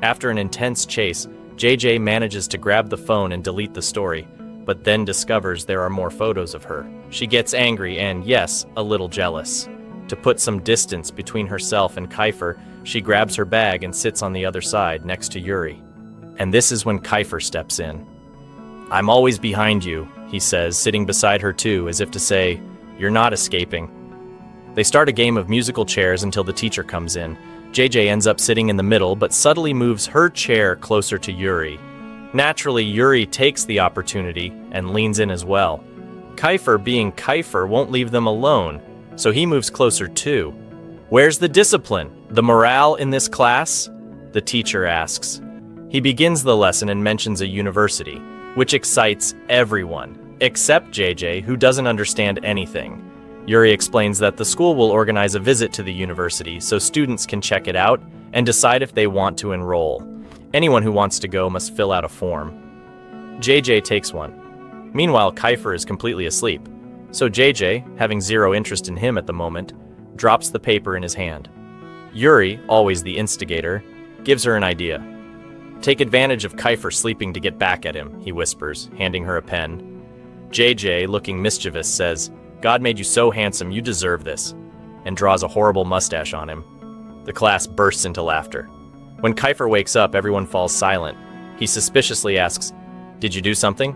After an intense chase, JJ manages to grab the phone and delete the story, but then discovers there are more photos of her. She gets angry and, yes, a little jealous. To put some distance between herself and Kiefer, she grabs her bag and sits on the other side next to Yuri. And this is when Kiefer steps in. "I'm always behind you," he says, sitting beside her too, as if to say, "You're not escaping." They start a game of musical chairs until the teacher comes in. JJ ends up sitting in the middle, but subtly moves her chair closer to Yuri. Naturally, Yuri takes the opportunity and leans in as well. Kiefer, being Kiefer, won't leave them alone, so he moves closer too. "Where's the discipline? The morale in this class?" the teacher asks. He begins the lesson and mentions a university, which excites everyone, except JJ, who doesn't understand anything. Yuri explains that the school will organize a visit to the university so students can check it out and decide if they want to enroll. Anyone who wants to go must fill out a form. JJ takes one. Meanwhile, Kiefer is completely asleep, so JJ, having zero interest in him at the moment, drops the paper in his hand. Yuri, always the instigator, gives her an idea. "Take advantage of Kiefer sleeping to get back at him," he whispers, handing her a pen. JJ, looking mischievous, says, "God made you so handsome, you deserve this," and draws a horrible mustache on him. The class bursts into laughter. When Kiefer wakes up, everyone falls silent. He suspiciously asks, "Did you do something?"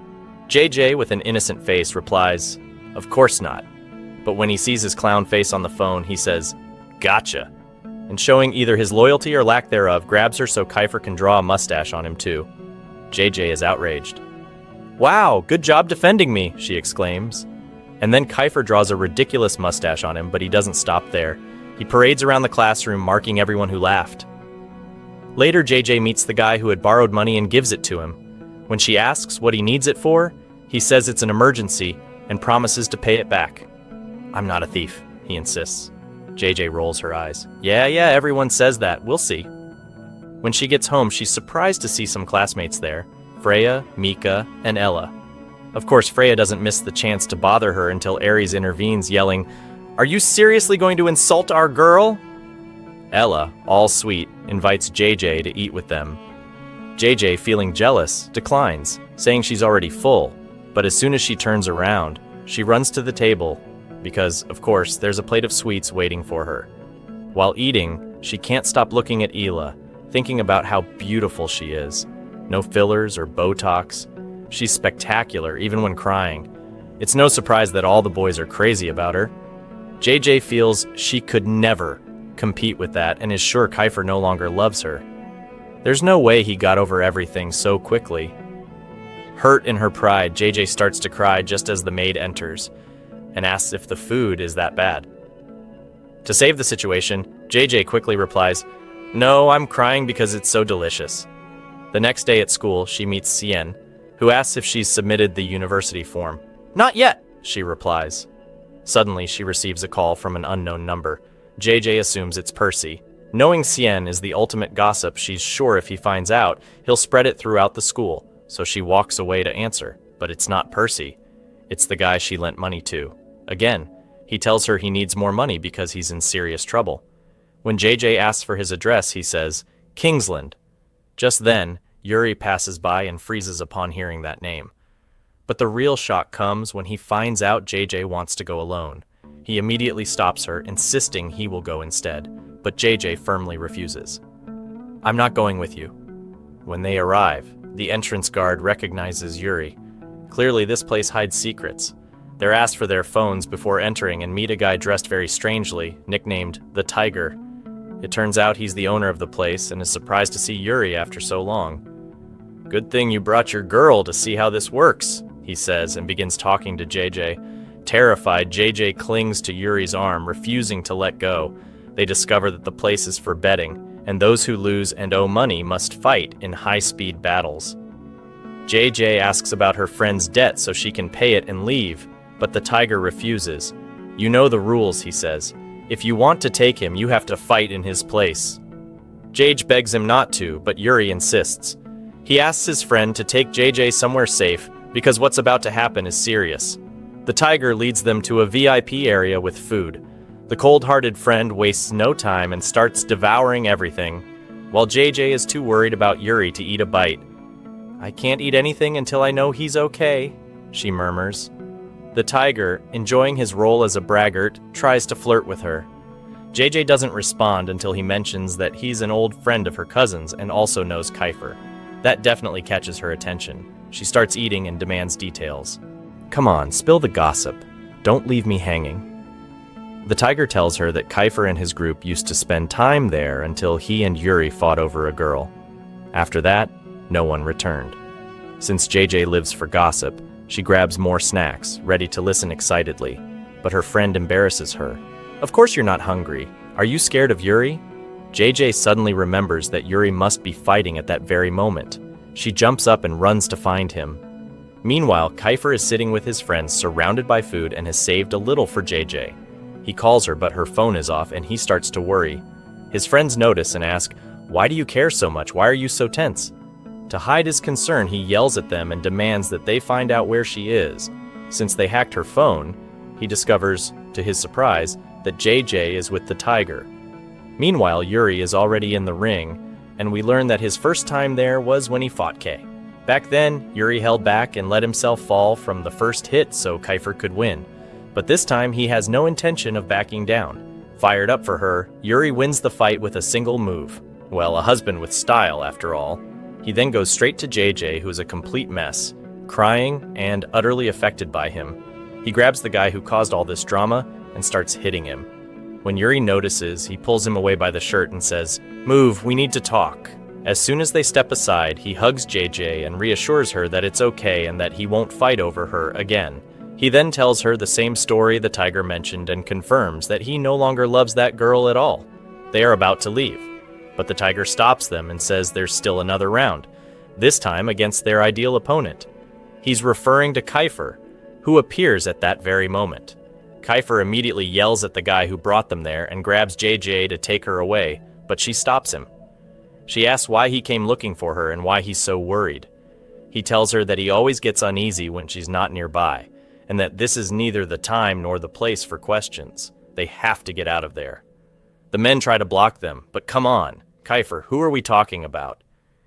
JJ, with an innocent face, replies, "Of course not." But when he sees his clown face on the phone, he says, "Gotcha," and showing either his loyalty or lack thereof, grabs her so Kiefer can draw a mustache on him too. JJ is outraged. "Wow, good job defending me," she exclaims. And then Kiefer draws a ridiculous mustache on him, but he doesn't stop there. He parades around the classroom, marking everyone who laughed. Later, JJ meets the guy who had borrowed money and gives it to him. When she asks what he needs it for, he says it's an emergency and promises to pay it back. "I'm not a thief," he insists. JJ rolls her eyes. Yeah, everyone says that. We'll see." When she gets home, she's surprised to see some classmates there. Freya, Mika, and Ella. Of course, Freya doesn't miss the chance to bother her until Ares intervenes, yelling, "Are you seriously going to insult our girl?" Ella, all sweet, invites JJ to eat with them. JJ, feeling jealous, declines, saying she's already full. But as soon as she turns around, she runs to the table because, of course, there's a plate of sweets waiting for her. While eating, she can't stop looking at Ela, thinking about how beautiful she is. No fillers or Botox. She's spectacular, even when crying. It's no surprise that all the boys are crazy about her. JJ feels she could never compete with that and is sure Kiefer no longer loves her. There's no way he got over everything so quickly. Hurt in her pride, JJ starts to cry just as the maid enters and asks if the food is that bad. To save the situation, JJ quickly replies, "No, I'm crying because it's so delicious." The next day at school, she meets Cien, who asks if she's submitted the university form. "Not yet," she replies. Suddenly, she receives a call from an unknown number. JJ assumes it's Percy. Knowing Cien is the ultimate gossip, she's sure if he finds out, he'll spread it throughout the school, so she walks away to answer. But it's not Percy. It's the guy she lent money to. Again, he tells her he needs more money because he's in serious trouble. When JJ asks for his address, he says, "Kingsland." Just then, Yuri passes by and freezes upon hearing that name. But the real shock comes when he finds out JJ wants to go alone. He immediately stops her, insisting he will go instead, but JJ firmly refuses. "I'm not going with you." When they arrive, the entrance guard recognizes Yuri. Clearly, this place hides secrets. They're asked for their phones before entering and meet a guy dressed very strangely, nicknamed the Tiger. It turns out he's the owner of the place and is surprised to see Yuri after so long. "Good thing you brought your girl to see how this works," he says, and begins talking to JJ. Terrified, JJ clings to Yuri's arm, refusing to let go. They discover that the place is for betting, and those who lose and owe money must fight in high-speed battles. JJ asks about her friend's debt so she can pay it and leave, but the Tiger refuses. "You know the rules," he says. "If you want to take him, you have to fight in his place." JJ begs him not to, but Yuri insists. He asks his friend to take JJ somewhere safe because what's about to happen is serious. The Tiger leads them to a VIP area with food. The cold-hearted friend wastes no time and starts devouring everything, while JJ is too worried about Yuri to eat a bite. "I can't eat anything until I know he's okay," she murmurs. The Tiger, enjoying his role as a braggart, tries to flirt with her. JJ doesn't respond until he mentions that he's an old friend of her cousin's and also knows Kiefer. That definitely catches her attention. She starts eating and demands details. Come on, spill the gossip. Don't leave me hanging. The tiger tells her that Kiefer and his group used to spend time there until he and Yuri fought over a girl. After that, no one returned. Since JJ lives for gossip, she grabs more snacks, ready to listen excitedly, but her friend embarrasses her. Of course you're not hungry. Are you scared of Yuri? JJ suddenly remembers that Yuri must be fighting at that very moment. She jumps up and runs to find him. Meanwhile, Kiefer is sitting with his friends surrounded by food and has saved a little for JJ. He calls her, but her phone is off and he starts to worry. His friends notice and ask, "Why do you care so much? Why are you so tense?" To hide his concern, he yells at them and demands that they find out where she is. Since they hacked her phone, he discovers, to his surprise, that JJ is with the tiger. Meanwhile, Yuri is already in the ring, and we learn that his first time there was when he fought Kay. Back then, Yuri held back and let himself fall from the first hit so Kiefer could win. But this time, he has no intention of backing down. Fired up for her, Yuri wins the fight with a single move. Well, a husband with style, after all. He then goes straight to JJ, who is a complete mess, crying and utterly affected by him. He grabs the guy who caused all this drama and starts hitting him. When Yuri notices, he pulls him away by the shirt and says, "Move, we need to talk." As soon as they step aside, he hugs JJ and reassures her that it's okay and that he won't fight over her again. He then tells her the same story the tiger mentioned and confirms that he no longer loves that girl at all. They are about to leave, but the tiger stops them and says there's still another round, this time against their ideal opponent. He's referring to Kiefer, who appears at that very moment. Kiefer immediately yells at the guy who brought them there and grabs JJ to take her away, but she stops him. She asks why he came looking for her and why he's so worried. He tells her that he always gets uneasy when she's not nearby, and that this is neither the time nor the place for questions. They have to get out of there. The men try to block them, but come on, Kiefer, who are we talking about?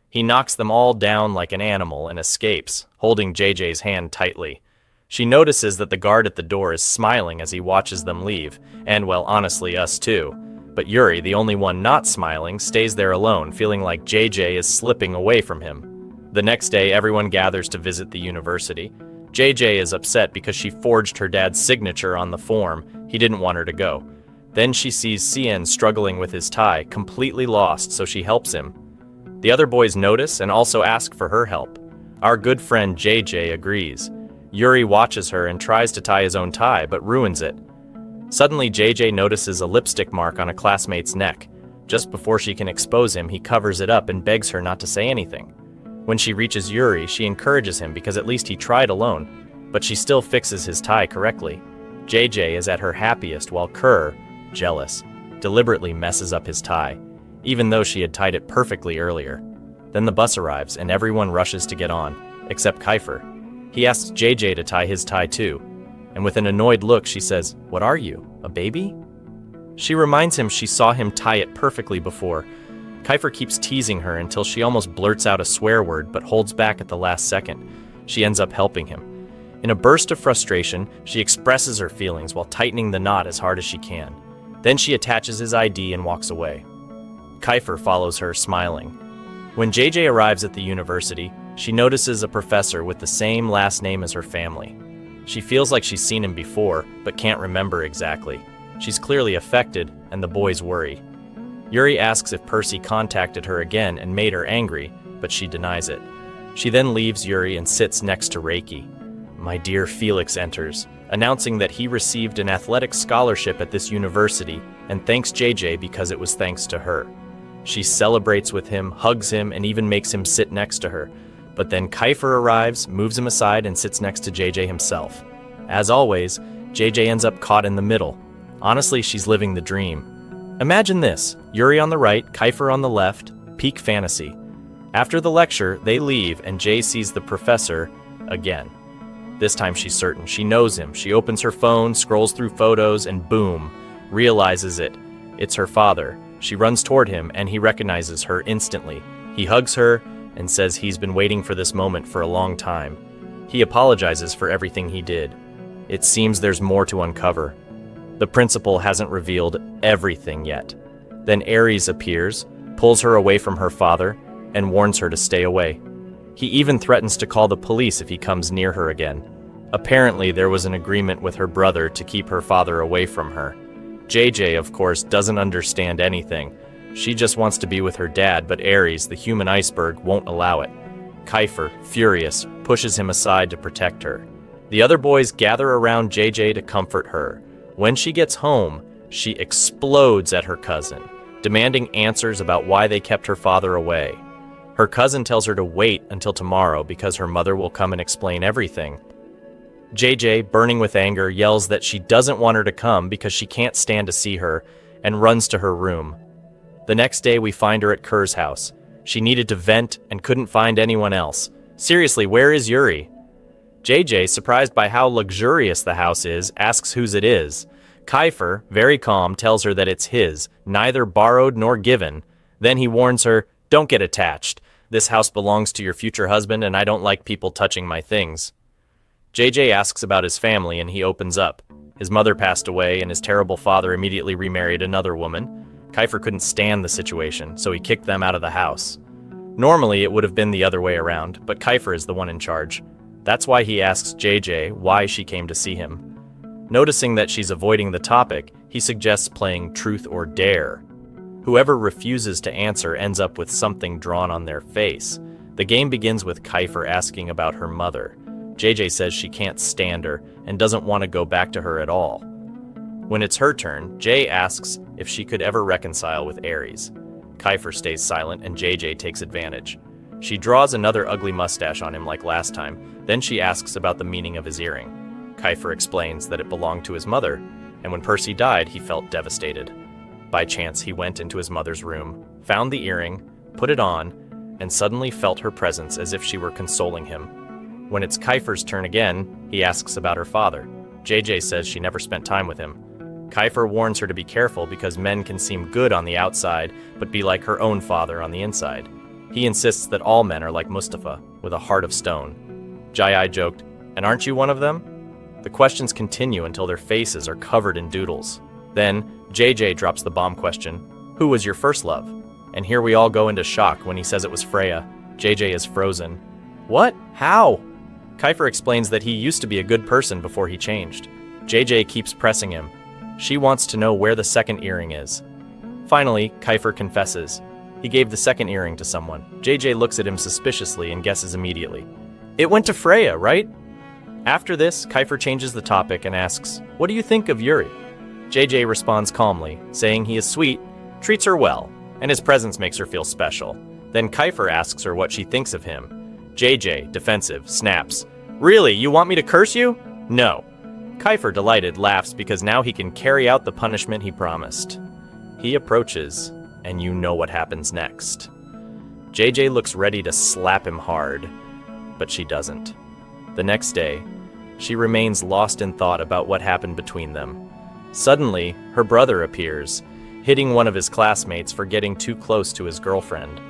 He knocks them all down like an animal and escapes, holding JJ's hand tightly. She notices that the guard at the door is smiling as he watches them leave, and well, honestly, us too. But Yuri, the only one not smiling, stays there alone, feeling like JJ is slipping away from him. The next day, everyone gathers to visit the university. JJ is upset because she forged her dad's signature on the form. He didn't want her to go. Then she sees Cien struggling with his tie, completely lost, so she helps him. The other boys notice and also ask for her help. Our good friend JJ agrees. Yuri watches her and tries to tie his own tie, but ruins it. Suddenly, JJ notices a lipstick mark on a classmate's neck. Just before she can expose him, he covers it up and begs her not to say anything. When she reaches Yuri, she encourages him because at least he tried alone, but she still fixes his tie correctly. JJ is at her happiest while Kerr, jealous, deliberately messes up his tie, even though she had tied it perfectly earlier. Then the bus arrives and everyone rushes to get on, except Kiefer. He asks JJ to tie his tie too, and with an annoyed look she says, "What are you, a baby?" She reminds him she saw him tie it perfectly before. Kiefer keeps teasing her until she almost blurts out a swear word but holds back at the last second. She ends up helping him. In a burst of frustration, she expresses her feelings while tightening the knot as hard as she can. Then she attaches his ID and walks away. Kiefer follows her, smiling. When JJ arrives at the university, she notices a professor with the same last name as her family. She feels like she's seen him before, but can't remember exactly. She's clearly affected, and the boys worry. Yuri asks if Percy contacted her again and made her angry, but she denies it. She then leaves Yuri and sits next to Reiki. My dear Felix enters, announcing that he received an athletic scholarship at this university and thanks JJ because it was thanks to her. She celebrates with him, hugs him, and even makes him sit next to her. But then Kiefer arrives, moves him aside, and sits next to JJ himself. As always, JJ ends up caught in the middle. Honestly, she's living the dream. Imagine this, Yuri on the right, Kiefer on the left, peak fantasy. After the lecture, they leave and Jay sees the professor again. This time she's certain. She knows him. She opens her phone, scrolls through photos, and boom, realizes it. It's her father. She runs toward him and he recognizes her instantly. He hugs her and says he's been waiting for this moment for a long time. He apologizes for everything he did. It seems there's more to uncover. The principal hasn't revealed everything yet. Then Aries appears, pulls her away from her father, and warns her to stay away. He even threatens to call the police if he comes near her again. Apparently, there was an agreement with her brother to keep her father away from her. JJ, of course, doesn't understand anything. She just wants to be with her dad, but Aries, the human iceberg, won't allow it. Kiefer, furious, pushes him aside to protect her. The other boys gather around JJ to comfort her. When she gets home, she explodes at her cousin, demanding answers about why they kept her father away. Her cousin tells her to wait until tomorrow because her mother will come and explain everything. JJ, burning with anger, yells that she doesn't want her to come because she can't stand to see her, and runs to her room. The next day we find her at Kerr's house. She needed to vent and couldn't find anyone else. Seriously, where is Yuri? JJ, surprised by how luxurious the house is, asks whose it is. Kiefer, very calm, tells her that it's his, neither borrowed nor given. Then he warns her, "Don't get attached. This house belongs to your future husband and I don't like people touching my things." JJ asks about his family and he opens up. His mother passed away and his terrible father immediately remarried another woman. Kiefer couldn't stand the situation, so he kicked them out of the house. Normally, it would have been the other way around, but Kiefer is the one in charge. That's why he asks JJ why she came to see him. Noticing that she's avoiding the topic, he suggests playing Truth or Dare. Whoever refuses to answer ends up with something drawn on their face. The game begins with Kiefer asking about her mother. JJ says she can't stand her and doesn't want to go back to her at all. When it's her turn, Jay asks if she could ever reconcile with Aries. Kiefer stays silent and JJ takes advantage. She draws another ugly mustache on him like last time, then she asks about the meaning of his earring. Kiefer explains that it belonged to his mother, and when Percy died, he felt devastated. By chance, he went into his mother's room, found the earring, put it on, and suddenly felt her presence as if she were consoling him. When it's Kiefer's turn again, he asks about her father. JJ says she never spent time with him. Kiefer warns her to be careful because men can seem good on the outside, but be like her own father on the inside. He insists that all men are like Mustafa, with a heart of stone. Jai joked, "And aren't you one of them?" The questions continue until their faces are covered in doodles. Then, JJ drops the bomb question, "Who was your first love?" And here we all go into shock when he says it was Freya. JJ is frozen. "What? How?" Kiefer explains that he used to be a good person before he changed. JJ keeps pressing him. She wants to know where the second earring is. Finally, Kiefer confesses. He gave the second earring to someone. JJ looks at him suspiciously and guesses immediately. "It went to Freya, right?" After this, Kiefer changes the topic and asks, "What do you think of Yuri?" JJ responds calmly, saying he is sweet, treats her well, and his presence makes her feel special. Then Kiefer asks her what she thinks of him. JJ, defensive, snaps, "Really, you want me to curse you?" "No." Kiefer, delighted, laughs because now he can carry out the punishment he promised. He approaches, and you know what happens next. JJ looks ready to slap him hard, but she doesn't. The next day, she remains lost in thought about what happened between them. Suddenly, her brother appears, hitting one of his classmates for getting too close to his girlfriend.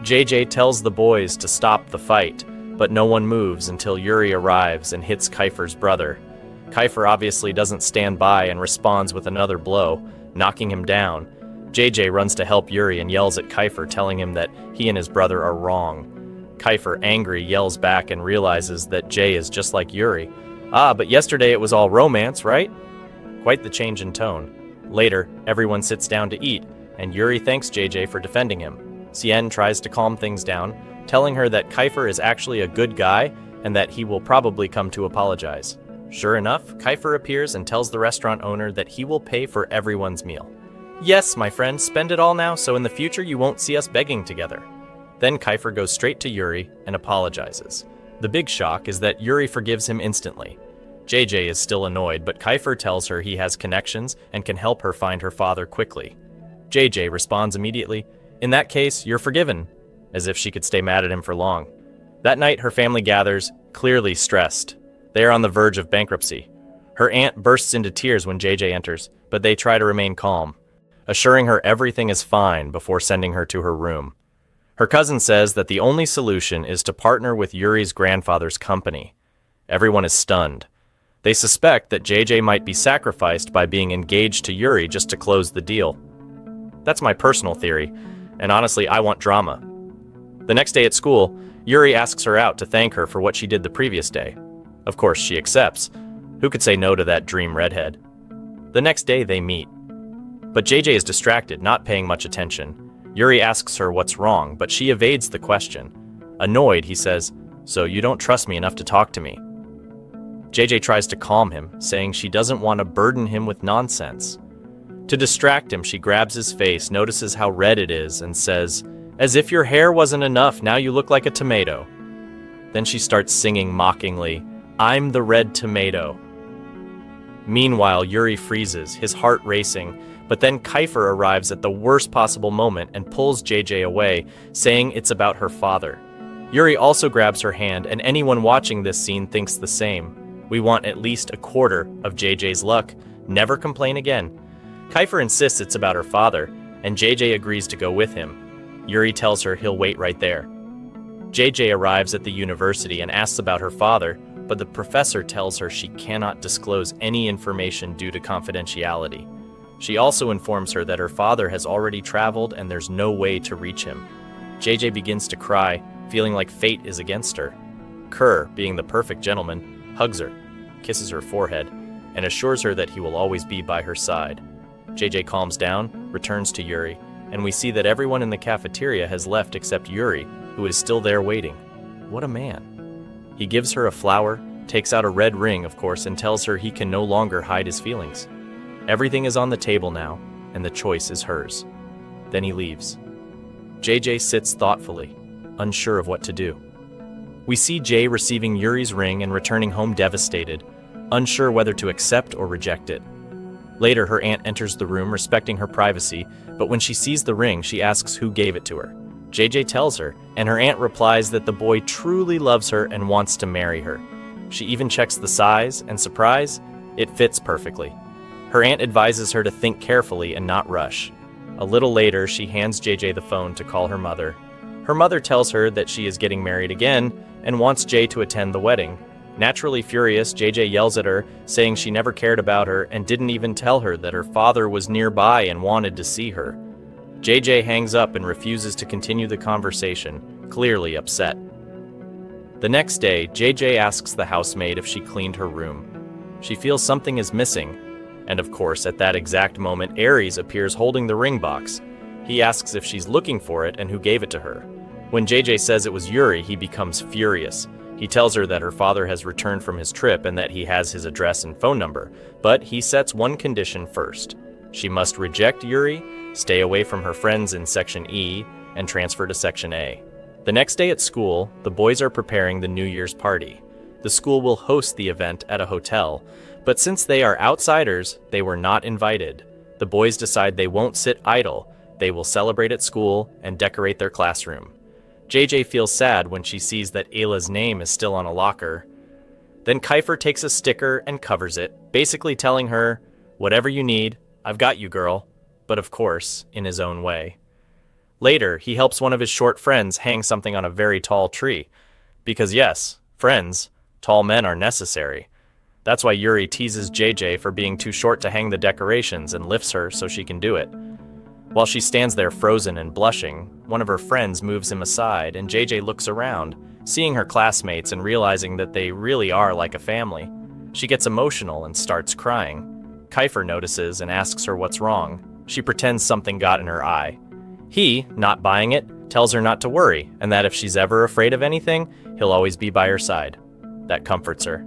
JJ tells the boys to stop the fight, but no one moves until Yuri arrives and hits Kiefer's brother. Kiefer obviously doesn't stand by and responds with another blow, knocking him down. JJ runs to help Yuri and yells at Kiefer, telling him that he and his brother are wrong. Kiefer, angry, yells back and realizes that Jay is just like Yuri. "Ah, but yesterday it was all romance, right?" Quite the change in tone. Later, everyone sits down to eat, and Yuri thanks JJ for defending him. Sien tries to calm things down, telling her that Kiefer is actually a good guy and that he will probably come to apologize. Sure enough, Kiefer appears and tells the restaurant owner that he will pay for everyone's meal. "Yes, my friend, spend it all now so in the future you won't see us begging together." Then Kiefer goes straight to Yuri and apologizes. The big shock is that Yuri forgives him instantly. JJ is still annoyed, but Kiefer tells her he has connections and can help her find her father quickly. JJ responds immediately, "In that case, you're forgiven," as if she could stay mad at him for long. That night, her family gathers, clearly stressed. They are on the verge of bankruptcy. Her aunt bursts into tears when JJ enters, but they try to remain calm, assuring her everything is fine before sending her to her room. Her cousin says that the only solution is to partner with Yuri's grandfather's company. Everyone is stunned. They suspect that JJ might be sacrificed by being engaged to Yuri just to close the deal. That's my personal theory, and honestly, I want drama. The next day at school, Yuri asks her out to thank her for what she did the previous day. Of course, she accepts. Who could say no to that dream redhead? The next day, they meet. But JJ is distracted, not paying much attention. Yuri asks her what's wrong, but she evades the question. Annoyed, he says, "So you don't trust me enough to talk to me?" JJ tries to calm him, saying she doesn't want to burden him with nonsense. To distract him, she grabs his face, notices how red it is, and says, "As if your hair wasn't enough, now you look like a tomato." Then she starts singing mockingly, "I'm the red tomato." Meanwhile, Yuri freezes, his heart racing, but then Kiefer arrives at the worst possible moment and pulls JJ away, saying it's about her father. Yuri also grabs her hand, and anyone watching this scene thinks the same. We want at least a quarter of JJ's luck. Never complain again. Kiefer insists it's about her father, and JJ agrees to go with him. Yuri tells her he'll wait right there. JJ arrives at the university and asks about her father, but the professor tells her she cannot disclose any information due to confidentiality. She also informs her that her father has already traveled and there's no way to reach him. JJ begins to cry, feeling like fate is against her. Kerr, being the perfect gentleman, hugs her, kisses her forehead, and assures her that he will always be by her side. JJ calms down, returns to Yuri, and we see that everyone in the cafeteria has left except Yuri, who is still there waiting. What a man. He gives her a flower, takes out a red ring, of course, and tells her he can no longer hide his feelings. Everything is on the table now, and the choice is hers. Then he leaves. JJ sits thoughtfully, unsure of what to do. We see Jay receiving Yuri's ring and returning home devastated, unsure whether to accept or reject it. Later, her aunt enters the room, respecting her privacy, but when she sees the ring, she asks who gave it to her. JJ tells her, and her aunt replies that the boy truly loves her and wants to marry her. She even checks the size, and surprise, it fits perfectly. Her aunt advises her to think carefully and not rush. A little later, she hands JJ the phone to call her mother. Her mother tells her that she is getting married again and wants Jay to attend the wedding. Naturally furious, JJ yells at her, saying she never cared about her and didn't even tell her that her father was nearby and wanted to see her. JJ hangs up and refuses to continue the conversation, clearly upset. The next day, JJ asks the housemaid if she cleaned her room. She feels something is missing, and of course, at that exact moment, Aries appears holding the ring box. He asks if she's looking for it and who gave it to her. When JJ says it was Yuri, he becomes furious. He tells her that her father has returned from his trip and that he has his address and phone number, but he sets one condition first. She must reject Yuri, stay away from her friends in Section E, and transfer to Section A. The next day at school, the boys are preparing the New Year's party. The school will host the event at a hotel, but since they are outsiders, they were not invited. The boys decide they won't sit idle. They will celebrate at school and decorate their classroom. JJ feels sad when she sees that Ayla's name is still on a locker. Then Kiefer takes a sticker and covers it, basically telling her, "Whatever you need, I've got you, girl," but of course, in his own way. Later, he helps one of his short friends hang something on a very tall tree. Because yes, friends, tall men are necessary. That's why Yuri teases JJ for being too short to hang the decorations and lifts her so she can do it. While she stands there frozen and blushing, one of her friends moves him aside and JJ looks around, seeing her classmates and realizing that they really are like a family. She gets emotional and starts crying. Kiefer notices and asks her what's wrong. She pretends something got in her eye. He, not buying it, tells her not to worry and that if she's ever afraid of anything, he'll always be by her side. That comforts her.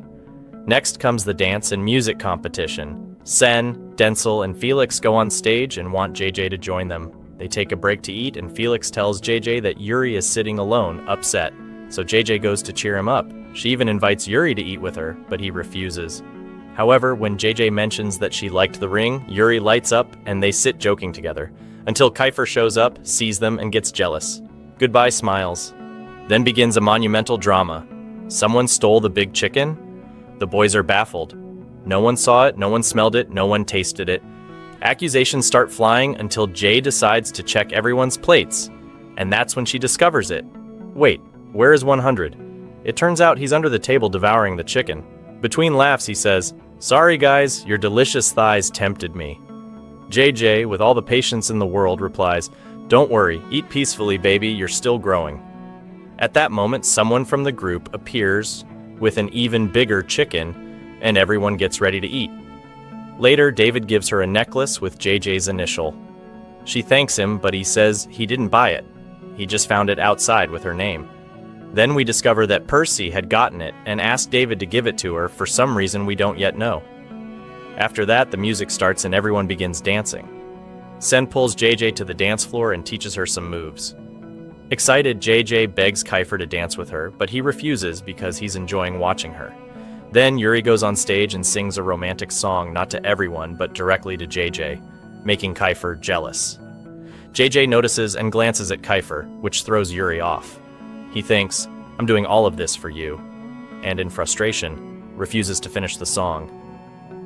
Next comes the dance and music competition. Sen, Denzel, and Felix go on stage and want JJ to join them. They take a break to eat and Felix tells JJ that Yuri is sitting alone, upset. So JJ goes to cheer him up. She even invites Yuri to eat with her, but he refuses. However, when JJ mentions that she liked the ring, Yuri lights up and they sit joking together, until Kiefer shows up, sees them, and gets jealous. Goodbye smiles. Then begins a monumental drama. Someone stole the big chicken? The boys are baffled. No one saw it, no one smelled it, no one tasted it. Accusations start flying until Jay decides to check everyone's plates, and that's when she discovers it. Wait, where is 100? It turns out he's under the table devouring the chicken. Between laughs, he says, "Sorry guys, your delicious thighs tempted me." JJ, with all the patience in the world, replies, "Don't worry, eat peacefully, baby, you're still growing." At that moment, someone from the group appears with an even bigger chicken, and everyone gets ready to eat. Later, David gives her a necklace with JJ's initial. She thanks him, but he says he didn't buy it. He just found it outside with her name. Then we discover that Percy had gotten it and asked David to give it to her for some reason we don't yet know. After that, the music starts and everyone begins dancing. Sen pulls JJ to the dance floor and teaches her some moves. Excited, JJ begs Kiefer to dance with her, but he refuses because he's enjoying watching her. Then Yuri goes on stage and sings a romantic song not to everyone but directly to JJ, making Kiefer jealous. JJ notices and glances at Kiefer, which throws Yuri off. He thinks, "I'm doing all of this for you," and in frustration, refuses to finish the song.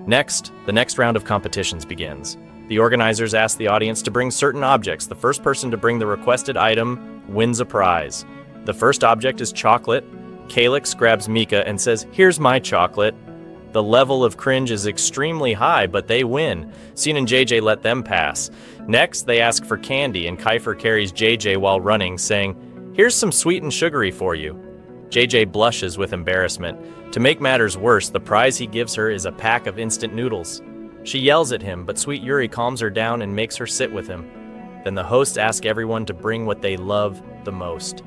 Next, the next round of competitions begins. The organizers ask the audience to bring certain objects. The first person to bring the requested item wins a prize. The first object is chocolate. Calyx grabs Mika and says, "Here's my chocolate." The level of cringe is extremely high, but they win. Cene and JJ let them pass. Next, they ask for candy, and Kiefer carries JJ while running, saying, "Here's some sweet and sugary for you." JJ blushes with embarrassment. To make matters worse, the prize he gives her is a pack of instant noodles. She yells at him, but sweet Yuri calms her down and makes her sit with him. Then the hosts ask everyone to bring what they love the most.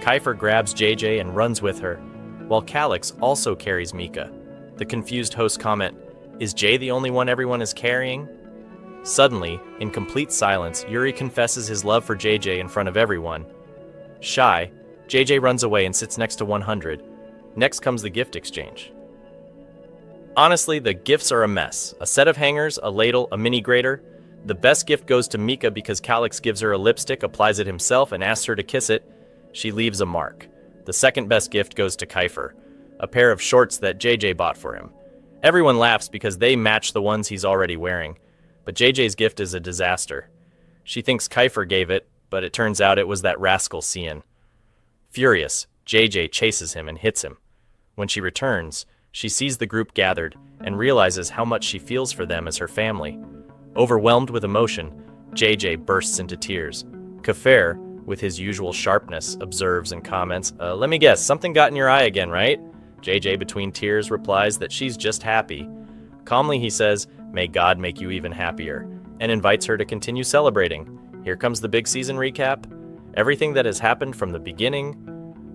Kiefer grabs JJ and runs with her, while Calyx also carries Mika. The confused hosts comment, "Is Jay the only one everyone is carrying?" Suddenly, in complete silence, Yuri confesses his love for JJ in front of everyone. Shy, JJ runs away and sits next to 100. Next comes the gift exchange. Honestly, the gifts are a mess. A set of hangers, a ladle, a mini grater. The best gift goes to Mika because Calyx gives her a lipstick, applies it himself, and asks her to kiss it. She leaves a mark. The second best gift goes to Kiefer, a pair of shorts that JJ bought for him. Everyone laughs because they match the ones he's already wearing, but JJ's gift is a disaster. She thinks Kiefer gave it, but it turns out it was that rascal Cian. Furious, JJ chases him and hits him. When she returns, she sees the group gathered and realizes how much she feels for them as her family. Overwhelmed with emotion, JJ bursts into tears. Kiefer, with his usual sharpness, observes and comments, "Let me guess, something got in your eye again, right?" JJ, between tears, replies that she's just happy. Calmly, he says, "May God make you even happier," and invites her to continue celebrating. Here comes the big season recap. Everything that has happened from the beginning,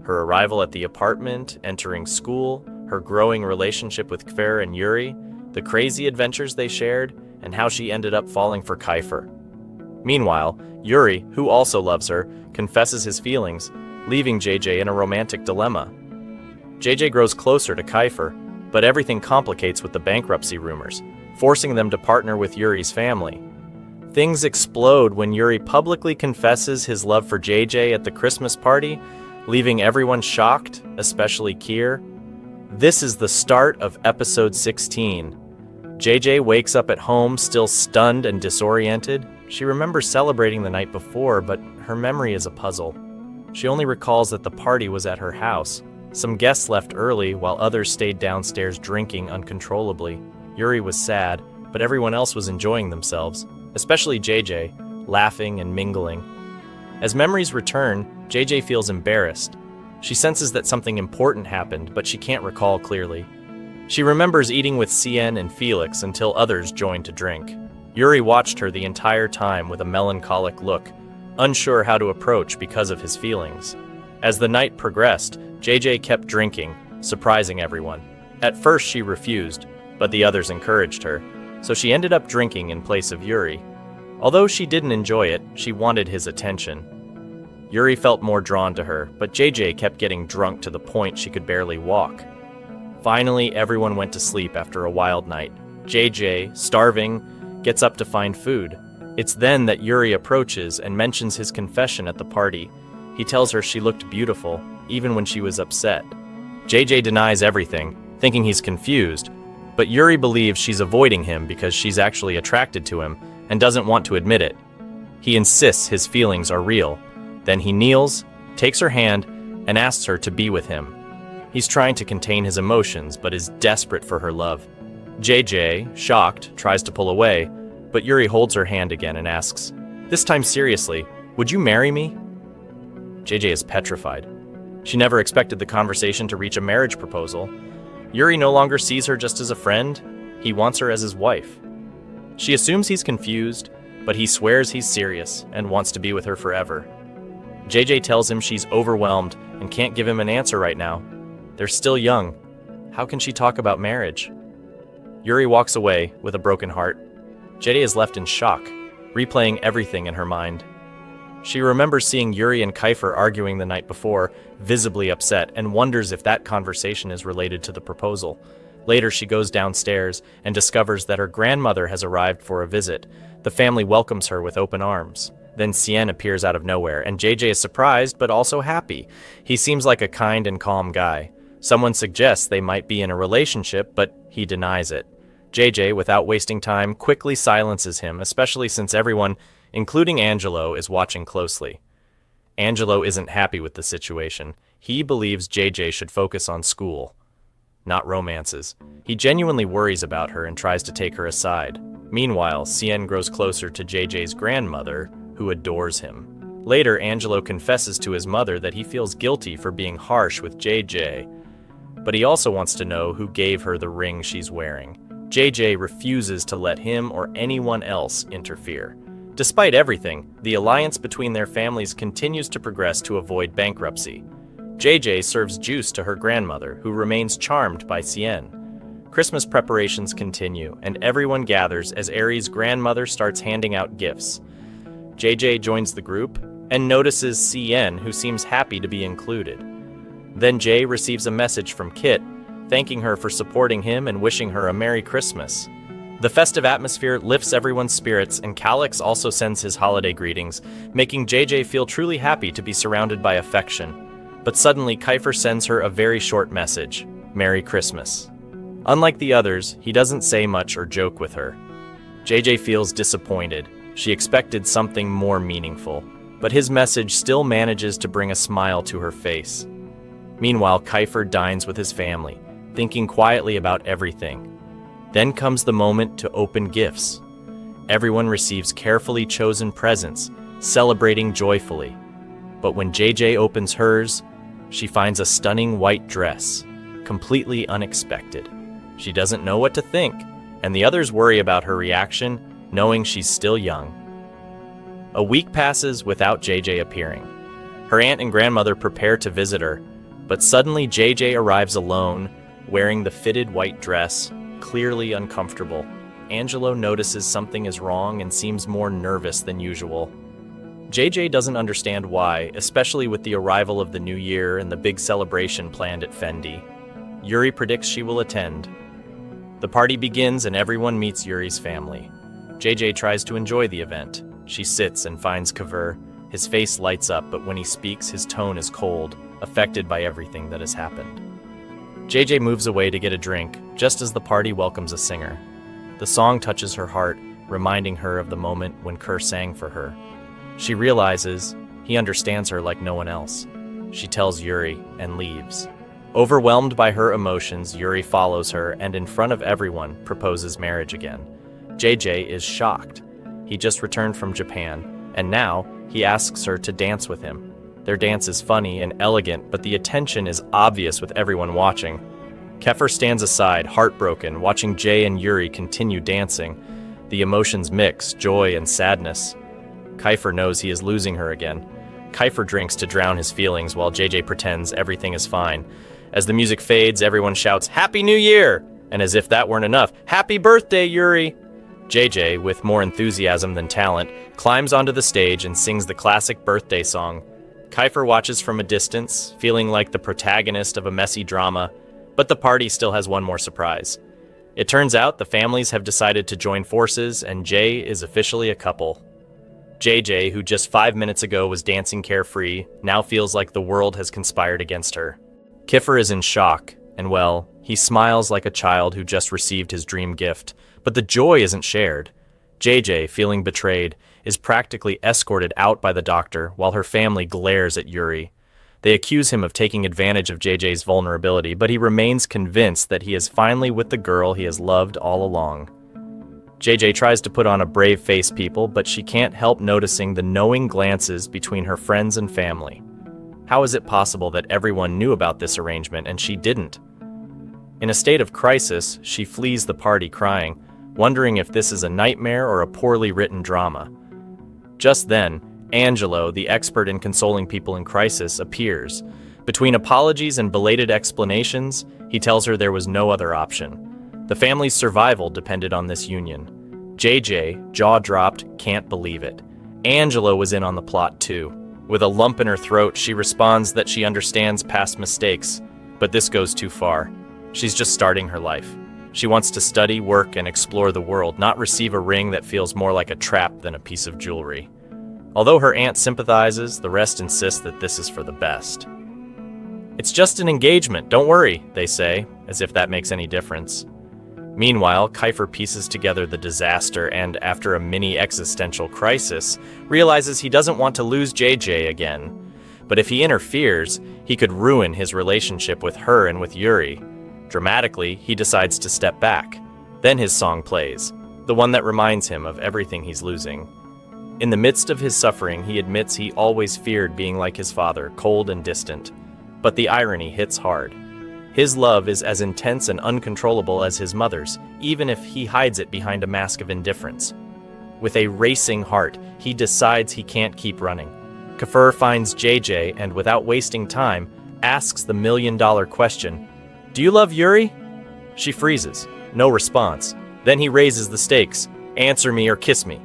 her arrival at the apartment, entering school, her growing relationship with Kiefer and Yuri, the crazy adventures they shared, and how she ended up falling for Kiefer. Meanwhile, Yuri, who also loves her, confesses his feelings, leaving JJ in a romantic dilemma. JJ grows closer to Kiefer, but everything complicates with the bankruptcy rumors, forcing them to partner with Yuri's family. Things explode when Yuri publicly confesses his love for JJ at the Christmas party, leaving everyone shocked, especially Kier. This is the start of episode 16. JJ wakes up at home still stunned and disoriented. She remembers celebrating the night before, but her memory is a puzzle. She only recalls that the party was at her house. Some guests left early while others stayed downstairs drinking uncontrollably. Yuri was sad, but everyone else was enjoying themselves, especially JJ, laughing and mingling. As memories return, JJ feels embarrassed. She senses that something important happened, but she can't recall clearly. She remembers eating with Cien and Felix until others joined to drink. Yuri watched her the entire time with a melancholic look, unsure how to approach because of his feelings. As the night progressed, JJ kept drinking, surprising everyone. At first she refused, but the others encouraged her, so she ended up drinking in place of Yuri. Although she didn't enjoy it, she wanted his attention. Yuri felt more drawn to her, but JJ kept getting drunk to the point she could barely walk. Finally, everyone went to sleep after a wild night. JJ, starving, gets up to find food. It's then that Yuri approaches and mentions his confession at the party. He tells her she looked beautiful, even when she was upset. JJ denies everything, thinking he's confused, but Yuri believes she's avoiding him because she's actually attracted to him and doesn't want to admit it. He insists his feelings are real. Then he kneels, takes her hand, and asks her to be with him. He's trying to contain his emotions, but is desperate for her love. JJ, shocked, tries to pull away, but Yuri holds her hand again and asks, this time seriously, would you marry me? JJ is petrified. She never expected the conversation to reach a marriage proposal. Yuri no longer sees her just as a friend, he wants her as his wife. She assumes he's confused, but he swears he's serious and wants to be with her forever. JJ tells him she's overwhelmed and can't give him an answer right now. They're still young. How can she talk about marriage? Yuri walks away with a broken heart. JJ is left in shock, replaying everything in her mind. She remembers seeing Yuri and Kiefer arguing the night before, visibly upset, and wonders if that conversation is related to the proposal. Later, she goes downstairs and discovers that her grandmother has arrived for a visit. The family welcomes her with open arms. Then Cien appears out of nowhere, and JJ is surprised but also happy. He seems like a kind and calm guy. Someone suggests they might be in a relationship, but he denies it. JJ, without wasting time, quickly silences him, especially since everyone, including Angelo, is watching closely. Angelo isn't happy with the situation. He believes JJ should focus on school, not romances. He genuinely worries about her and tries to take her aside. Meanwhile, Cien grows closer to JJ's grandmother, who adores him. Later, Angelo confesses to his mother that he feels guilty for being harsh with JJ, but he also wants to know who gave her the ring she's wearing. JJ refuses to let him or anyone else interfere. Despite everything, the alliance between their families continues to progress to avoid bankruptcy. JJ serves juice to her grandmother, who remains charmed by Cien. Christmas preparations continue, and everyone gathers as Aries' grandmother starts handing out gifts. JJ joins the group and notices Cien, who seems happy to be included. Then Jay receives a message from Kit, thanking her for supporting him and wishing her a Merry Christmas. The festive atmosphere lifts everyone's spirits, and Calix also sends his holiday greetings, making JJ feel truly happy to be surrounded by affection. But suddenly, Kiefer sends her a very short message, Merry Christmas. Unlike the others, he doesn't say much or joke with her. JJ feels disappointed. She expected something more meaningful, but his message still manages to bring a smile to her face. Meanwhile, Kiefer dines with his family, thinking quietly about everything. Then comes the moment to open gifts. Everyone receives carefully chosen presents, celebrating joyfully. But when JJ opens hers, she finds a stunning white dress, completely unexpected. She doesn't know what to think, and the others worry about her reaction, knowing she's still young. A week passes without JJ appearing. Her aunt and grandmother prepare to visit her, but suddenly JJ arrives alone, wearing the fitted white dress, clearly uncomfortable. Angelo notices something is wrong and seems more nervous than usual. JJ doesn't understand why, especially with the arrival of the new year and the big celebration planned at Fendi. Yuri predicts she will attend. The party begins and everyone meets Yuri's family. JJ tries to enjoy the event. She sits and finds Kavir. His face lights up, but when he speaks, his tone is cold, affected by everything that has happened. JJ moves away to get a drink, just as the party welcomes a singer. The song touches her heart, reminding her of the moment when Kerr sang for her. She realizes he understands her like no one else. She tells Yuri and leaves. Overwhelmed by her emotions, Yuri follows her and in front of everyone proposes marriage again. JJ is shocked. He just returned from Japan, and now he asks her to dance with him. Their dance is funny and elegant, but the attention is obvious with everyone watching. Kefir stands aside, heartbroken, watching Jay and Yuri continue dancing. The emotions mix, joy and sadness. Kiefer knows he is losing her again. Kiefer drinks to drown his feelings while JJ pretends everything is fine. As the music fades, everyone shouts, "Happy New Year!" And as if that weren't enough, "Happy birthday, Yuri!" JJ, with more enthusiasm than talent, climbs onto the stage and sings the classic birthday song. Kiefer watches from a distance, feeling like the protagonist of a messy drama, but the party still has one more surprise. It turns out the families have decided to join forces, and Jay is officially a couple. JJ, who just 5 minutes ago was dancing carefree, now feels like the world has conspired against her. Kiefer is in shock, and well, he smiles like a child who just received his dream gift, but the joy isn't shared. JJ, feeling betrayed, is practically escorted out by the doctor while her family glares at Yuri. They accuse him of taking advantage of JJ's vulnerability, but he remains convinced that he is finally with the girl he has loved all along. JJ tries to put on a brave face, people, but she can't help noticing the knowing glances between her friends and family. How is it possible that everyone knew about this arrangement and she didn't? In a state of crisis, she flees the party crying, wondering if this is a nightmare or a poorly written drama. Just then, Angelo, the expert in consoling people in crisis, appears. Between apologies and belated explanations, he tells her there was no other option. The family's survival depended on this union. JJ, jaw-dropped, can't believe it. Angelo was in on the plot too. With a lump in her throat, she responds that she understands past mistakes, but this goes too far. She's just starting her life. She wants to study, work, and explore the world, not receive a ring that feels more like a trap than a piece of jewelry. Although her aunt sympathizes, the rest insist that this is for the best. "It's just an engagement, don't worry," they say, as if that makes any difference. Meanwhile, Kiefer pieces together the disaster and, after a mini existential crisis, realizes he doesn't want to lose JJ again. But if he interferes, he could ruin his relationship with her and with Yuri. Dramatically, he decides to step back. Then his song plays, the one that reminds him of everything he's losing. In the midst of his suffering, he admits he always feared being like his father, cold and distant. But the irony hits hard. His love is as intense and uncontrollable as his mother's, even if he hides it behind a mask of indifference. With a racing heart, he decides he can't keep running. Kiefer finds JJ and, without wasting time, asks the million-dollar question, "Do you love Yuri?" She freezes. No response. Then he raises the stakes. "Answer me or kiss me."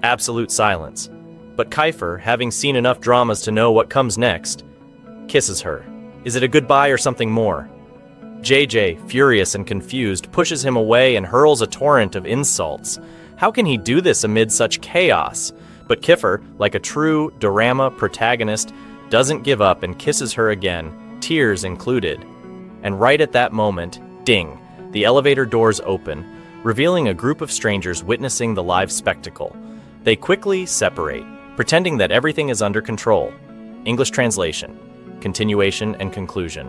Absolute silence. But Kiefer, having seen enough dramas to know what comes next, kisses her. Is it a goodbye or something more? JJ, furious and confused, pushes him away and hurls a torrent of insults. How can he do this amid such chaos? But Kiefer, like a true dorama protagonist, doesn't give up and kisses her again, tears included. And right at that moment, ding, the elevator doors open, revealing a group of strangers witnessing the live spectacle. They quickly separate, pretending that everything is under control. English translation, continuation and conclusion.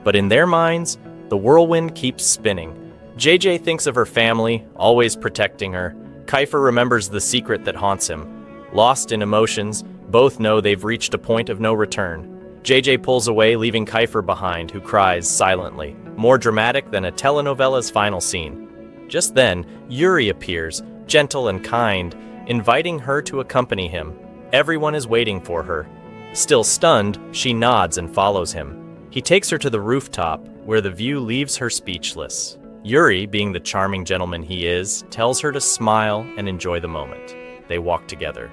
But in their minds, the whirlwind keeps spinning. JJ thinks of her family, always protecting her. Kiefer remembers the secret that haunts him. Lost in emotions, both know they've reached a point of no return. JJ pulls away, leaving Kiefer behind, who cries silently, more dramatic than a telenovela's final scene. Just then, Yuri appears, gentle and kind, inviting her to accompany him. Everyone is waiting for her. Still stunned, she nods and follows him. He takes her to the rooftop, where the view leaves her speechless. Yuri, being the charming gentleman he is, tells her to smile and enjoy the moment. They walk together.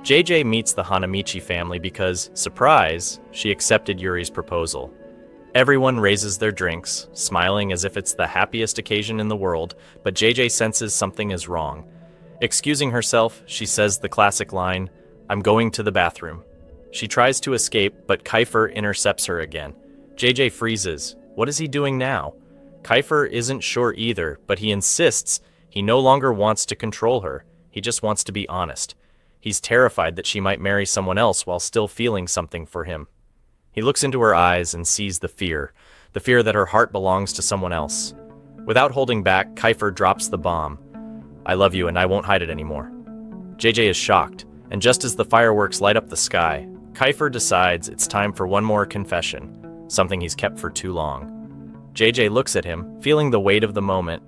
JJ meets the Hanamichi family because, surprise, she accepted Yuri's proposal. Everyone raises their drinks, smiling as if it's the happiest occasion in the world, but JJ senses something is wrong. Excusing herself, she says the classic line, "I'm going to the bathroom." She tries to escape, but Kiefer intercepts her again. JJ freezes. What is he doing now? Kiefer isn't sure either, but he insists he no longer wants to control her. He just wants to be honest. He's terrified that she might marry someone else while still feeling something for him. He looks into her eyes and sees the fear that her heart belongs to someone else. Without holding back, Kiefer drops the bomb. "I love you and I won't hide it anymore." JJ is shocked, and just as the fireworks light up the sky, Kiefer decides it's time for one more confession, something he's kept for too long. JJ looks at him, feeling the weight of the moment,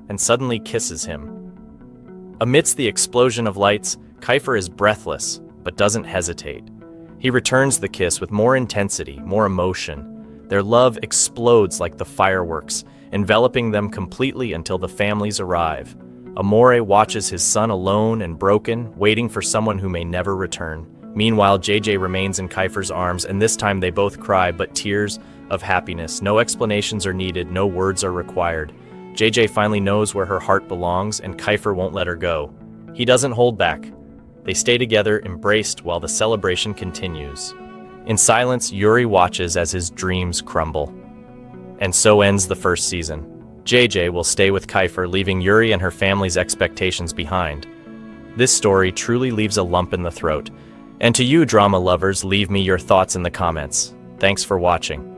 and suddenly kisses him. Amidst the explosion of lights, Kiefer is breathless, but doesn't hesitate. He returns the kiss with more intensity, more emotion. Their love explodes like the fireworks, enveloping them completely until the families arrive. Amore watches his son alone and broken, waiting for someone who may never return. Meanwhile, JJ remains in Kiefer's arms, and this time they both cry, but tears of happiness. No explanations are needed, no words are required. JJ finally knows where her heart belongs, and Kiefer won't let her go. He doesn't hold back. They stay together, embraced, while the celebration continues. In silence, Yuri watches as his dreams crumble. And so ends the first season. JJ will stay with Kiefer, leaving Yuri and her family's expectations behind. This story truly leaves a lump in the throat. And to you, drama lovers, leave me your thoughts in the comments. Thanks for watching.